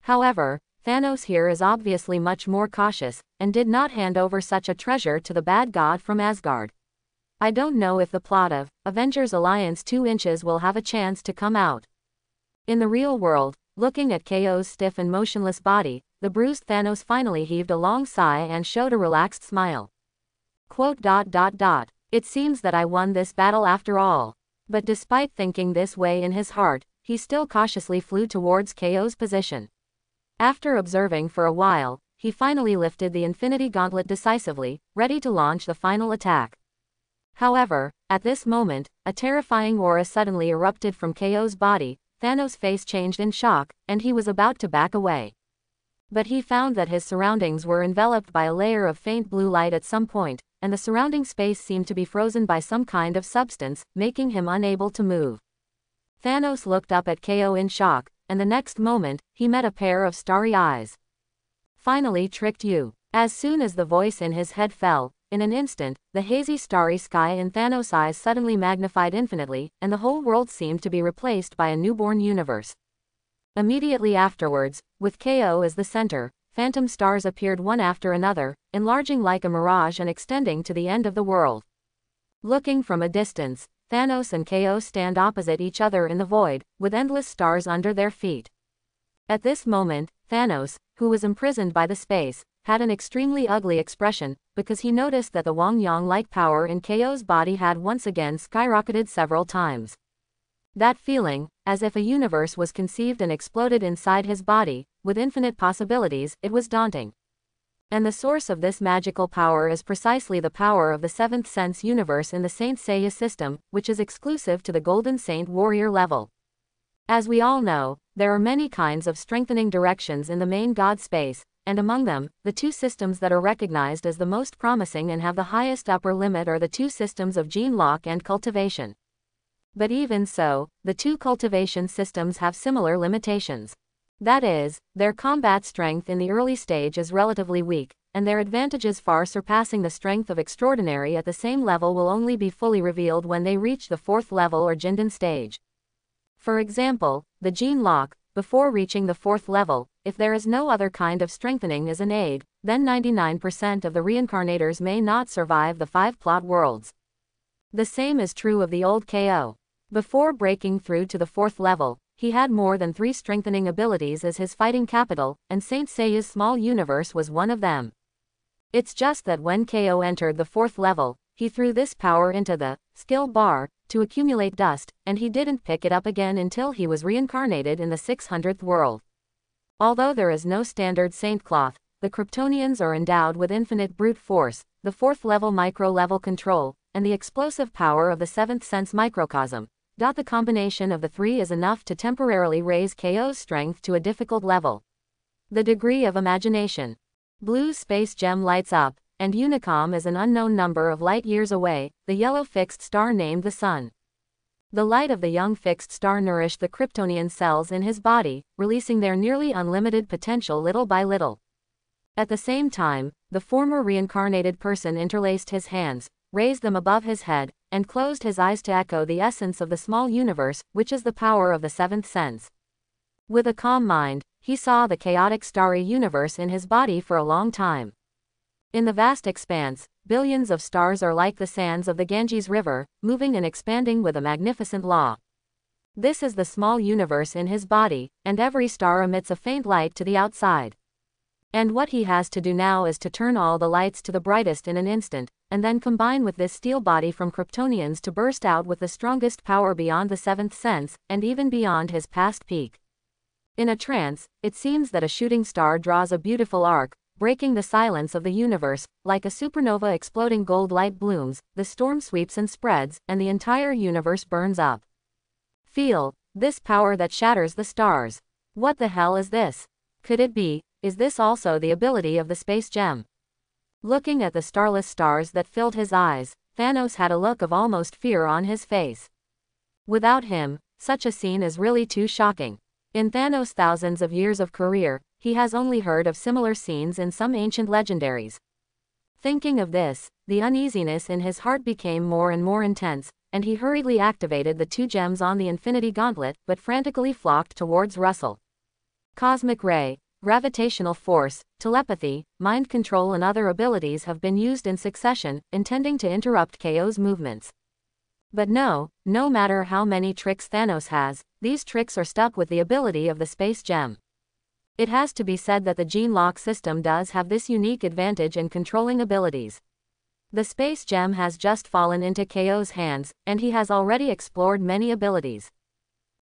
However, Thanos here is obviously much more cautious, and did not hand over such a treasure to the bad god from Asgard. I don't know if the plot of Avengers Alliance 2 Inches will have a chance to come out. In the real world, looking at KO's stiff and motionless body, the bruised Thanos finally heaved a long sigh and showed a relaxed smile. Quote, "It seems that I won this battle after all." But despite thinking this way in his heart, he still cautiously flew towards KO's position. After observing for a while, he finally lifted the Infinity Gauntlet decisively, ready to launch the final attack. However, at this moment, a terrifying aura suddenly erupted from KO's body. Thanos' face changed in shock, and he was about to back away. But he found that his surroundings were enveloped by a layer of faint blue light at some point, and the surrounding space seemed to be frozen by some kind of substance, making him unable to move. Thanos looked up at KO in shock, and the next moment, he met a pair of starry eyes. "Finally tricked you." As soon as the voice in his head fell, in an instant, the hazy starry sky in Thanos' eyes suddenly magnified infinitely, and the whole world seemed to be replaced by a newborn universe. Immediately afterwards, with KO as the center, phantom stars appeared one after another, enlarging like a mirage and extending to the end of the world. Looking from a distance, Thanos and KO stand opposite each other in the void, with endless stars under their feet. At this moment, Thanos, who was imprisoned by the space, had an extremely ugly expression, because he noticed that the Wang Yang-like power in KO's body had once again skyrocketed several times. That feeling, as if a universe was conceived and exploded inside his body, with infinite possibilities, it was daunting. And the source of this magical power is precisely the power of the Seventh Sense universe in the Saint Seiya system, which is exclusive to the Golden Saint Warrior level. As we all know, there are many kinds of strengthening directions in the main God space, and among them, the two systems that are recognized as the most promising and have the highest upper limit are the two systems of gene lock and cultivation. But even so, the two cultivation systems have similar limitations. That is, their combat strength in the early stage is relatively weak, and their advantages far surpassing the strength of extraordinary at the same level will only be fully revealed when they reach the fourth level or Jinden stage. For example, the gene lock, before reaching the fourth level, if there is no other kind of strengthening as an aid, then 99% of the reincarnators may not survive the 5 plot worlds. The same is true of the old KO. Before breaking through to the fourth level, he had more than 3 strengthening abilities as his fighting capital, and Saint Seiya's small universe was one of them. It's just that when KO entered the fourth level, he threw this power into the skill bar to accumulate dust, and he didn't pick it up again until he was reincarnated in the 600th world. Although there is no standard saint cloth, the Kryptonians are endowed with infinite brute force, the 4th level micro-level control, and the explosive power of the 7th sense microcosm. The combination of the 3 is enough to temporarily raise KO's strength to a difficult level. The degree of imagination. Blue's space gem lights up, and Unicom is an unknown number of light years away, the yellow fixed star named the Sun. The light of the young fixed star nourished the Kryptonian cells in his body, releasing their nearly unlimited potential little by little. At the same time, the former reincarnated person interlaced his hands, raised them above his head, and closed his eyes to echo the essence of the small universe, which is the power of the 7th sense. With a calm mind, he saw the chaotic starry universe in his body for a long time. In the vast expanse, billions of stars are like the sands of the Ganges River, moving and expanding with a magnificent law. This is the small universe in his body, and every star emits a faint light to the outside. And what he has to do now is to turn all the lights to the brightest in an instant, and then combine with this steel body from Kryptonians to burst out with the strongest power beyond the 7th sense, and even beyond his past peak. In a trance, it seems that a shooting star draws a beautiful arc, breaking the silence of the universe, like a supernova exploding gold light blooms, the storm sweeps and spreads, and the entire universe burns up. Feel this power that shatters the stars. What the hell is this? Could it be? Is this also the ability of the space gem? Looking at the starless stars that filled his eyes, Thanos had a look of almost fear on his face. Without him, Such a scene is really too shocking. In Thanos' thousands of years of career, he has only heard of similar scenes in some ancient legendaries. Thinking of this, the uneasiness in his heart became more and more intense, and he hurriedly activated the 2 gems on the Infinity Gauntlet, but frantically flocked towards Russell. Cosmic ray, gravitational force, telepathy, mind control and other abilities have been used in succession, intending to interrupt KO's movements. But no matter how many tricks Thanos has, these tricks are stuck with the ability of the space gem. It has to be said that the gene lock system does have this unique advantage in controlling abilities. The space gem has just fallen into KO's hands, and he has already explored many abilities.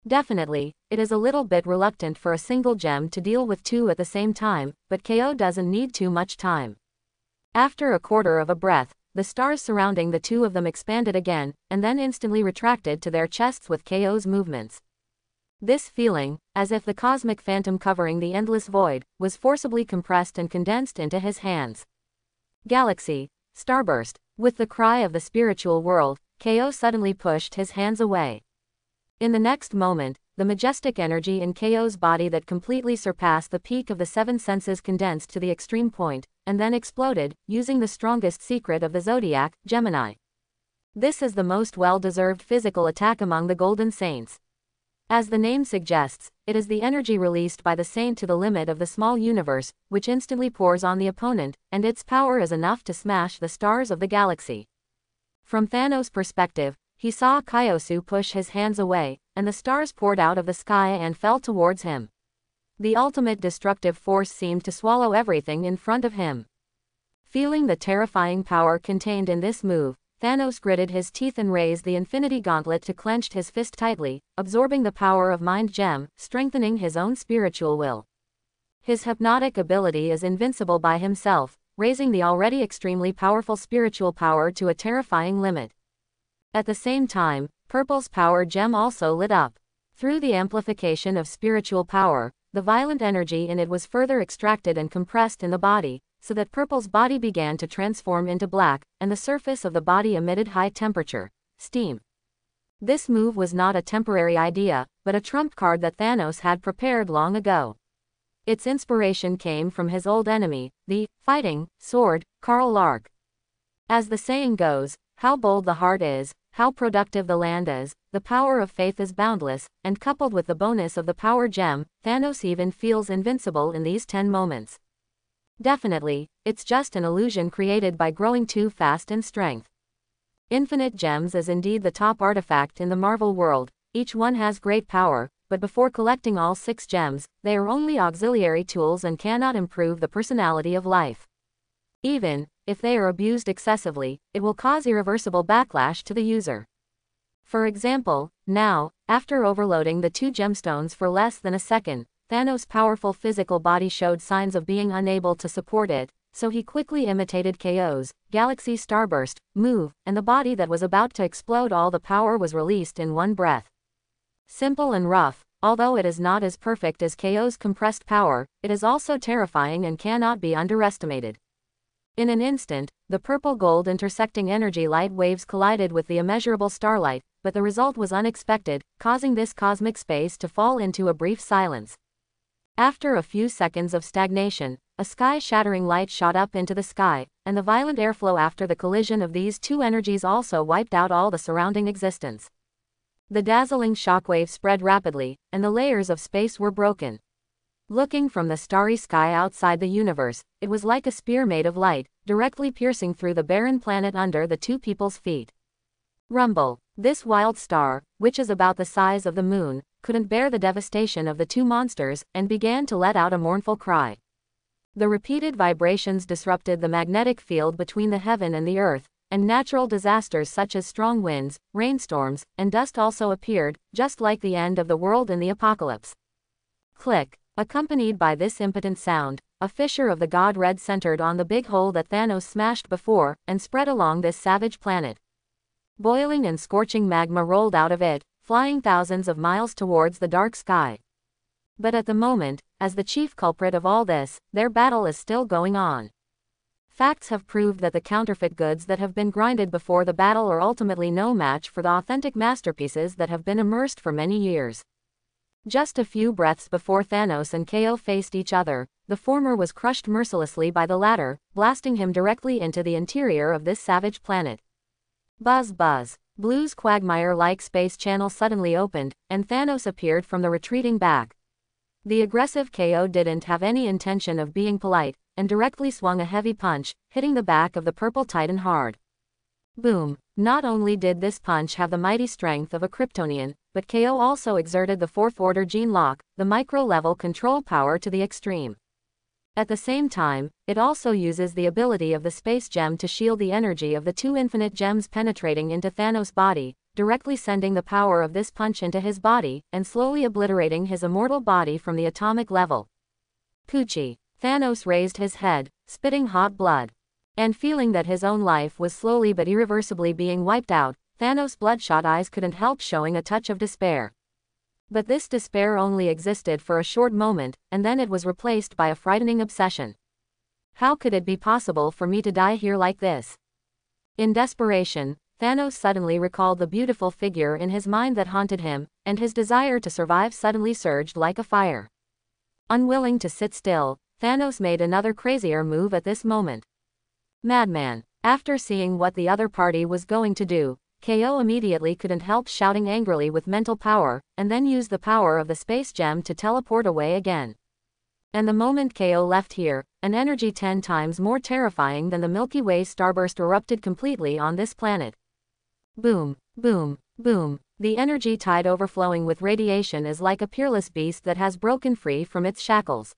Definitely, it is a little bit reluctant for a single gem to deal with 2 at the same time, but KO doesn't need too much time. After a quarter of a breath, the stars surrounding the 2 of them expanded again, and then instantly retracted to their chests with KO's movements. This feeling, as if the cosmic phantom covering the endless void, was forcibly compressed and condensed into his hands. Galaxy, starburst. With the cry of the spiritual world, KO suddenly pushed his hands away. In the next moment, the majestic energy in KO's body that completely surpassed the peak of the 7 senses condensed to the extreme point, and then exploded, using the strongest secret of the zodiac, Gemini. This is the most well-deserved physical attack among the Golden Saints. As the name suggests, it is the energy released by the saint to the limit of the small universe, which instantly pours on the opponent, and its power is enough to smash the stars of the galaxy. From Thanos' perspective, he saw Kyosu push his hands away, and the stars poured out of the sky and fell towards him. The ultimate destructive force seemed to swallow everything in front of him. Feeling the terrifying power contained in this move, Thanos gritted his teeth and raised the Infinity Gauntlet to clench his fist tightly, absorbing the power of Mind Gem, strengthening his own spiritual will. His hypnotic ability is invincible by himself, raising the already extremely powerful spiritual power to a terrifying limit. At the same time, Purple's power gem also lit up. Through the amplification of spiritual power, the violent energy in it was further extracted and compressed in the body, so that Purple's body began to transform into black, and the surface of the body emitted high temperature steam. This move was not a temporary idea, but a trump card that Thanos had prepared long ago. Its inspiration came from his old enemy, the fighting sword, Karl Lark. As the saying goes, how bold the heart is, how productive the land is, the power of faith is boundless, and coupled with the bonus of the power gem, Thanos even feels invincible in these 10 moments. Definitely, it's just an illusion created by growing too fast in strength. Infinite Gems is indeed the top artifact in the Marvel world. Each one has great power, but before collecting all 6 gems, they are only auxiliary tools and cannot improve the personality of life. Even if they are abused excessively, it will cause irreversible backlash to the user. For example, now, after overloading the 2 gemstones for less than a second, Thanos' powerful physical body showed signs of being unable to support it, so he quickly imitated KO's Galaxy Starburst move, and the body that was about to explode, all the power was released in one breath. Simple and rough, although it is not as perfect as KO's compressed power, it is also terrifying and cannot be underestimated. In an instant, the purple-gold intersecting energy light waves collided with the immeasurable starlight, but the result was unexpected, causing this cosmic space to fall into a brief silence. After a few seconds of stagnation, a sky-shattering light shot up into the sky, and the violent airflow after the collision of these 2 energies also wiped out all the surrounding existence. The dazzling shockwave spread rapidly, and the layers of space were broken. Looking from the starry sky outside the universe, it was like a spear made of light, directly piercing through the barren planet under the 2 people's feet. Rumble. This wild star, which is about the size of the moon, couldn't bear the devastation of the 2 monsters, and began to let out a mournful cry. The repeated vibrations disrupted the magnetic field between the heaven and the earth, and natural disasters such as strong winds, rainstorms, and dust also appeared, just like the end of the world in the apocalypse. Click. Accompanied by this impotent sound, a fissure of the god red centered on the big hole that Thanos smashed before, and spread along this savage planet. Boiling and scorching magma rolled out of it, flying thousands of miles towards the dark sky. But at the moment, as the chief culprit of all this, their battle is still going on. Facts have proved that the counterfeit goods that have been grinded before the battle are ultimately no match for the authentic masterpieces that have been immersed for many years. Just a few breaths before Thanos and KO faced each other, the former was crushed mercilessly by the latter, blasting him directly into the interior of this savage planet. Buzz buzz. Blue's quagmire-like space channel suddenly opened, and Thanos appeared from the retreating back. The aggressive KO didn't have any intention of being polite, and directly swung a heavy punch, hitting the back of the purple titan hard. Boom. Not only did this punch have the mighty strength of a Kryptonian, but KO also exerted the fourth-order gene lock, the micro-level control power to the extreme. At the same time, it also uses the ability of the space gem to shield the energy of the two infinite gems penetrating into Thanos' body, directly sending the power of this punch into his body, and slowly obliterating his immortal body from the atomic level. Poochie. Thanos raised his head, spitting hot blood. And feeling that his own life was slowly but irreversibly being wiped out, Thanos' bloodshot eyes couldn't help showing a touch of despair. But this despair only existed for a short moment, and then it was replaced by a frightening obsession. How could it be possible for me to die here like this? In desperation, Thanos suddenly recalled the beautiful figure in his mind that haunted him, and his desire to survive suddenly surged like a fire. Unwilling to sit still, Thanos made another crazier move at this moment. Madman. After seeing what the other party was going to do, KO immediately couldn't help shouting angrily with mental power, and then used the power of the space gem to teleport away again. And the moment KO left here, an energy 10 times more terrifying than the Milky Way starburst erupted completely on this planet. Boom, boom, boom. The energy tide overflowing with radiation is like a peerless beast that has broken free from its shackles.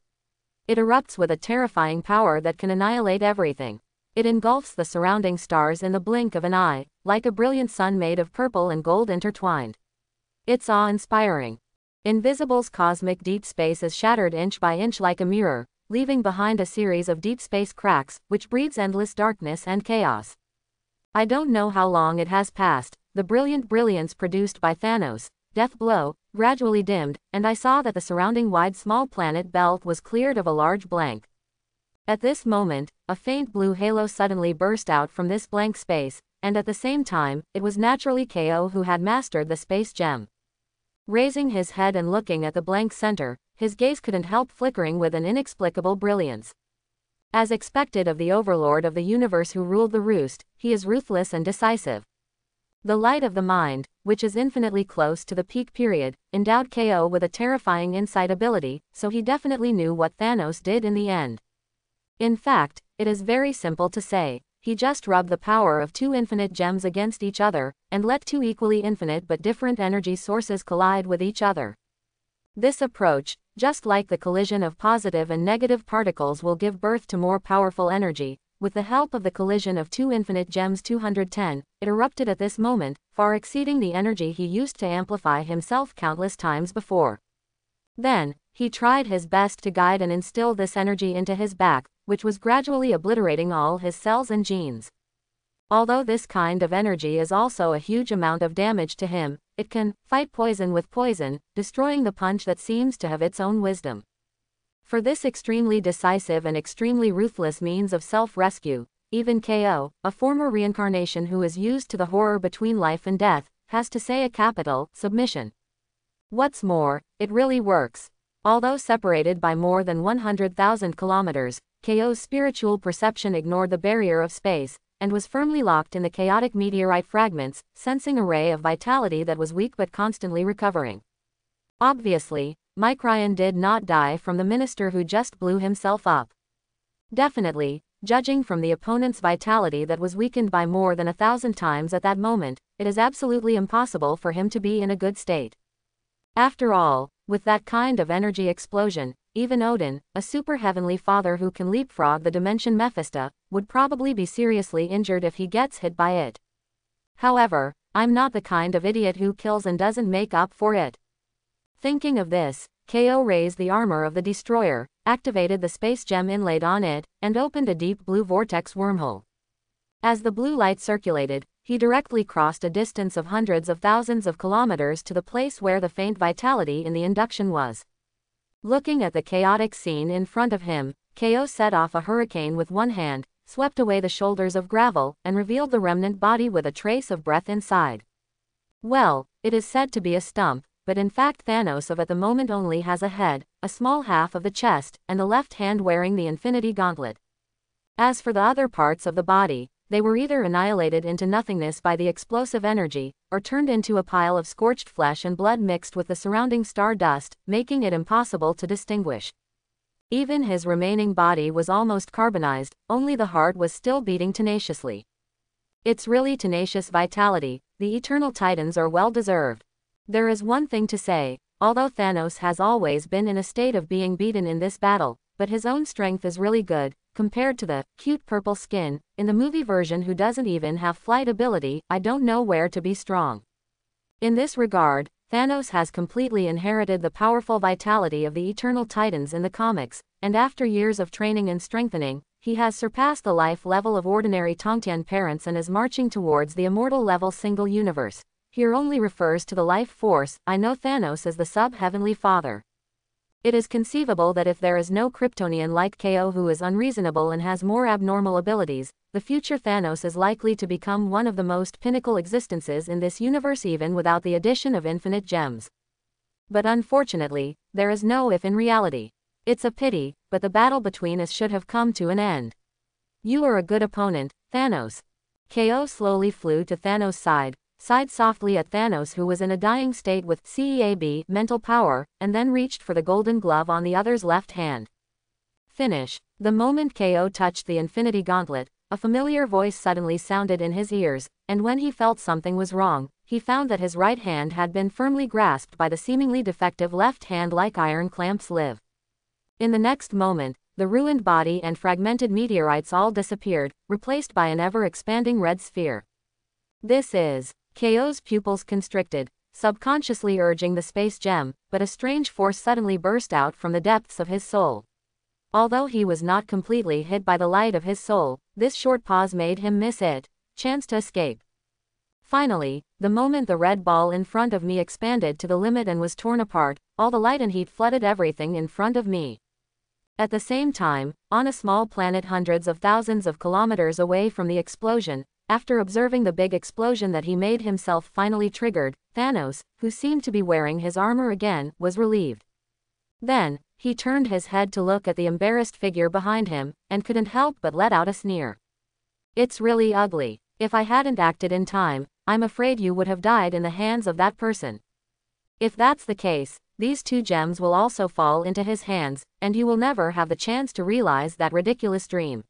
It erupts with a terrifying power that can annihilate everything. It engulfs the surrounding stars in the blink of an eye, like a brilliant sun made of purple and gold intertwined. It's awe-inspiring. Invisible's cosmic deep space is shattered inch by inch like a mirror, leaving behind a series of deep space cracks, which breeds endless darkness and chaos. I don't know how long it has passed, the brilliant brilliance produced by Thanos' death blow gradually dimmed, and I saw that the surrounding wide small planet belt was cleared of a large blank. At this moment, a faint blue halo suddenly burst out from this blank space, and at the same time, it was naturally KO who had mastered the space gem. Raising his head and looking at the blank center, his gaze couldn't help flickering with an inexplicable brilliance. As expected of the overlord of the universe who ruled the roost, he is ruthless and decisive. The light of the mind, which is infinitely close to the peak period, endowed KO with a terrifying insight ability, so he definitely knew what Thanos did in the end. In fact, it is very simple to say, he just rubbed the power of two infinite gems against each other, and let two equally infinite but different energy sources collide with each other. This approach, just like the collision of positive and negative particles, will give birth to more powerful energy. With the help of the collision of two infinite gems 210, it erupted at this moment, far exceeding the energy he used to amplify himself countless times before. Then, he tried his best to guide and instill this energy into his back, which was gradually obliterating all his cells and genes. Although this kind of energy is also a huge amount of damage to him, it can fight poison with poison, destroying the punch that seems to have its own wisdom. For this extremely decisive and extremely ruthless means of self-rescue, even KO, a former reincarnation who is used to the horror between life and death, has to say a capital submission. What's more, it really works. Although separated by more than 100,000 kilometers, KO's spiritual perception ignored the barrier of space, and was firmly locked in the chaotic meteorite fragments, sensing a ray of vitality that was weak but constantly recovering. Obviously, Mike Ryan did not die from the minister who just blew himself up. Definitely, judging from the opponent's vitality that was weakened by more than 1,000 times at that moment, it is absolutely impossible for him to be in a good state. After all, with that kind of energy explosion, even Odin, a super heavenly father who can leapfrog the dimension Mephisto, would probably be seriously injured if he gets hit by it. However, I'm not the kind of idiot who kills and doesn't make up for it. Thinking of this, KO raised the armor of the destroyer, activated the space gem inlaid on it, and opened a deep blue vortex wormhole. As the blue light circulated, he directly crossed a distance of hundreds of thousands of kilometers to the place where the faint vitality in the induction was. Looking at the chaotic scene in front of him, KO set off a hurricane with one hand, swept away the shoulders of gravel, and revealed the remnant body with a trace of breath inside. Well, it is said to be a stump, but in fact Thanos at the moment only has a head, a small half of the chest, and the left hand wearing the Infinity Gauntlet. As for the other parts of the body, they were either annihilated into nothingness by the explosive energy, or turned into a pile of scorched flesh and blood mixed with the surrounding star dust, making it impossible to distinguish. Even his remaining body was almost carbonized, only the heart was still beating tenaciously. It's really tenacious vitality, the Eternal Titans are well deserved. There is one thing to say, although Thanos has always been in a state of being beaten in this battle, but his own strength is really good, compared to the cute purple skin in the movie version who doesn't even have flight ability. I don't know where to be strong. In this regard, Thanos has completely inherited the powerful vitality of the Eternal Titans in the comics, and after years of training and strengthening, he has surpassed the life level of ordinary Tongtian parents and is marching towards the immortal level. Single universe here only refers to the life force. I know Thanos as the sub-heavenly father. It is conceivable that if there is no Kryptonian like KO who is unreasonable and has more abnormal abilities, the future Thanos is likely to become one of the most pinnacle existences in this universe even without the addition of infinite gems. But unfortunately, there is no if in reality. It's a pity, but the battle between us should have come to an end. You are a good opponent, Thanos. KO slowly flew to Thanos' side, sighed softly at Thanos who was in a dying state with CEAB mental power, and then reached for the golden glove on the other's left hand. Finish. The moment KO touched the Infinity Gauntlet, a familiar voice suddenly sounded in his ears, and when he felt something was wrong, he found that his right hand had been firmly grasped by the seemingly defective left hand like iron clamps live. In the next moment, the ruined body and fragmented meteorites all disappeared, replaced by an ever-expanding red sphere. This is... KO's pupils constricted, subconsciously urging the space gem, but a strange force suddenly burst out from the depths of his soul. Although he was not completely hit by the light of his soul, this short pause made him miss it, chance to escape. Finally, the moment the red ball in front of me expanded to the limit and was torn apart, all the light and heat flooded everything in front of me. At the same time, on a small planet hundreds of thousands of kilometers away from the explosion, after observing the big explosion that he made himself finally triggered, Thanos, who seemed to be wearing his armor again, was relieved. Then, he turned his head to look at the embarrassed figure behind him, and couldn't help but let out a sneer. It's really ugly. If I hadn't acted in time, I'm afraid you would have died in the hands of that person. If that's the case, these 2 gems will also fall into his hands, and you will never have the chance to realize that ridiculous dream.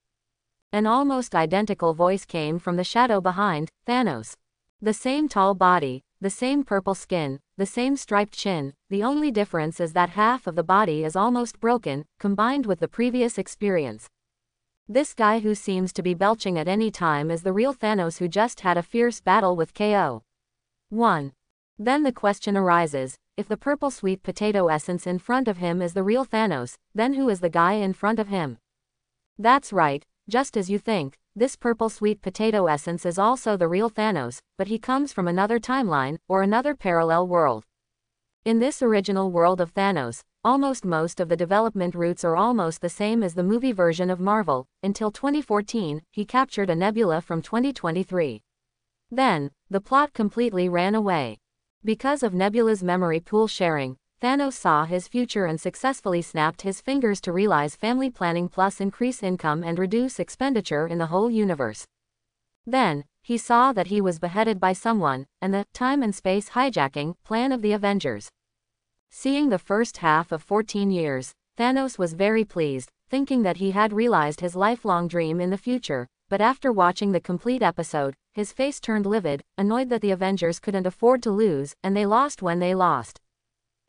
An almost identical voice came from the shadow behind Thanos. The same tall body, the same purple skin, the same striped chin, the only difference is that half of the body is almost broken, combined with the previous experience. This guy who seems to be belching at any time is the real Thanos who just had a fierce battle with KO. 1. Then the question arises, if the purple sweet potato essence in front of him is the real Thanos, then who is the guy in front of him? That's right. Just as you think, this purple sweet potato essence is also the real Thanos, but he comes from another timeline, or another parallel world. In this original world of Thanos, almost most of the development routes are almost the same as the movie version of Marvel. Until 2014, he captured a nebula from 2023. Then, the plot completely ran away. Because of Nebula's memory pool sharing, Thanos saw his future and successfully snapped his fingers to realize family planning plus increase income and reduce expenditure in the whole universe. Then, he saw that he was beheaded by someone, and the time and space hijacking plan of the Avengers. Seeing the first half of 14 years, Thanos was very pleased, thinking that he had realized his lifelong dream in the future, but after watching the complete episode, his face turned livid, annoyed that the Avengers couldn't afford to lose, and they lost when they lost.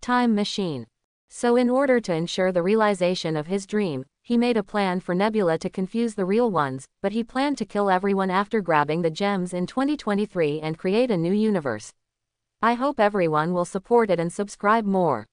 Time machine. So in order to ensure the realization of his dream, he made a plan for Nebula to confuse the real ones, but he planned to kill everyone after grabbing the gems in 2023 and create a new universe. I hope everyone will support it and subscribe more.